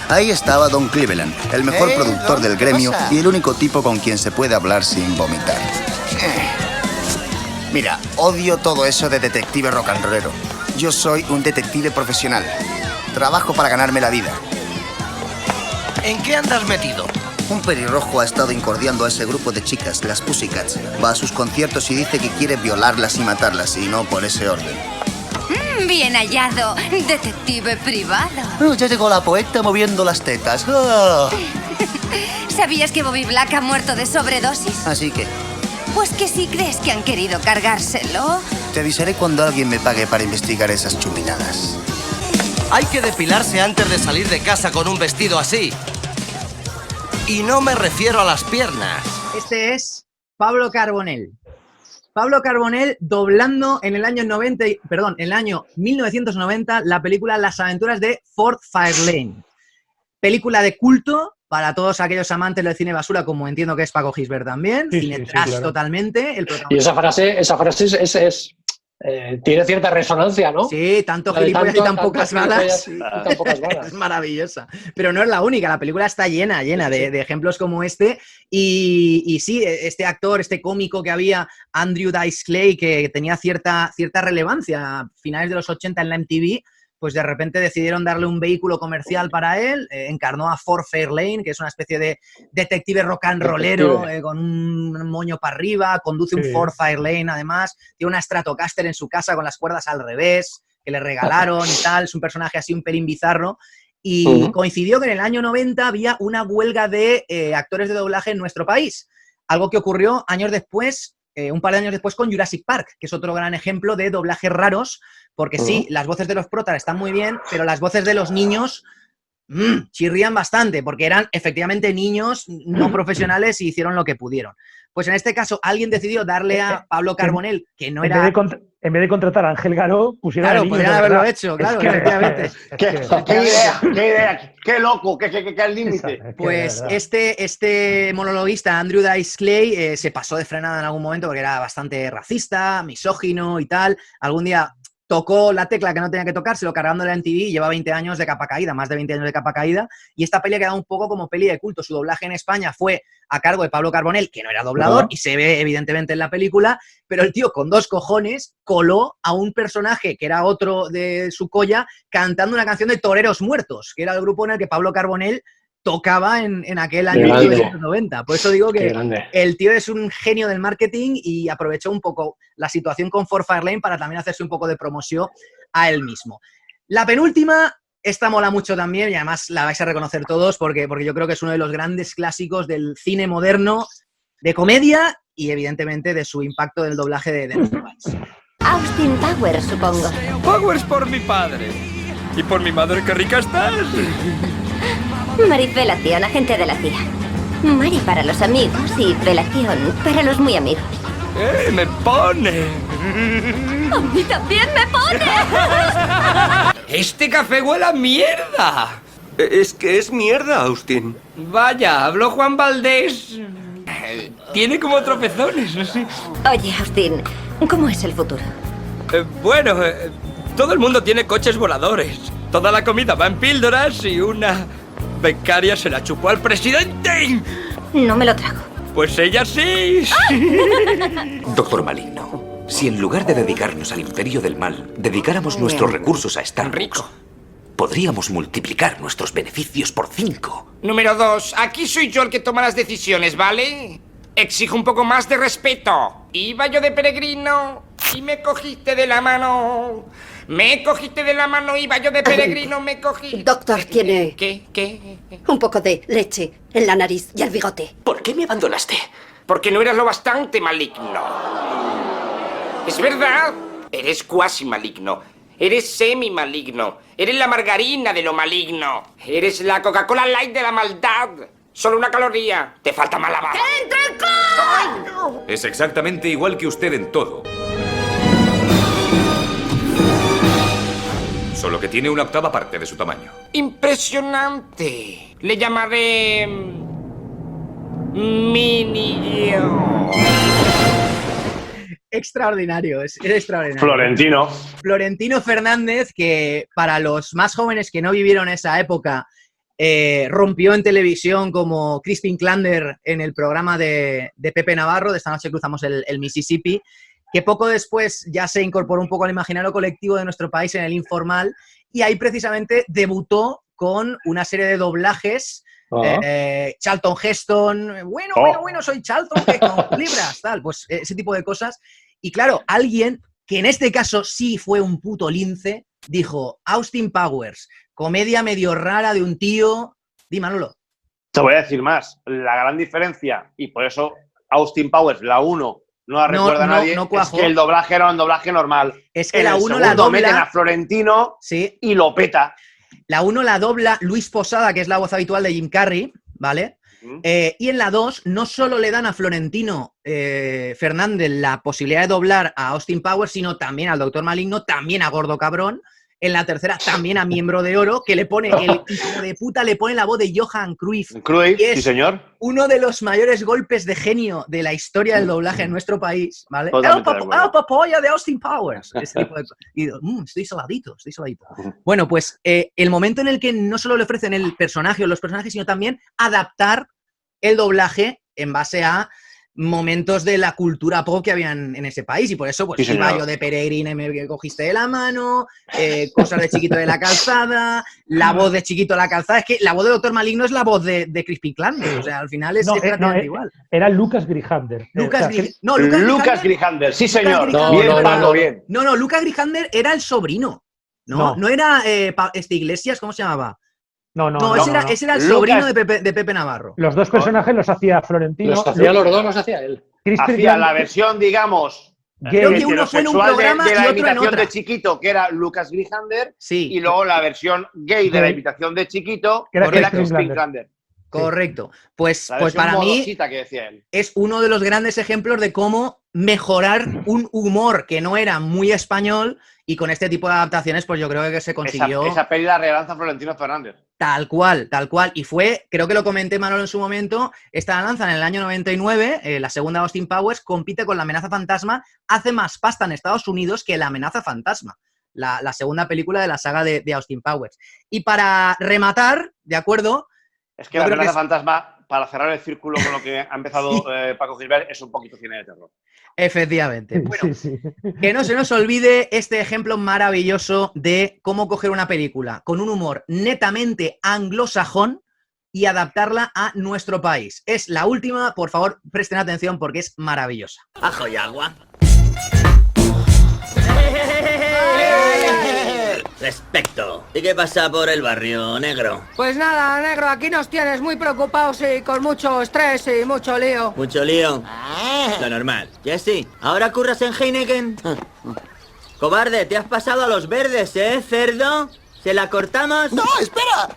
Ahí estaba Don Cleveland, el mejor productor del gremio y el único tipo con quien se puede hablar sin vomitar. Mira, odio todo eso de detective rock and rollero. Yo soy un detective profesional. Trabajo para ganarme la vida. ¿En qué andas metido? Un pelirrojo ha estado incordiando a ese grupo de chicas, las Pussycats. Va a sus conciertos y dice que quiere violarlas y matarlas, y no por ese orden. Bien hallado, detective privado. Oh, ya llegó la poeta moviendo las tetas. Oh. ¿Sabías que Bobby Black ha muerto de sobredosis? Así que... Pues que si crees que han querido cargárselo... Te avisaré cuando alguien me pague para investigar esas chuminadas. Hay que depilarse antes de salir de casa con un vestido así. Y no me refiero a las piernas. Este es Pablo Carbonell. Pablo Carbonell doblando en el año 1990 la película Las aventuras de Ford Fairlane. Película de culto para todos aquellos amantes del cine basura, como entiendo que es Paco Gisbert también. Cine trash claro. Totalmente. Y esa frase tiene cierta resonancia, ¿no? Sí, tanto gilipollas y tan pocas balas. Es maravillosa. Pero no es la única, la película está llena de ejemplos como este. Y sí, este actor, este cómico que había, Andrew Dice Clay, que tenía cierta relevancia a finales de los 80 en la MTV, pues de repente decidieron darle un vehículo comercial para él, encarnó a Ford Fairlane, que es una especie de detective rock and rollero, con un moño para arriba, conduce un Ford Fairlane además, tiene una Stratocaster en su casa con las cuerdas al revés, que le regalaron y tal, es un personaje así un pelín bizarro, y coincidió que en el año 90 había una huelga de actores de doblaje en nuestro país, algo que ocurrió años después, un par de años después con Jurassic Park, que es otro gran ejemplo de doblajes raros, porque sí, las voces de los protas están muy bien, pero las voces de los niños chirrían bastante, porque eran efectivamente niños no profesionales y hicieron lo que pudieron. Pues en este caso, alguien decidió darle a Pablo Carbonell, que no era... En vez de contratar a Ángel Garó, pusieron Claro, podrían haberlo hecho, claro, efectivamente. ¿Qué idea? ¡Qué loco! ¡Qué al límite! Pues este monologuista, Andrew Dice Clay, se pasó de frenada en algún momento porque era bastante racista, misógino y tal. Algún día tocó la tecla que no tenía que tocárselo cargando la MTV y lleva 20 años de capa caída, más de 20 años de capa caída, y esta peli ha quedado un poco como peli de culto. Su doblaje en España fue a cargo de Pablo Carbonell, que no era doblador, y se ve evidentemente en la película, pero el tío con 2 cojones coló a un personaje que era otro de su colla cantando una canción de Toreros Muertos, que era el grupo en el que Pablo Carbonell tocaba en aquel año 1990. Por eso digo que el tío es un genio del marketing y aprovechó un poco la situación con Ford Fairlane para también hacerse un poco de promoción a él mismo. La penúltima, esta mola mucho también y además la vais a reconocer todos porque yo creo que es uno de los grandes clásicos del cine moderno, de comedia y evidentemente de su impacto del doblaje de nuestro país. Austin Powers, supongo. Powers por mi padre. Y por mi madre, qué rica estás. Mari Velación, agente de la CIA. Mari para los amigos y Velación para los muy amigos. Me pone. ¡A mí también me pone! Este café huele a mierda. Es que es mierda, Austin. Vaya, habló Juan Valdés. Tiene como tropezones, no sé. Oye, Austin, ¿cómo es el futuro? Todo el mundo tiene coches voladores. Toda la comida va en píldoras y una becaria se la chupó al presidente. No me lo trago. Pues ella sí. Doctor Maligno, si en lugar de dedicarnos al imperio del mal, dedicáramos nuestros recursos a Star Wars, podríamos multiplicar nuestros beneficios por 5. Número 2. Aquí soy yo el que toma las decisiones, ¿vale? Exijo un poco más de respeto. Iba yo de peregrino y me cogiste de la mano. Me cogiste de la mano, iba yo de peregrino, me cogí... Doctor, tiene... ¿Qué? Un poco de leche en la nariz y el bigote. ¿Por qué me abandonaste? Porque no eras lo bastante maligno. Es verdad, eres cuasi maligno. Eres semi-maligno. Eres la margarina de lo maligno. Eres la Coca-Cola Light de la maldad. Solo una caloría. Te falta más lavar. ¡Entra el club! Es exactamente igual que usted en todo. Solo que tiene una octava parte de su tamaño. Impresionante. Le llamaré... Mini yo. Extraordinario, es extraordinario. Florentino Fernández, que para los más jóvenes que no vivieron esa época, rompió en televisión como Crispin Klander en el programa de Pepe Navarro, de Esta noche cruzamos el Mississippi, que poco después ya se incorporó un poco al imaginario colectivo de nuestro país en el informal, y ahí precisamente debutó con una serie de doblajes. Charlton Heston, bueno, soy Charlton Heston, libras, tal, pues ese tipo de cosas. Y claro, alguien que en este caso sí fue un puto lince, dijo, Austin Powers, comedia medio rara de un tío. Di, Manolo. Te voy a decir más, la gran diferencia, y por eso Austin Powers, la 1, no la recuerda nadie, es que el doblaje era un doblaje normal. Es que la 1 la dobla... meten a Florentino y lo peta. La 1 la dobla Luis Posada, que es la voz habitual de Jim Carrey, ¿vale? Y en la 2 no solo le dan a Florentino Fernández la posibilidad de doblar a Austin Powers, sino también al Doctor Maligno, también a Gordo Cabrón. En la tercera también a Miembro de Oro, que le pone, el hijo de puta le pone la voz de Johan Cruyff. Cruyff, sí señor. Uno de los mayores golpes de genio de la historia del doblaje en nuestro país, ¿vale? El papoya de Austin Powers. Ese tipo de cosas. Y digo, estoy saladito. Bueno, pues el momento en el que no solo le ofrecen el personaje o los personajes, sino también adaptar el doblaje en base a momentos de la cultura pop que habían en ese país, y por eso pues iba yo de peregrina y me cogiste de la mano, cosas de Chiquito de la Calzada, la voz de Chiquito de la Calzada. Es que la voz de Doctor Maligno es la voz de Crispin Klander, o sea, al final es prácticamente igual. Era Lucas Grijander. Lucas Grijander, sí señor. Bien. No, Lucas Grijander era el sobrino. No era Iglesias, ¿cómo se llamaba? No, ese era el sobrino de Pepe Navarro. Los dos personajes los hacía Florentino. Los dos los hacía él. Hacía la versión, digamos, creo que uno fue en un programa de la y otro en imitación otra. de Chiquito, que era Lucas Grijander, y luego la versión gay de la imitación de Chiquito, que era Crispin Klander. Correcto. Pues para mí que decía él. Es uno de los grandes ejemplos de cómo mejorar un humor que no era muy español, y con este tipo de adaptaciones pues yo creo que se consiguió... Esa peli la relanza Florentino Fernández. Tal cual. Y fue, creo que lo comenté Manolo en su momento, esta la lanzan en el año 99, la segunda Austin Powers compite con La amenaza fantasma, hace más pasta en Estados Unidos que La amenaza fantasma, la segunda película de la saga de Austin Powers. Y para rematar, ¿de acuerdo? Es que La amenaza fantasma, para cerrar el círculo con lo que ha empezado Paco Gilbert, es un poquito cine de terror. Efectivamente. Bueno, que no se nos olvide este ejemplo maravilloso de cómo coger una película con un humor netamente anglosajón y adaptarla a nuestro país. Es la última, por favor, presten atención porque es maravillosa. Ajo y agua. qué pasa por el barrio, negro? Pues nada, negro, aquí nos tienes muy preocupados y con mucho estrés y mucho lío. ¿Mucho lío? Lo normal. Jesse, ¿ahora curras en Heineken? Cobarde, te has pasado a los verdes, ¿eh, cerdo? ¿Se la cortamos? ¡No, espera!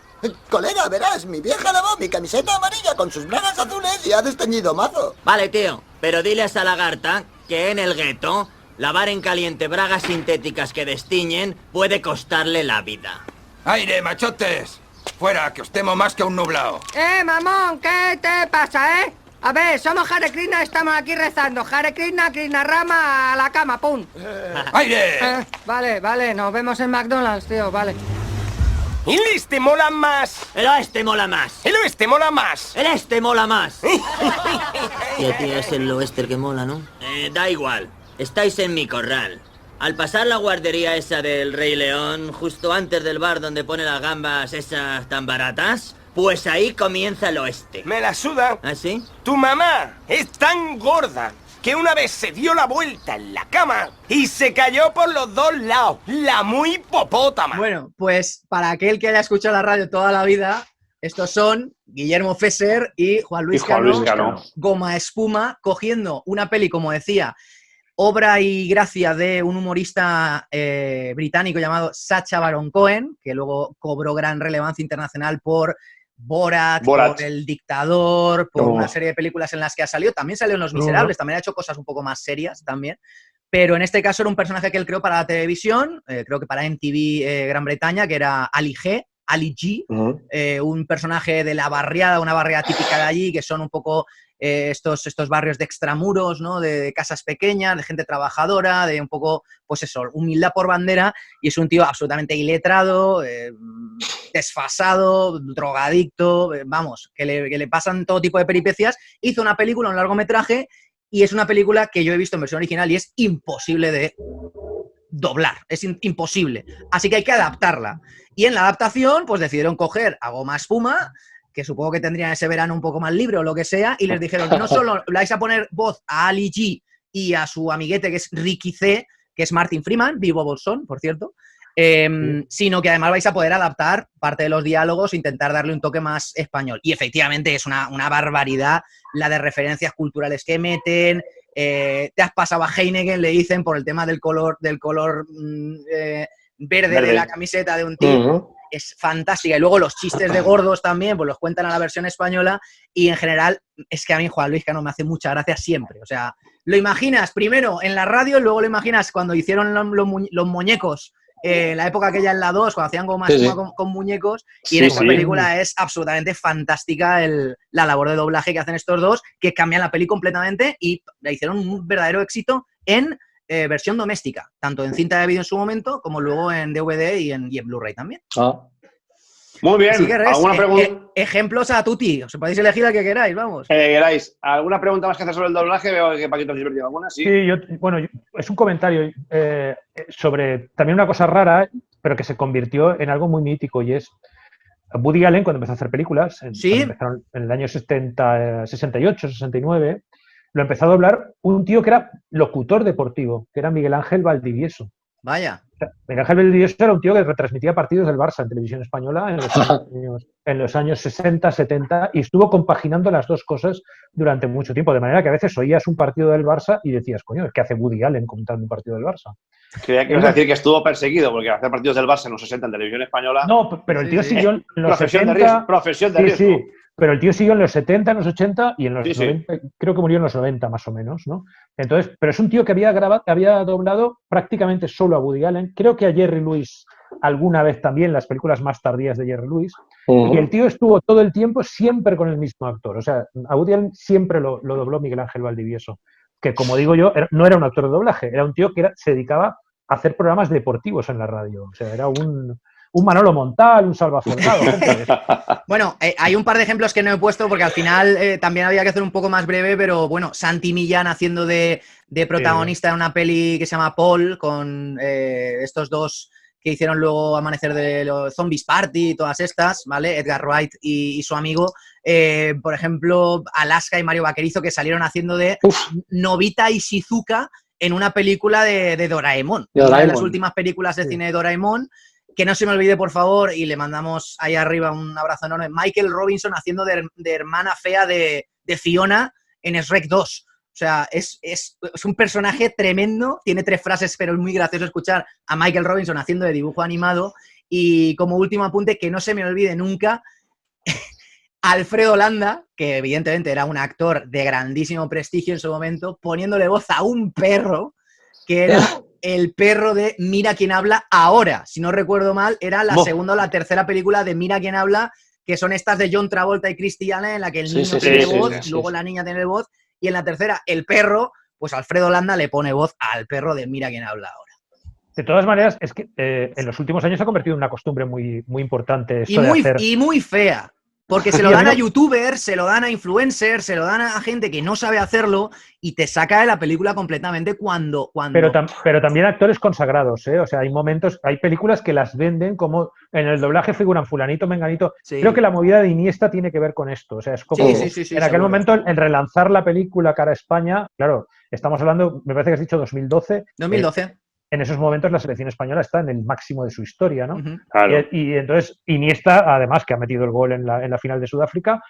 Colega, verás, mi vieja lavó mi camiseta amarilla con sus bragas azules y ha desteñido mazo. Vale, tío, pero dile a esa lagarta que en el gueto lavar en caliente bragas sintéticas que destiñen puede costarle la vida. ¡Aire, machotes! ¡Fuera, que os temo más que un nublado! Mamón, ¿qué te pasa, eh? A ver, somos Hare Krishna, estamos aquí rezando. Hare Krishna, Krishna Rama, a la cama, pum. ¡Aire! Vale, nos vemos en McDonald's, tío, vale. El este mola más. El oeste mola más. El oeste mola más. El este mola más. Y a ti es el oeste el que mola, ¿no? Da igual. Estáis en mi corral. Al pasar la guardería esa del Rey León, justo antes del bar donde pone las gambas esas tan baratas, pues ahí comienza el oeste. Me la suda. ¿Ah, sí? Tu mamá es tan gorda que una vez se dio la vuelta en la cama y se cayó por los dos lados. La muy popótama. Bueno, pues para aquel que haya escuchado la radio toda la vida, estos son Guillermo Fesser y Juan Luis Cano, Goma Espuma, cogiendo una peli, como decía, obra y gracia de un humorista británico llamado Sacha Baron Cohen, que luego cobró gran relevancia internacional por Borat, por El Dictador, por una serie de películas en las que ha salido. También salió en Los Miserables, también ha hecho cosas un poco más serias también. Pero en este caso era un personaje que él creó para la televisión, creo que para MTV Gran Bretaña, que era Ali G, un personaje de la barriada, una barriada típica de allí, que son un poco estos barrios de extramuros, ¿no? De casas pequeñas, de gente trabajadora, de un poco, pues eso, humildad por bandera, y es un tío absolutamente iletrado, desfasado, drogadicto, vamos, que le pasan todo tipo de peripecias. Hizo una película, un largometraje, y es una película que yo he visto en versión original y es imposible de doblar, es imposible. Así que hay que adaptarla. Y en la adaptación, pues decidieron coger a Goma Espuma, que supongo que tendrían ese verano un poco más libre o lo que sea, y les dijeron que no solo le vais a poner voz a Ali G y a su amiguete, que es Ricky C, que es Martin Freeman, vivo Bolsón, por cierto, sino que además vais a poder adaptar parte de los diálogos e intentar darle un toque más español. Y efectivamente es una barbaridad la de referencias culturales que meten. Te has pasado a Heineken, le dicen, por el tema del color verde de la camiseta de un tío. Es fantástica. Y luego los chistes de gordos también, pues los cuentan a la versión española, y en general es que a mí Juan Luis Cano me hace mucha gracia siempre. O sea, lo imaginas primero en la radio, luego lo imaginas cuando hicieron los muñecos, la época aquella en la 2, cuando hacían Goma Espuma con muñecos, y en esta película es absolutamente fantástica la labor de doblaje que hacen estos dos, que cambian la peli completamente y la hicieron un verdadero éxito en versión doméstica, tanto en cinta de vídeo en su momento, como luego en DVD y en Blu-ray también. Muy bien. ¿Alguna pregunta? Ejemplos a tutti. Os podéis elegir el que queráis, vamos. ¿Alguna pregunta más que hacer sobre el doblaje? Veo que Paquito se divertido. ¿Alguna? Sí, es un comentario sobre también una cosa rara, pero que se convirtió en algo muy mítico, y es Woody Allen, cuando empezó a hacer películas, empezaron en el año 68, 69, lo empezó a doblar un tío que era locutor deportivo, que era Miguel Ángel Valdivieso. Vaya. Miguel Ángel Valdivieso era un tío que retransmitía partidos del Barça en televisión española en los años 60, 70, y estuvo compaginando las dos cosas durante mucho tiempo, de manera que a veces oías un partido del Barça y decías, coño, ¿qué hace Woody Allen comentando un partido del Barça? Creía que ibas a decir que estuvo perseguido porque hacer partidos del Barça en los 60 en televisión española... No, pero el tío siguió en los 70... Profesión de riesgo. Sí, pero el tío siguió en los 70, en los 80 y en los 90, creo que murió en los 90 más o menos, ¿no? Entonces, pero es un tío que había doblado prácticamente solo a Woody Allen, creo que a Jerry Lewis alguna vez también, las películas más tardías de Jerry Lewis, y el tío estuvo todo el tiempo siempre con el mismo actor. O sea, a Woody Allen siempre lo dobló Miguel Ángel Valdivieso, que, como digo yo, no era un actor de doblaje, era un tío que se dedicaba a hacer programas deportivos en la radio. O sea, era un Manolo Montal, un Salvaforgado. Bueno, hay un par de ejemplos que no he puesto porque al final también había que hacer un poco más breve, pero bueno, Santi Millán haciendo de protagonista en una peli que se llama Paul, con estos dos que hicieron luego Amanecer de los Zombies Party y todas estas, ¿vale? Edgar Wright y su amigo. Por ejemplo, Alaska y Mario Vaquerizo, que salieron haciendo de Nobita y Shizuka en una película de Doraemon. Una de las últimas películas de cine de Doraemon, que no se me olvide, por favor, y le mandamos ahí arriba un abrazo enorme, Michael Robinson haciendo de hermana fea de Fiona en Shrek 2. O sea, es un personaje tremendo, tiene 3 frases, pero es muy gracioso escuchar a Michael Robinson haciendo de dibujo animado. Y como último apunte, que no se me olvide nunca, Alfredo Landa, que evidentemente era un actor de grandísimo prestigio en su momento, poniéndole voz a un perro, que era el perro de Mira quién habla ahora. Si no recuerdo mal, era la segunda o la tercera película de Mira quién habla, que son estas de John Travolta y Christy Allen, en la que el niño tiene voz, luego la niña tiene voz, y en la tercera, el perro, pues Alfredo Landa le pone voz al perro de Mira quién habla ahora. De todas maneras, es que en los últimos años se ha convertido en una costumbre muy, muy importante. Y muy fea. Porque se lo dan a youtubers, se lo dan a influencers, se lo dan a gente que no sabe hacerlo y te saca de la película completamente cuando... Pero también actores consagrados, ¿eh? O sea, hay momentos, hay películas que las venden como en el doblaje figuran fulanito, menganito. Sí. Creo que la movida de Iniesta tiene que ver con esto. O sea, es como en aquel momento el relanzar la película cara a España, claro, estamos hablando, me parece que has dicho 2012. 2012. En esos momentos la selección española está en el máximo de su historia, ¿no? Claro. Y entonces Iniesta, además, que ha metido el gol en la final de Sudáfrica,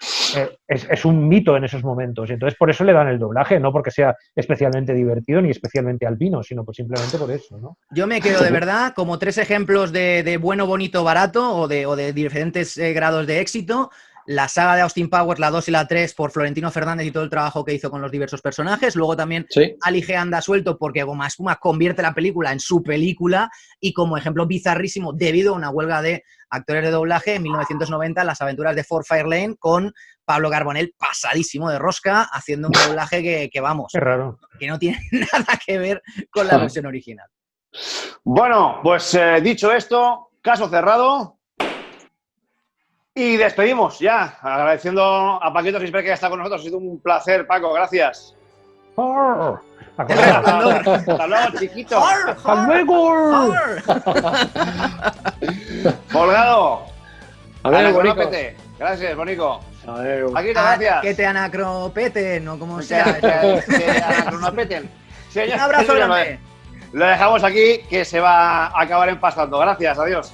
es un mito en esos momentos. Y entonces por eso le dan el doblaje, no porque sea especialmente divertido ni especialmente albino, sino pues simplemente por eso, ¿no? Yo me quedo de verdad como 3 ejemplos de bueno, bonito, barato o de diferentes grados de éxito. La saga de Austin Powers, la 2 y la 3, por Florentino Fernández y todo el trabajo que hizo con los diversos personajes. Luego también Ali G anda suelto porque Goma Espuma convierte la película en su película. Y como ejemplo bizarrísimo, debido a una huelga de actores de doblaje, en 1990, Las aventuras de Fort Fairlane, con Pablo Carbonell pasadísimo de rosca, haciendo un doblaje que vamos, qué raro, que no tiene nada que ver con la versión original. Bueno, pues dicho esto, caso cerrado. Y despedimos ya, agradeciendo a Paquito Gisbert que ya está con nosotros. Ha sido un placer, Paco, gracias. Hasta luego, chiquito. Hasta luego. Holgado. A ver, Anacronópete. Gracias, Bonico. Paquito, gracias. Que te anacropeten, o como sea. Que anacronopeten. Un abrazo grande. Lo dejamos aquí, que se va a acabar empastando. Gracias, adiós.